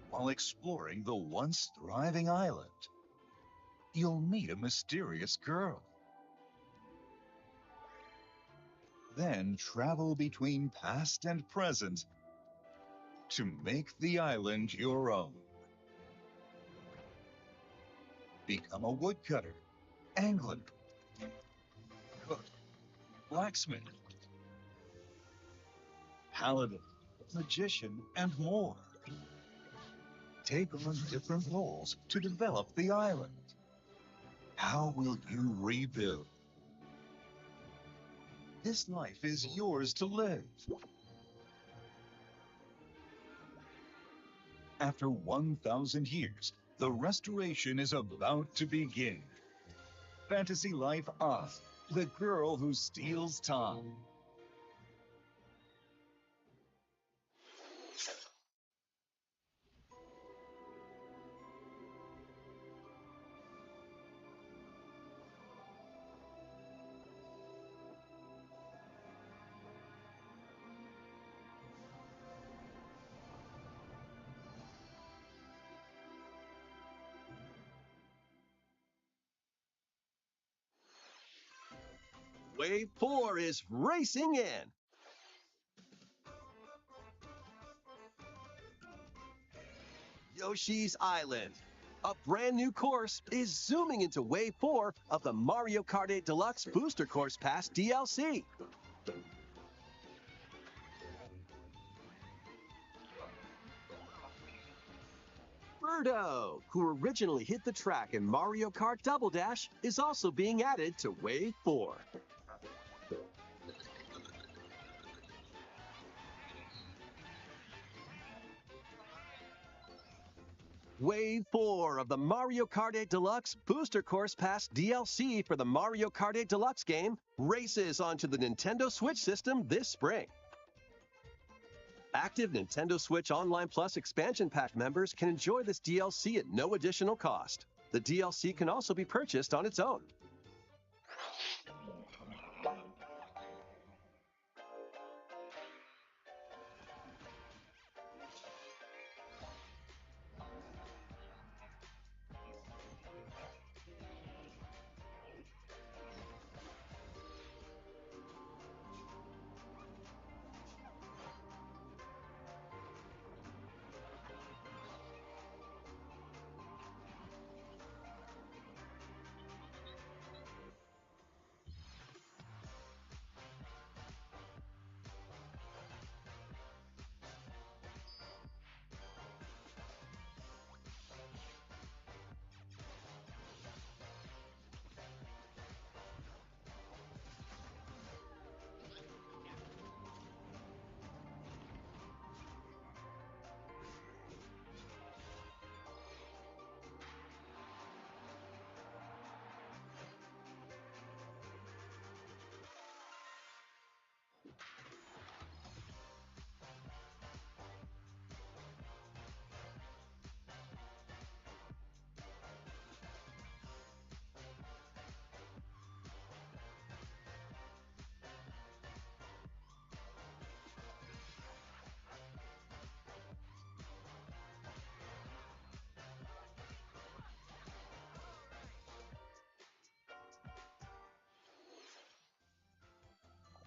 while exploring the once thriving island. You'll meet a mysterious girl. Then travel between past and present to make the island your own. Become a woodcutter, angler, cook, blacksmith, paladin, magician, and more. Take on different roles to develop the island. How will you rebuild? This life is yours to live. After 1,000 years, the restoration is about to begin. Fantasy Life Oz, the girl who steals time. Wave 4 is racing in. Yoshi's Island. A brand new course is zooming into Wave 4 of the Mario Kart 8 Deluxe Booster Course Pass DLC. Birdo, who originally hit the track in Mario Kart Double Dash, is also being added to Wave 4. Wave 4 of the Mario Kart 8 Deluxe Booster Course Pass DLC for the Mario Kart 8 Deluxe game races onto the Nintendo Switch system this spring. Active Nintendo Switch Online Plus expansion pack members can enjoy this DLC at no additional cost. The DLC can also be purchased on its own.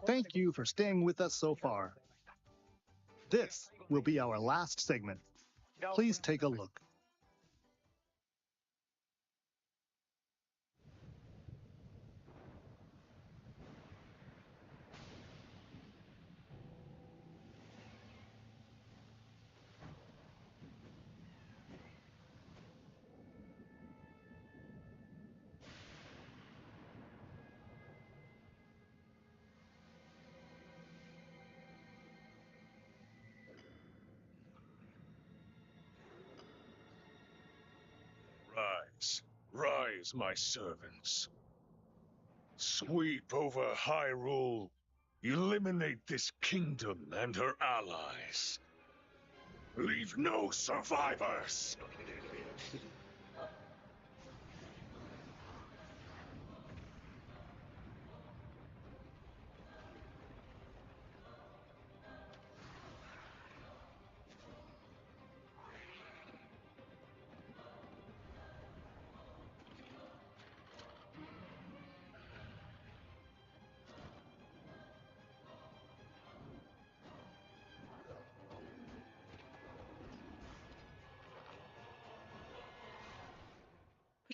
Thank you for staying with us so far. This will be our last segment. Please take a look. Rise, rise, my servants. Sweep over Hyrule. Eliminate this kingdom and her allies. Leave no survivors!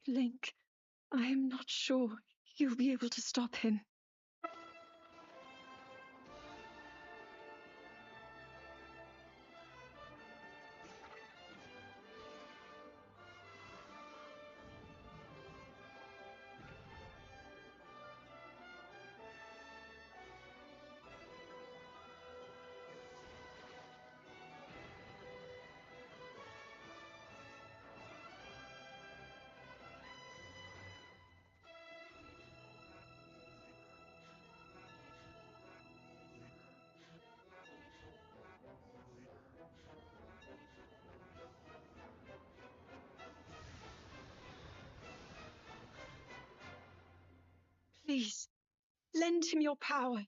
But Link, I am not sure you'll be able to stop him. Please, lend him your power.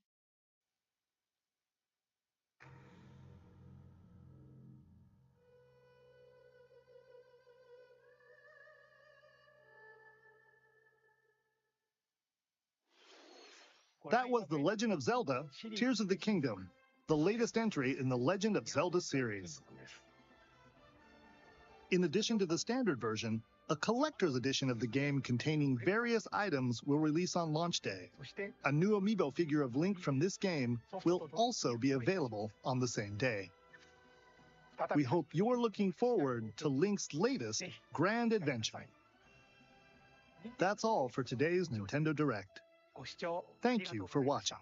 That was The Legend of Zelda: Tears of the Kingdom, the latest entry in the Legend of Zelda series. In addition to the standard version, a collector's edition of the game containing various items will release on launch day. A new amiibo figure of Link from this game will also be available on the same day. We hope you're looking forward to Link's latest grand adventure. That's all for today's Nintendo Direct. Thank you for watching.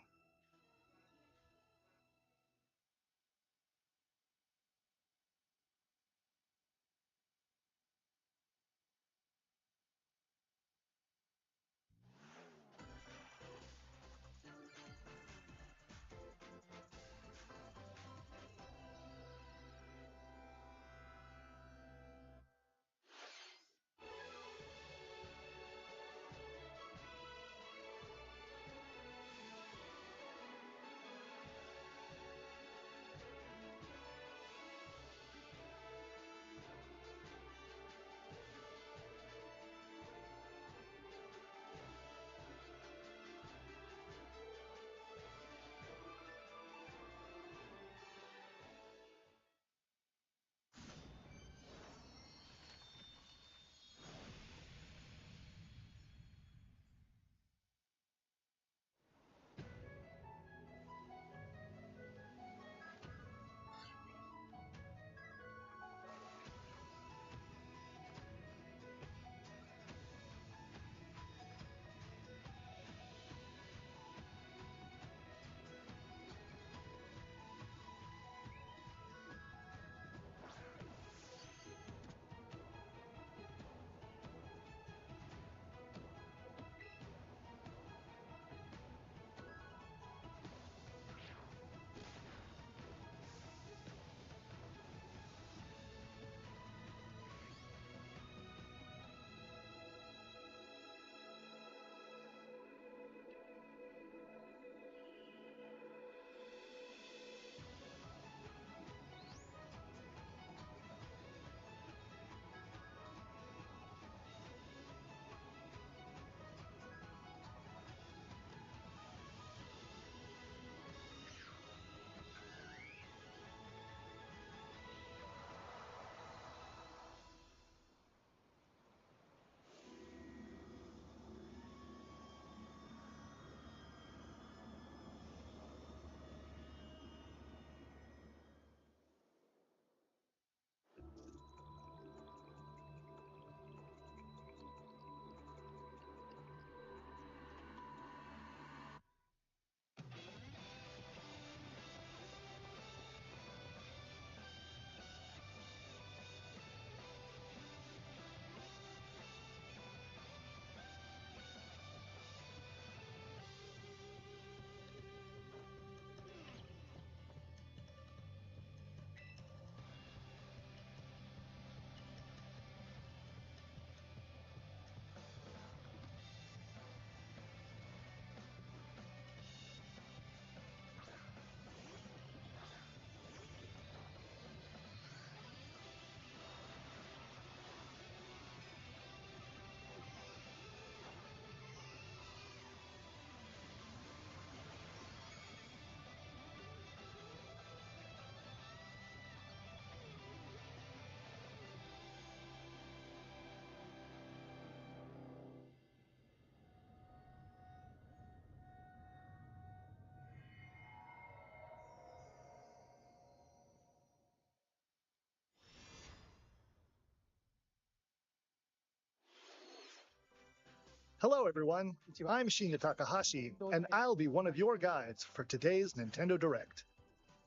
Hello, everyone. I'm Shinya Takahashi, and I'll be one of your guides for today's Nintendo Direct.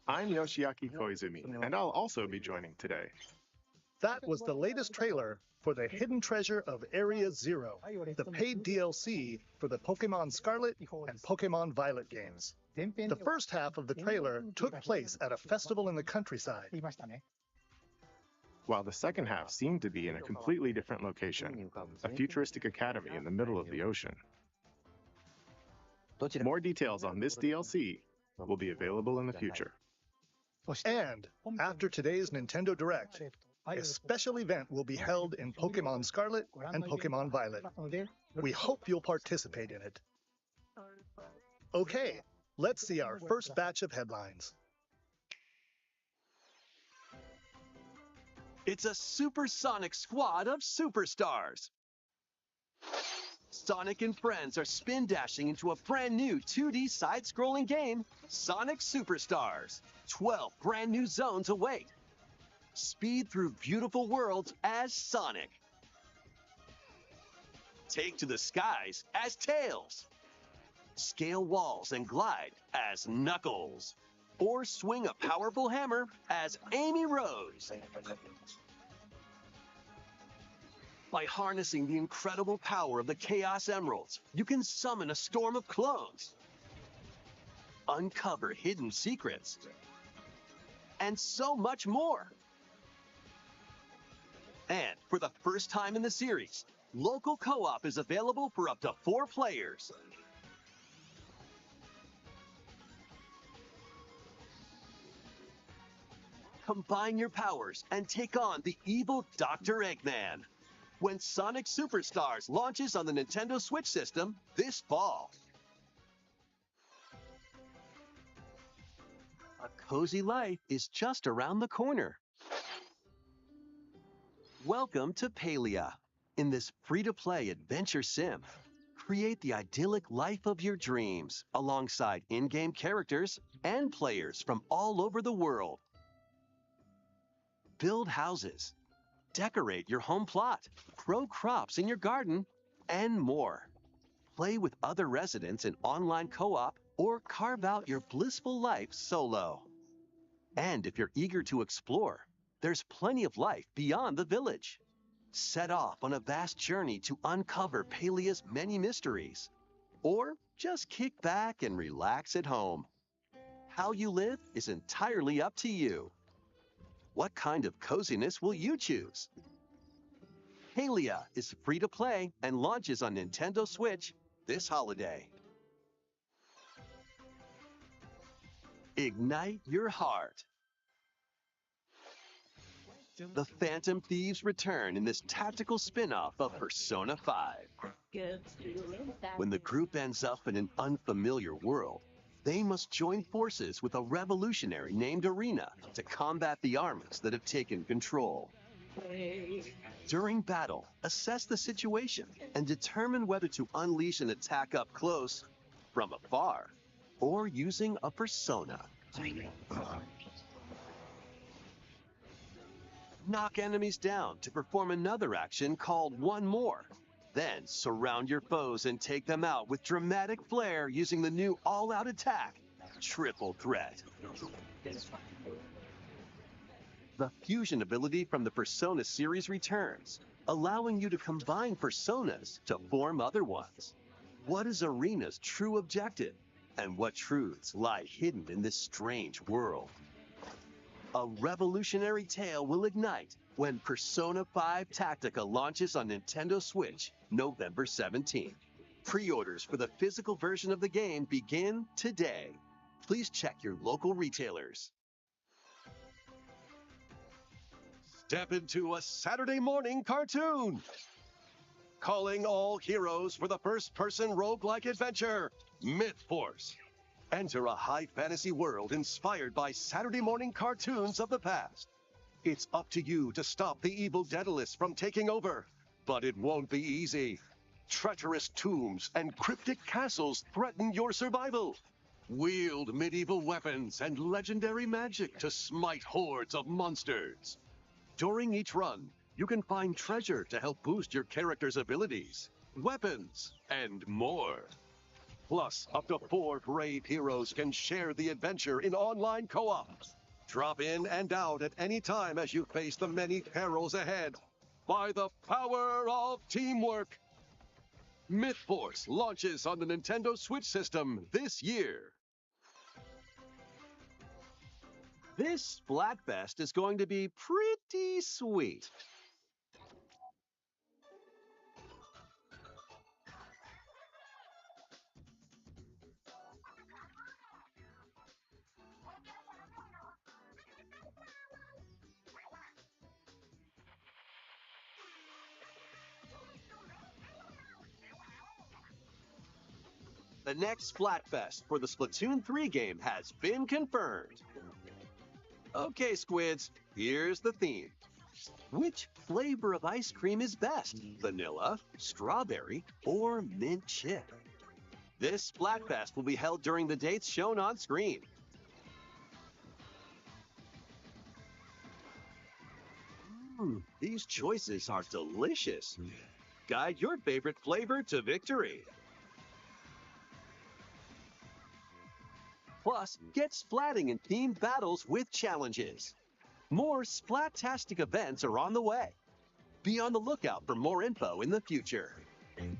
I'm Yoshiaki Koizumi, and I'll also be joining today. That was the latest trailer for the Hidden Treasure of Area Zero, the paid DLC for the Pokemon Scarlet and Pokemon Violet games. The first half of the trailer took place at a festival in the countryside, while the second half seemed to be in a completely different location, a futuristic academy in the middle of the ocean. More details on this DLC will be available in the future. And after today's Nintendo Direct, a special event will be held in Pokemon Scarlet and Pokemon Violet. We hope you'll participate in it. Okay, let's see our first batch of headlines. It's a supersonic squad of superstars. Sonic and friends are spin dashing into a brand new 2D side-scrolling game, Sonic Superstars. 12 brand new zones await. Speed through beautiful worlds as Sonic. Take to the skies as Tails. Scale walls and glide as Knuckles. Or swing a powerful hammer as Amy Rose. By harnessing the incredible power of the Chaos Emeralds, you can summon a storm of clones, uncover hidden secrets, and so much more. And for the first time in the series, local co-op is available for up to 4 players. Combine your powers and take on the evil Dr. Eggman when Sonic Superstars launches on the Nintendo Switch system this fall. A cozy life is just around the corner. Welcome to Palia. In this free-to-play adventure sim, create the idyllic life of your dreams alongside in-game characters and players from all over the world. Build houses, decorate your home plot, grow crops in your garden, and more. Play with other residents in online co-op or carve out your blissful life solo. And if you're eager to explore, there's plenty of life beyond the village. Set off on a vast journey to uncover Palia's many mysteries. Or just kick back and relax at home. How you live is entirely up to you. What kind of coziness will you choose? Palia is free to play and launches on Nintendo Switch this holiday. Ignite your heart. The Phantom Thieves return in this tactical spin-off of Persona 5. When the group ends up in an unfamiliar world, they must join forces with a revolutionary named Arena to combat the armies that have taken control. During battle, assess the situation and determine whether to unleash an attack up close, from afar, or using a persona. Knock enemies down to perform another action called One More. Then surround your foes and take them out with dramatic flair using the new all-out attack, Triple Threat. The fusion ability from the Persona series returns, allowing you to combine personas to form other ones. What is Arena's true objective? And what truths lie hidden in this strange world? A revolutionary tale will ignite when Persona 5 Tactica launches on Nintendo Switch November 17th. Pre-orders for the physical version of the game begin today. Please check your local retailers. Step into a Saturday morning cartoon. Calling all heroes for the first-person roguelike adventure, Myth Force. Enter a high fantasy world inspired by Saturday morning cartoons of the past. It's up to you to stop the evil Daedalus from taking over, but it won't be easy. Treacherous tombs and cryptic castles threaten your survival. Wield medieval weapons and legendary magic to smite hordes of monsters. During each run, you can find treasure to help boost your character's abilities. weapons, and more. Plus, up to 4 brave heroes can share the adventure in online co-op. Drop in and out at any time as you face the many perils ahead. By the power of teamwork. Myth Force launches on the Nintendo Switch system this year. This Splatfest is going to be pretty sweet. The next Splatfest for the Splatoon 3 game has been confirmed. Okay, Squids, here's the theme. Which flavor of ice cream is best? Vanilla, strawberry, or mint chip? This Splatfest will be held during the dates shown on screen. These choices are delicious. Guide your favorite flavor to victory. Plus, get splatting in team battles with challenges. More Splat-tastic events are on the way. Be on the lookout for more info in the future. To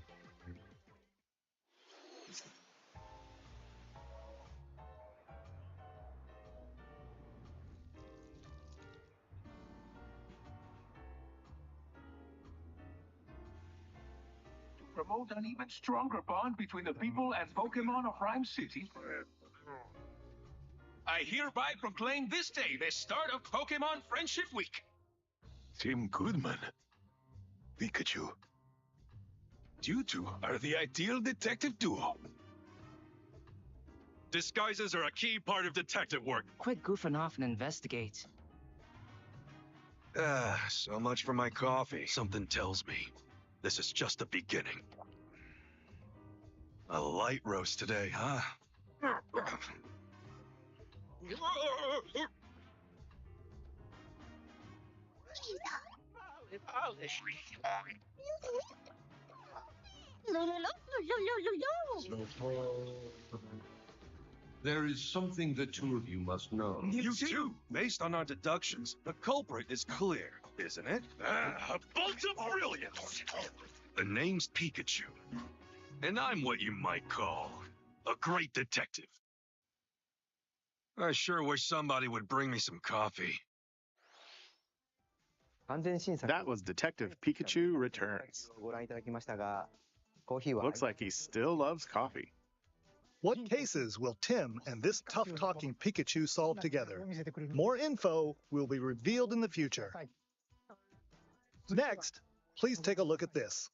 promote an even stronger bond between the people and Pokemon of Rhyme City, I hereby proclaim this day the start of Pokemon Friendship Week. Tim Goodman. Pikachu. You two are the ideal detective duo. Disguises are a key part of detective work. Quit goofing off and investigate. So much for my coffee. Something tells me this is just the beginning. A light roast today, huh? There is something the two of you must know. You too. Based on our deductions, the culprit is clear, isn't it? A bolt of brilliance! The name's Pikachu. And I'm what you might call a great detective. I sure wish somebody would bring me some coffee. That was Detective Pikachu Returns. Looks like he still loves coffee. What cases will Tim and this tough-talking Pikachu solve together? More info will be revealed in the future. Next, please take a look at this.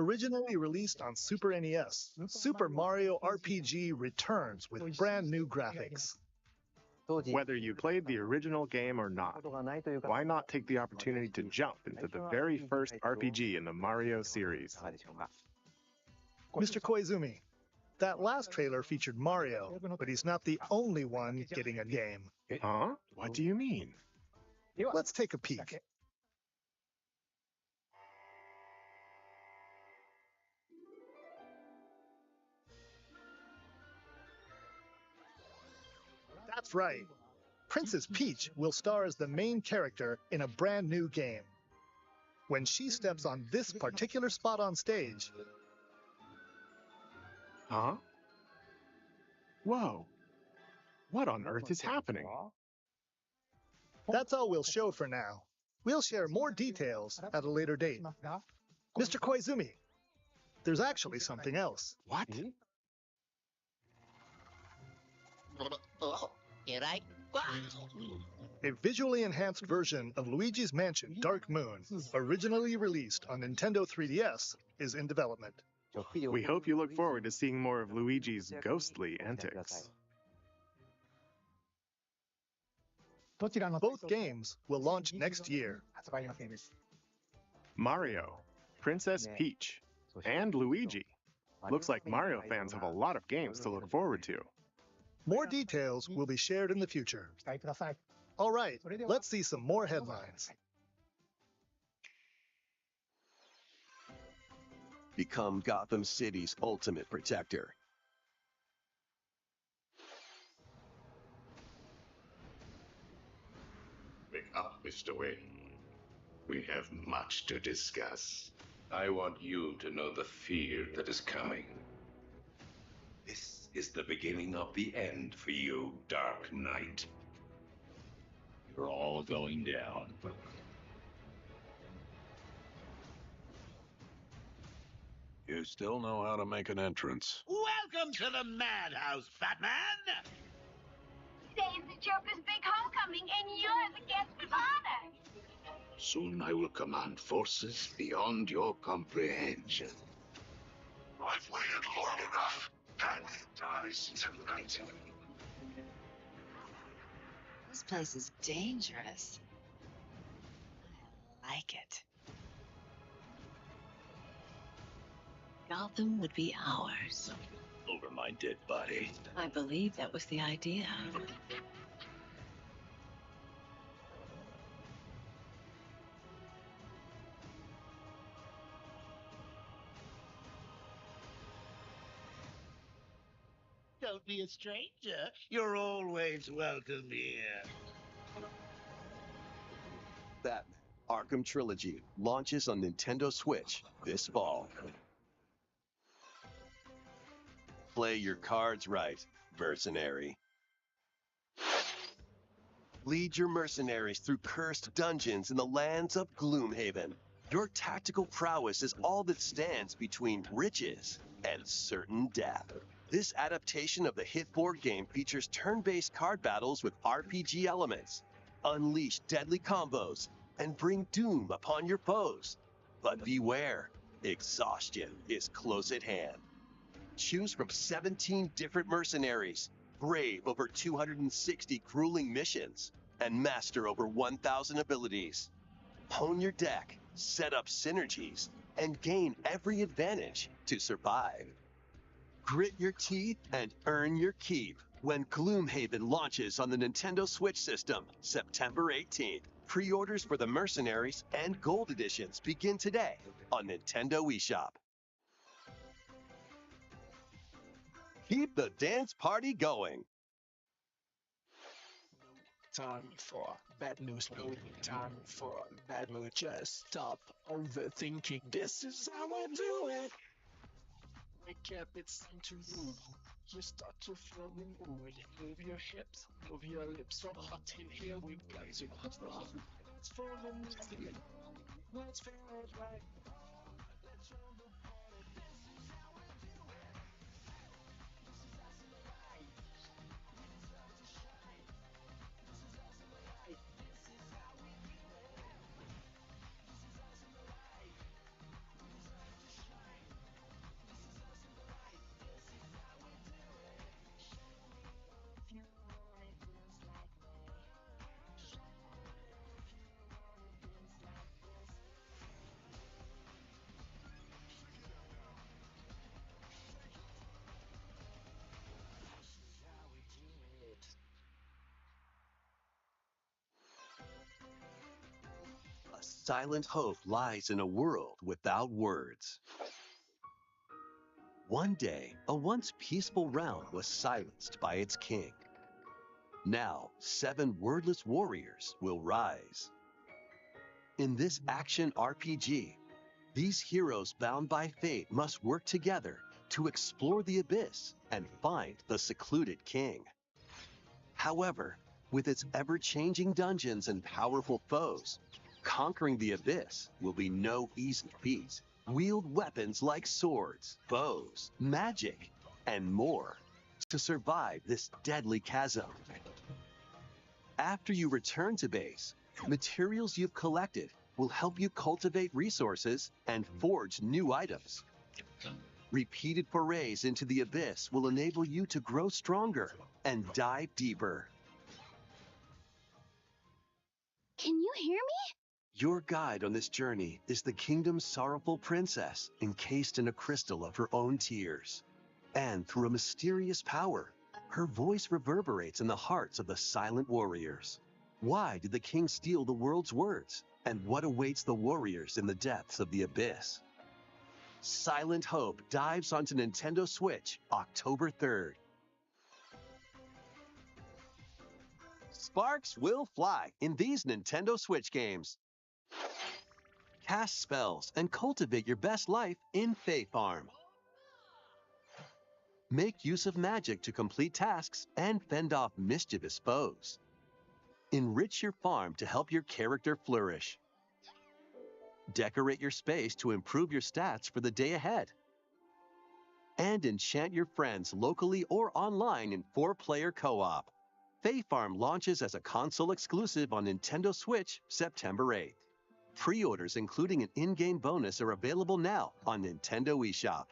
Originally released on Super NES, Super Mario RPG returns with brand new graphics. Whether you played the original game or not, why not take the opportunity to jump into the very first RPG in the Mario series? Mr. Koizumi, that last trailer featured Mario, but he's not the only one getting a game. Huh? What do you mean? Let's take a peek. That's right. Princess Peach will star as the main character in a brand new game. When she steps on this particular spot on stage... Huh? Whoa. What on earth is happening? That's all we'll show for now. We'll share more details at a later date. Mr. Koizumi, there's actually something else. What? A visually enhanced version of Luigi's Mansion Dark Moon, originally released on Nintendo 3DS, is in development. We hope you look forward to seeing more of Luigi's ghostly antics. Both games will launch next year. Mario, Princess Peach, and Luigi. Looks like Mario fans have a lot of games to look forward to. More details will be shared in the future. All right, let's see some more headlines. Become Gotham City's ultimate protector. Wake up, Mr. Wayne. We have much to discuss. I want you to know the fear that is coming. This is the beginning of the end for you, Dark Knight. You're all going down. You still know how to make an entrance. Welcome to the madhouse, Batman! Today's the Joker's big homecoming, and you're the guest of honor. Soon I will command forces beyond your comprehension. I've waited long enough. Batman dies tonight. This place is dangerous. I like it. Gotham would be ours. Over my dead body. I believe that was the idea. Don't be a stranger. You're always welcome here. Batman Arkham Trilogy launches on Nintendo Switch this fall. Play your cards right, mercenary. Lead your mercenaries through cursed dungeons in the lands of Gloomhaven. Your tactical prowess is all that stands between riches and certain death. This adaptation of the hit board game features turn-based card battles with RPG elements. Unleash deadly combos and bring doom upon your foes. But beware, exhaustion is close at hand. Choose from 17 different mercenaries, brave over 260 grueling missions, and master over 1,000 abilities. Hone your deck, set up synergies, and gain every advantage to survive. Grit your teeth and earn your keep when Gloomhaven launches on the Nintendo Switch system, September 18th. Pre-orders for the Mercenaries and Gold Editions begin today on Nintendo eShop. Keep the dance party going. Time for bad news. No time for bad mood. Just stop overthinking. This is how I do it. Wake up, it's time to move. You start to feel the mood. Move your hips, move your lips. So hot in here, we got to hot rock. It's for the music. Let's feel it right. Let's show the party. This is how I do it. This is us in the light. This is how to shine. This is us in the light. This is how we do it. This is us in the light. This is how to shine. silent hope lies in a world without words. One day, a once peaceful realm was silenced by its king. Now, 7 wordless warriors will rise. In this action RPG, these heroes bound by fate must work together to explore the abyss and find the secluded king. However, with its ever-changing dungeons and powerful foes, conquering the abyss will be no easy feat. Wield weapons like swords, bows, magic, and more to survive this deadly chasm. After you return to base, materials you've collected will help you cultivate resources and forge new items. Repeated forays into the abyss will enable you to grow stronger and dive deeper. Can you hear me? Your guide on this journey is the kingdom's sorrowful princess, encased in a crystal of her own tears. And through a mysterious power, her voice reverberates in the hearts of the silent warriors. Why did the king steal the world's words? And what awaits the warriors in the depths of the abyss? Silent Hope dives onto Nintendo Switch October 3rd. Sparks will fly in these Nintendo Switch games. Cast spells and cultivate your best life in Fae Farm. Make use of magic to complete tasks and fend off mischievous foes. Enrich your farm to help your character flourish. Decorate your space to improve your stats for the day ahead. And enchant your friends locally or online in 4-player co-op. Fae Farm launches as a console exclusive on Nintendo Switch September 8th. Pre-orders including an in-game bonus are available now on Nintendo eShop.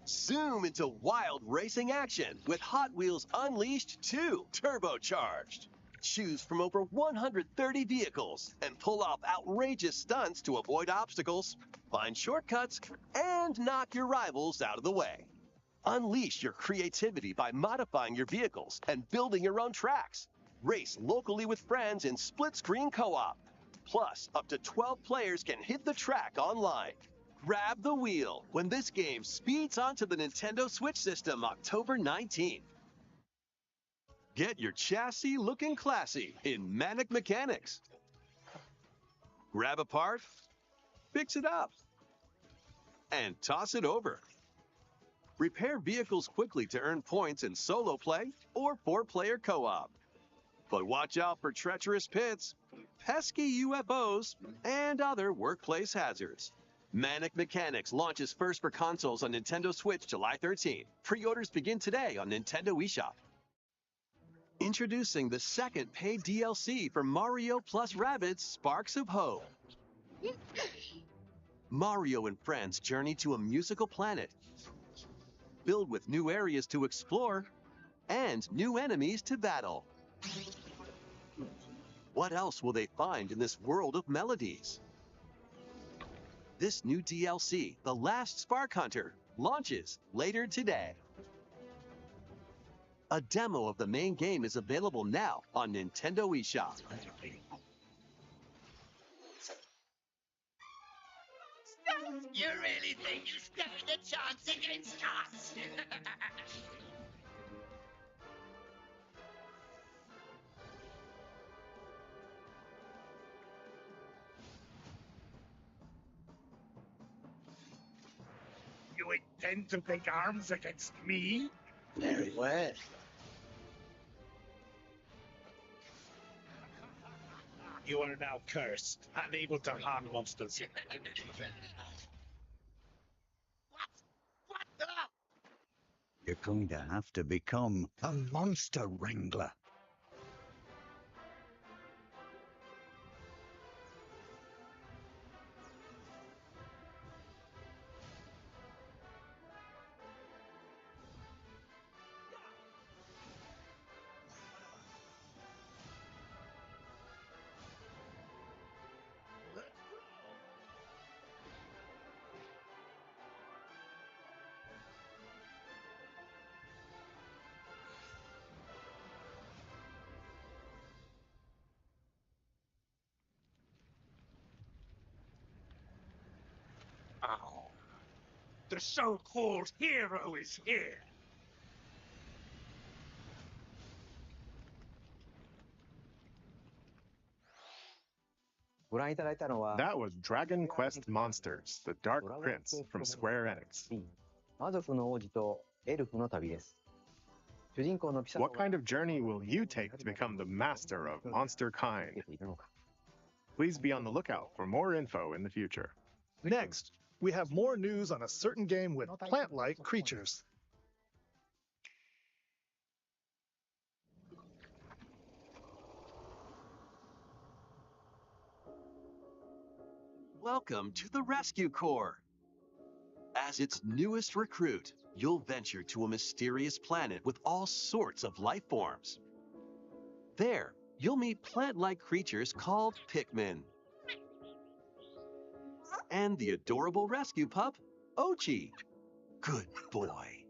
Zoom into wild racing action with Hot Wheels Unleashed 2 Turbocharged. Choose from over 130 vehicles and pull off outrageous stunts to avoid obstacles, find shortcuts, and knock your rivals out of the way. Unleash your creativity by modifying your vehicles and building your own tracks. Race locally with friends in split-screen co-op. Plus, up to 12 players can hit the track online. Grab the wheel when this game speeds onto the Nintendo Switch system October 19th. Get your chassis looking classy in Manic Mechanics. Grab a part, fix it up, and toss it over. Repair vehicles quickly to earn points in solo play or 4-player co-op. But watch out for treacherous pits, pesky UFOs, and other workplace hazards. Manic Mechanics launches first for consoles on Nintendo Switch July 13th. Pre-orders begin today on Nintendo eShop. Introducing the second paid DLC for Mario plus Rabbids Sparks of Hope. Mario and friends journey to a musical planet filled with new areas to explore and new enemies to battle. What else will they find in this world of melodies? This new DLC, The Last Spark Hunter, launches later today. A demo of the main game is available now on Nintendo eShop. You really think you stand a chance against us? You intend to take arms against me? Very well. You are now cursed, unable to harm monsters. You're going to have to become a monster wrangler. Now, the so-called hero is here. That was Dragon Quest Monsters, The Dark Prince from Square Enix. What kind of journey will you take to become the master of monster kind? Please be on the lookout for more info in the future. Next, we have more news on a certain game with plant-like creatures. Welcome to the Rescue Corps. As its newest recruit, you'll venture to a mysterious planet with all sorts of life forms. There, you'll meet plant-like creatures called Pikmin. And the adorable rescue pup, Ochi. Good boy.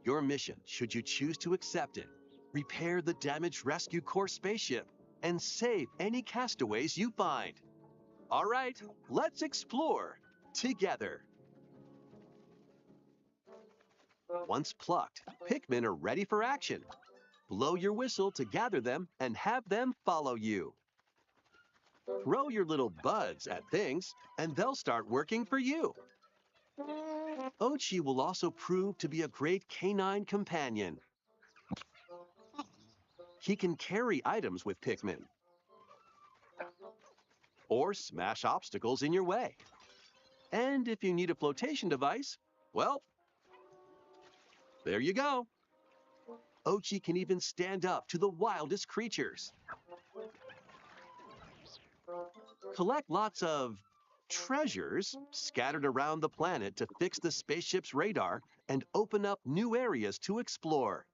Your mission, should you choose to accept it, repair the damaged Rescue Corps spaceship and save any castaways you find. All right, let's explore together. Once plucked, Pikmin are ready for action. Blow your whistle to gather them and have them follow you. Throw your little buds at things, and they'll start working for you. Ochi will also prove to be a great canine companion. He can carry items with Pikmin, or smash obstacles in your way. And if you need a flotation device, well, there you go. Ochi can even stand up to the wildest creatures. Collect lots of treasures scattered around the planet to fix the spaceship's radar and open up new areas to explore.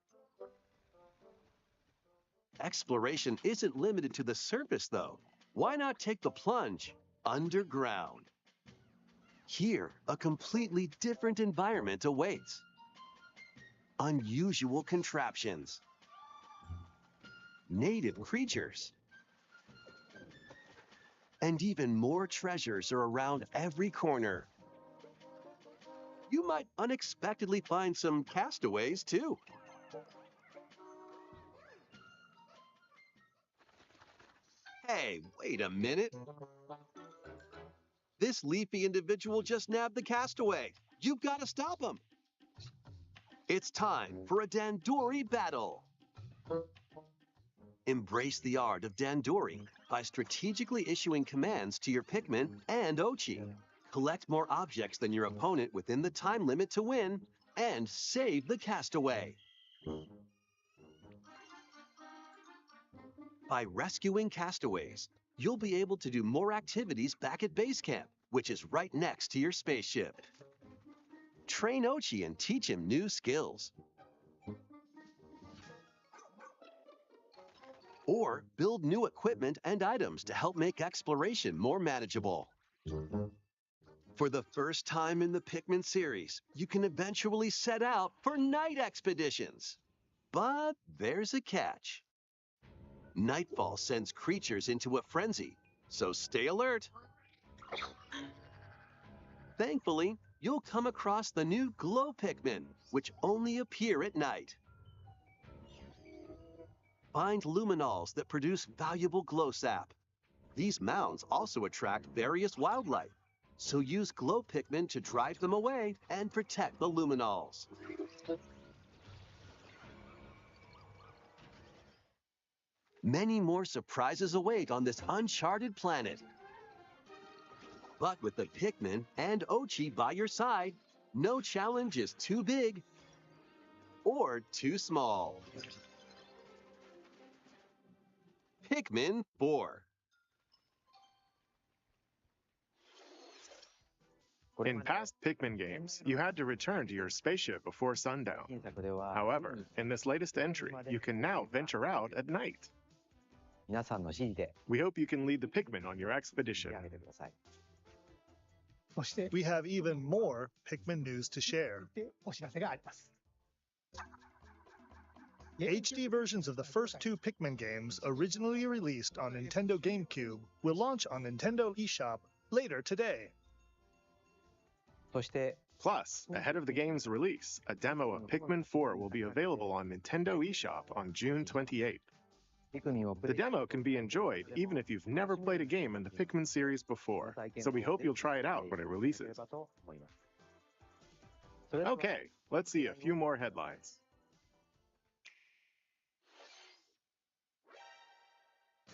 Exploration isn't limited to the surface, though. Why not take the plunge underground? Here, a completely different environment awaits. Unusual contraptions, native creatures, and even more treasures are around every corner. You might unexpectedly find some castaways, too. Hey, wait a minute. This leafy individual just nabbed the castaway. You've got to stop him. It's time for a Dandori battle. Embrace the art of Dandori by strategically issuing commands to your Pikmin and Ochi. Collect more objects than your opponent within the time limit to win, and save the castaway. By rescuing castaways, you'll be able to do more activities back at base camp, which is right next to your spaceship. Train Ochi and teach him new skills. Or build new equipment and items to help make exploration more manageable. For the first time in the Pikmin series, you can eventually set out for night expeditions. But there's a catch. Nightfall sends creatures into a frenzy, so stay alert. Thankfully, you'll come across the new Glow Pikmin, which only appear at night. Find luminals that produce valuable glow sap. These mounds also attract various wildlife, so use Glow Pikmin to drive them away and protect the luminals. Many more surprises await on this uncharted planet. But with the Pikmin and Ochi by your side, no challenge is too big or too small. Pikmin 4. In past Pikmin games, you had to return to your spaceship before sundown. However, in this latest entry, you can now venture out at night. We hope you can lead the Pikmin on your expedition. We have even more Pikmin news to share. HD versions of the first two Pikmin games, originally released on Nintendo GameCube, will launch on Nintendo eShop later today. Plus, ahead of the game's release, a demo of Pikmin 4 will be available on Nintendo eShop on June 28th. The demo can be enjoyed even if you've never played a game in the Pikmin series before, so we hope you'll try it out when it releases. Okay, let's see a few more headlines.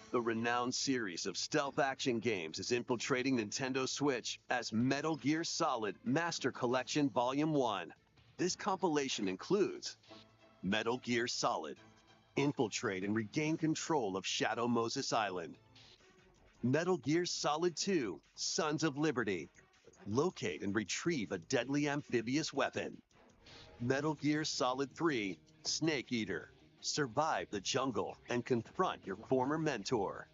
The renowned series of stealth action games is infiltrating Nintendo Switch as Metal Gear Solid Master Collection Volume 1. This compilation includes Metal Gear Solid: Infiltrate and regain control of Shadow Moses Island. Metal Gear Solid 2: Sons of Liberty. Locate and retrieve a deadly amphibious weapon. Metal Gear Solid 3: Snake Eater. Survive the jungle and confront your former mentor.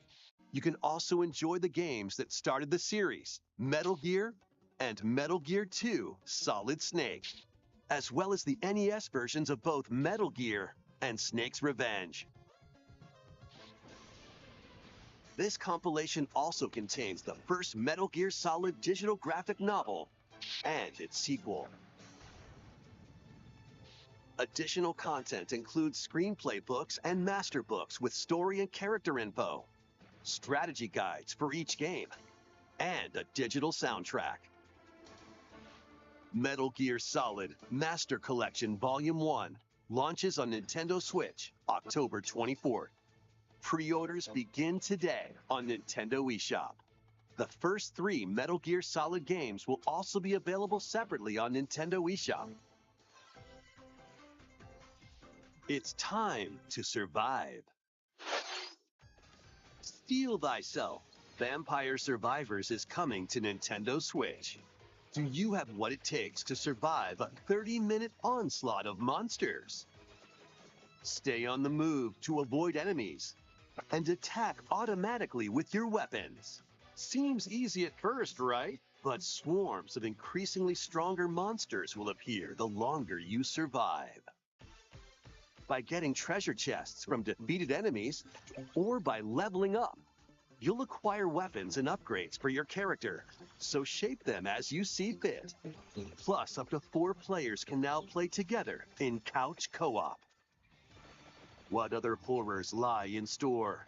You can also enjoy the games that started the series, Metal Gear and Metal Gear 2: Solid Snake, as well as the NES versions of both Metal Gear and Snake's Revenge. This compilation also contains the first Metal Gear Solid digital graphic novel and its sequel. Additional content includes screenplay books and master books with story and character info, strategy guides for each game, and a digital soundtrack. Metal Gear Solid Master Collection Volume 1 launches on Nintendo Switch October 24th. Pre-orders begin today on Nintendo eShop. The first 3 Metal Gear Solid games will also be available separately on Nintendo eShop. It's time to survive. Steel Thyself: Vampire Survivors is coming to Nintendo Switch. Do you have what it takes to survive a 30-minute onslaught of monsters? Stay on the move to avoid enemies and attack automatically with your weapons. Seems easy at first, right? But swarms of increasingly stronger monsters will appear the longer you survive. By getting treasure chests from defeated enemies, or by leveling up, you'll acquire weapons and upgrades for your character, so shape them as you see fit. Plus, up to 4 players can now play together in couch co-op. What other horrors lie in store?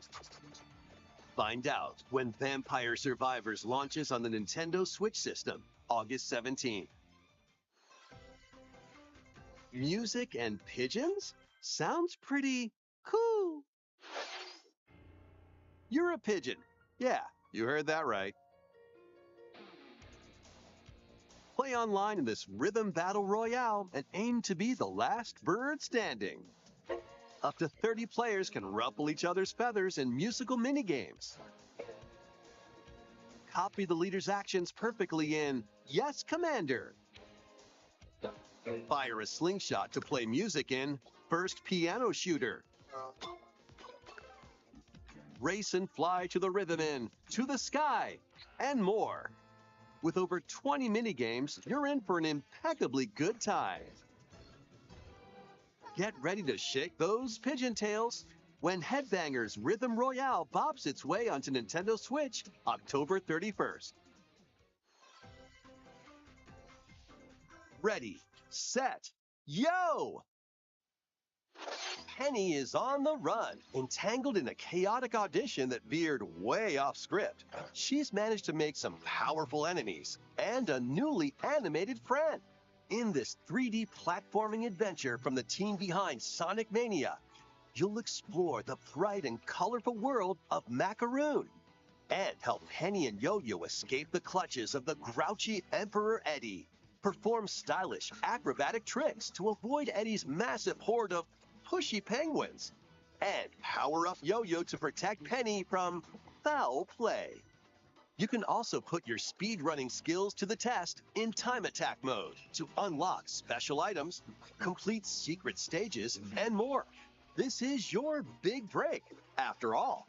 Find out when Vampire Survivors launches on the Nintendo Switch system, August 17th. Music and pigeons? Sounds pretty cool. You're a pigeon. Yeah, you heard that right. Play online in this rhythm battle royale and aim to be the last bird standing. Up to 30 players can ruffle each other's feathers in musical minigames. Copy the leader's actions perfectly in Yes, Commander. Fire a slingshot to play music in First Piano Shooter. Race and fly to the rhythm in To the Sky, and more. With over 20 minigames, you're in for an impeccably good time. Get ready to shake those pigeon tails when Headbangers Rhythm Royale bops its way onto Nintendo Switch October 31st. Ready, set, yo! Penny is on the run, entangled in a chaotic audition that veered way off script. She's managed to make some powerful enemies and a newly animated friend. In this 3D platforming adventure from the team behind Sonic Mania, you'll explore the bright and colorful world of Macaroon and help Penny and Yo-Yo escape the clutches of the grouchy Emperor Eddie. Perform stylish acrobatic tricks to avoid Eddie's massive horde of pushy penguins, and power up Yo-Yo to protect Penny from foul play. You can also put your speedrunning skills to the test in Time Attack mode to unlock special items, complete secret stages, and more. This is your big break, after all.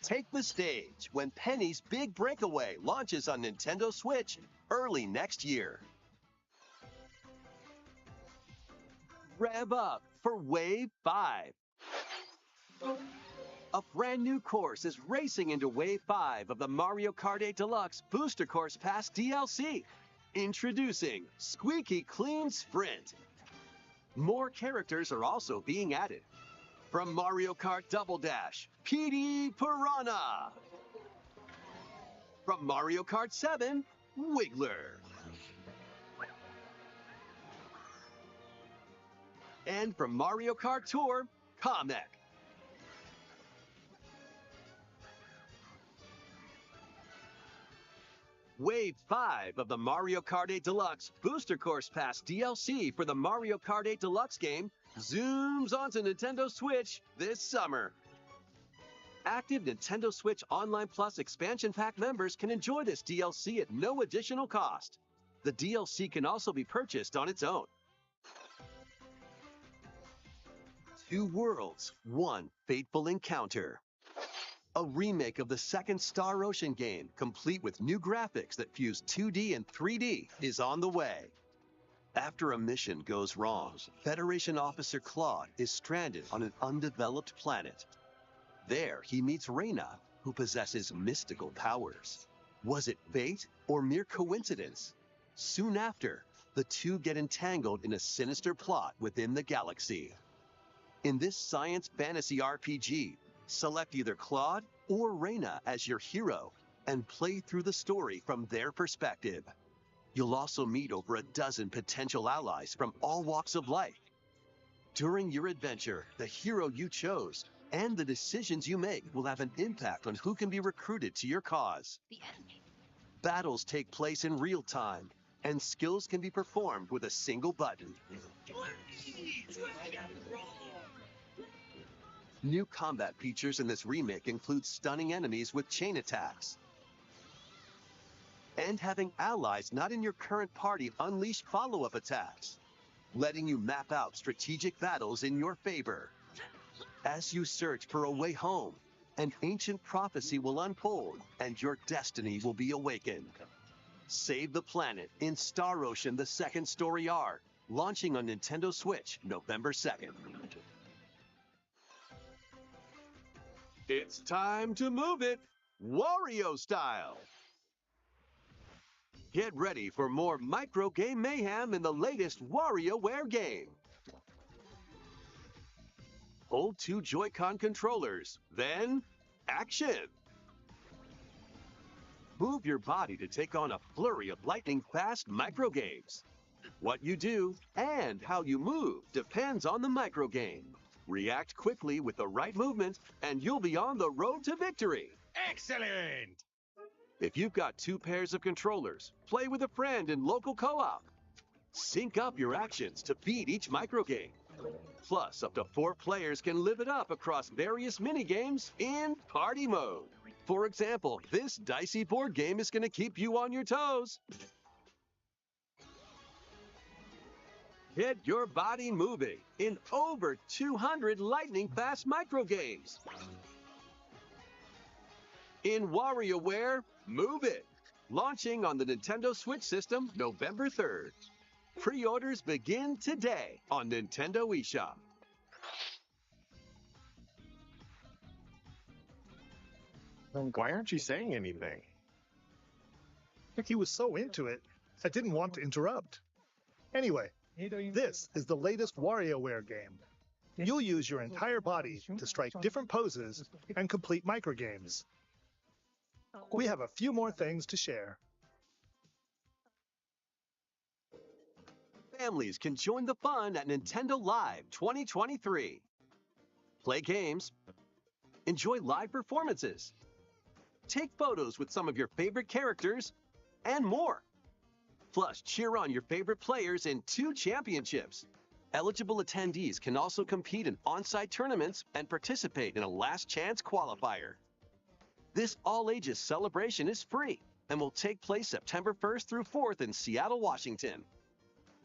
Take the stage when Penny's Big Breakaway launches on Nintendo Switch early next year. Rev up for Wave 5. A brand new course is racing into Wave 5 of the Mario Kart 8 Deluxe Booster Course Pass DLC. Introducing Squeaky Clean Sprint. More characters are also being added. From Mario Kart Double Dash, Petey Piranha. From Mario Kart 7, Wiggler. And from Mario Kart Tour, Kamek. Wave 5 of the Mario Kart 8 Deluxe Booster Course Pass DLC for the Mario Kart 8 Deluxe game zooms onto Nintendo Switch this summer. Active Nintendo Switch Online Plus expansion pack members can enjoy this DLC at no additional cost. The DLC can also be purchased on its own. Two Worlds, One Fateful Encounter. A remake of the second Star Ocean game, complete with new graphics that fuse 2D and 3D, is on the way. After a mission goes wrong, Federation Officer Claude is stranded on an undeveloped planet. There, he meets Reyna, who possesses mystical powers. Was it fate or mere coincidence? Soon after, the two get entangled in a sinister plot within the galaxy. In this science fantasy RPG, select either Claude or Reyna as your hero and play through the story from their perspective. You'll also meet over a dozen potential allies from all walks of life. During your adventure, the hero you chose and the decisions you make will have an impact on who can be recruited to your cause. Battles take place in real time, and skills can be performed with a single button. New combat features in this remake include stunning enemies with chain attacks, and having allies not in your current party unleash follow-up attacks, letting you map out strategic battles in your favor. As you search for a way home, an ancient prophecy will unfold and your destiny will be awakened. Save the planet in Star Ocean: The Second Story R, launching on Nintendo Switch November 2nd. It's time to move it, Wario style. Get ready for more micro game mayhem in the latest WarioWare game. Hold two Joy-Con controllers, then action. Move your body to take on a flurry of lightning-fast micro games. What you do and how you move depends on the micro game. React quickly with the right movement, and you'll be on the road to victory. Excellent! If you've got two pairs of controllers, play with a friend in local co-op. Sync up your actions to beat each micro game. Plus, up to 4 players can live it up across various mini-games in party mode. For example, this dicey board game is going to keep you on your toes. Get your body moving in over 200 lightning-fast micro games. In WarioWare, Move It! Launching on the Nintendo Switch system November 3rd. Pre-orders begin today on Nintendo eShop. Why aren't you saying anything? He was so into it, I didn't want to interrupt. Anyway, this is the latest WarioWare game. You'll use your entire body to strike different poses and complete microgames. We have a few more things to share. Families can join the fun at Nintendo Live 2023. Play games, enjoy live performances, take photos with some of your favorite characters, and more. Plus, cheer on your favorite players in 2 championships. Eligible attendees can also compete in on-site tournaments and participate in a last chance qualifier. This all-ages celebration is free and will take place September 1st through 4th in Seattle, Washington.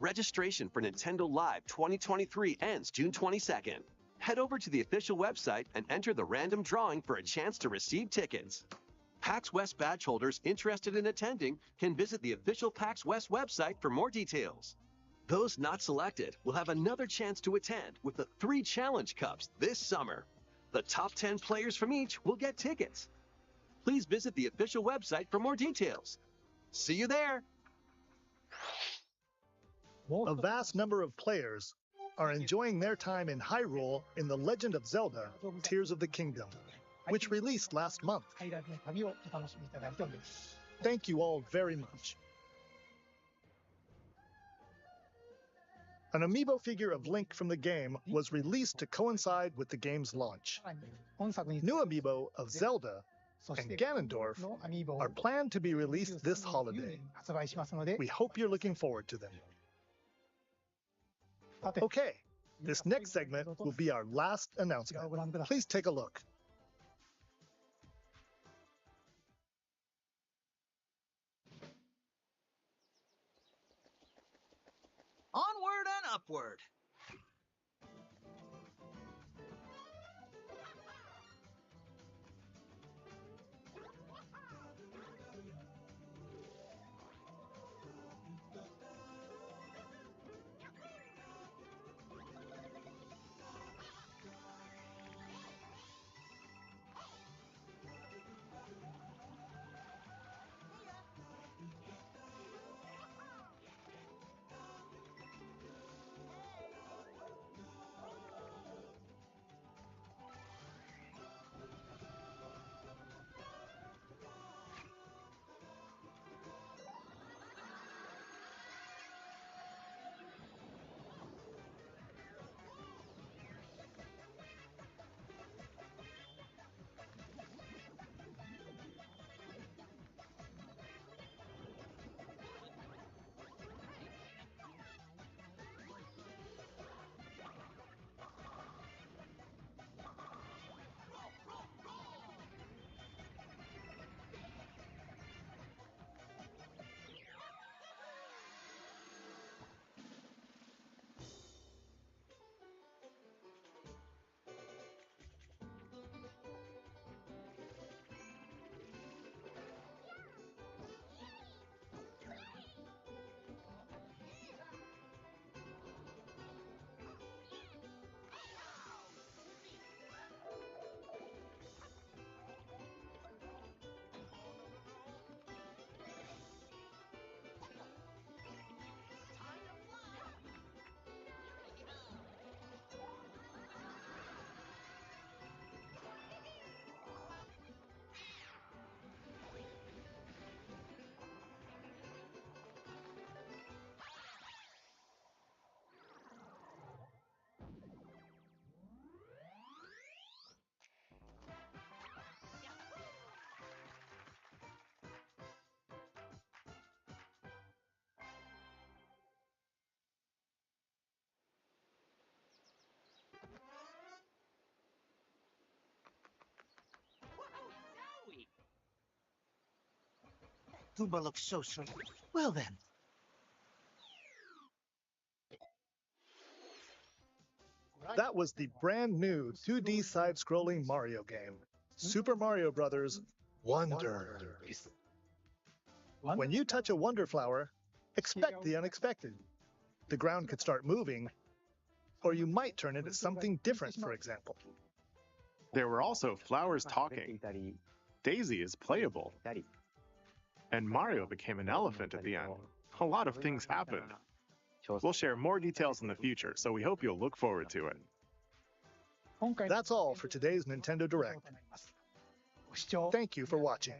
Registration for Nintendo Live 2023 ends June 22nd. Head over to the official website and enter the random drawing for a chance to receive tickets. PAX West badge holders interested in attending can visit the official PAX West website for more details. Those not selected will have another chance to attend with the 3 Challenge Cups this summer. The top 10 players from each will get tickets. Please visit the official website for more details. See you there! A vast number of players are enjoying their time in Hyrule in The Legend of Zelda: Tears of the Kingdom, which released last month. Thank you all very much. An amiibo figure of Link from the game was released to coincide with the game's launch. New amiibo of Zelda and Ganondorf are planned to be released this holiday. We hope you're looking forward to them. Okay, this next segment will be our last announcement. Please take a look. Onward and upward. Goomba looks so sweet. Well then. That was the brand new 2D side-scrolling Mario game, Super Mario Bros. Wonder. When you touch a Wonder Flower, expect the unexpected. The ground could start moving, or you might turn into something different, for example. There were also flowers talking. Daisy is playable. And Mario became an elephant at the end. A lot of things happened. We'll share more details in the future, so we hope you'll look forward to it. That's all for today's Nintendo Direct. Thank you for watching.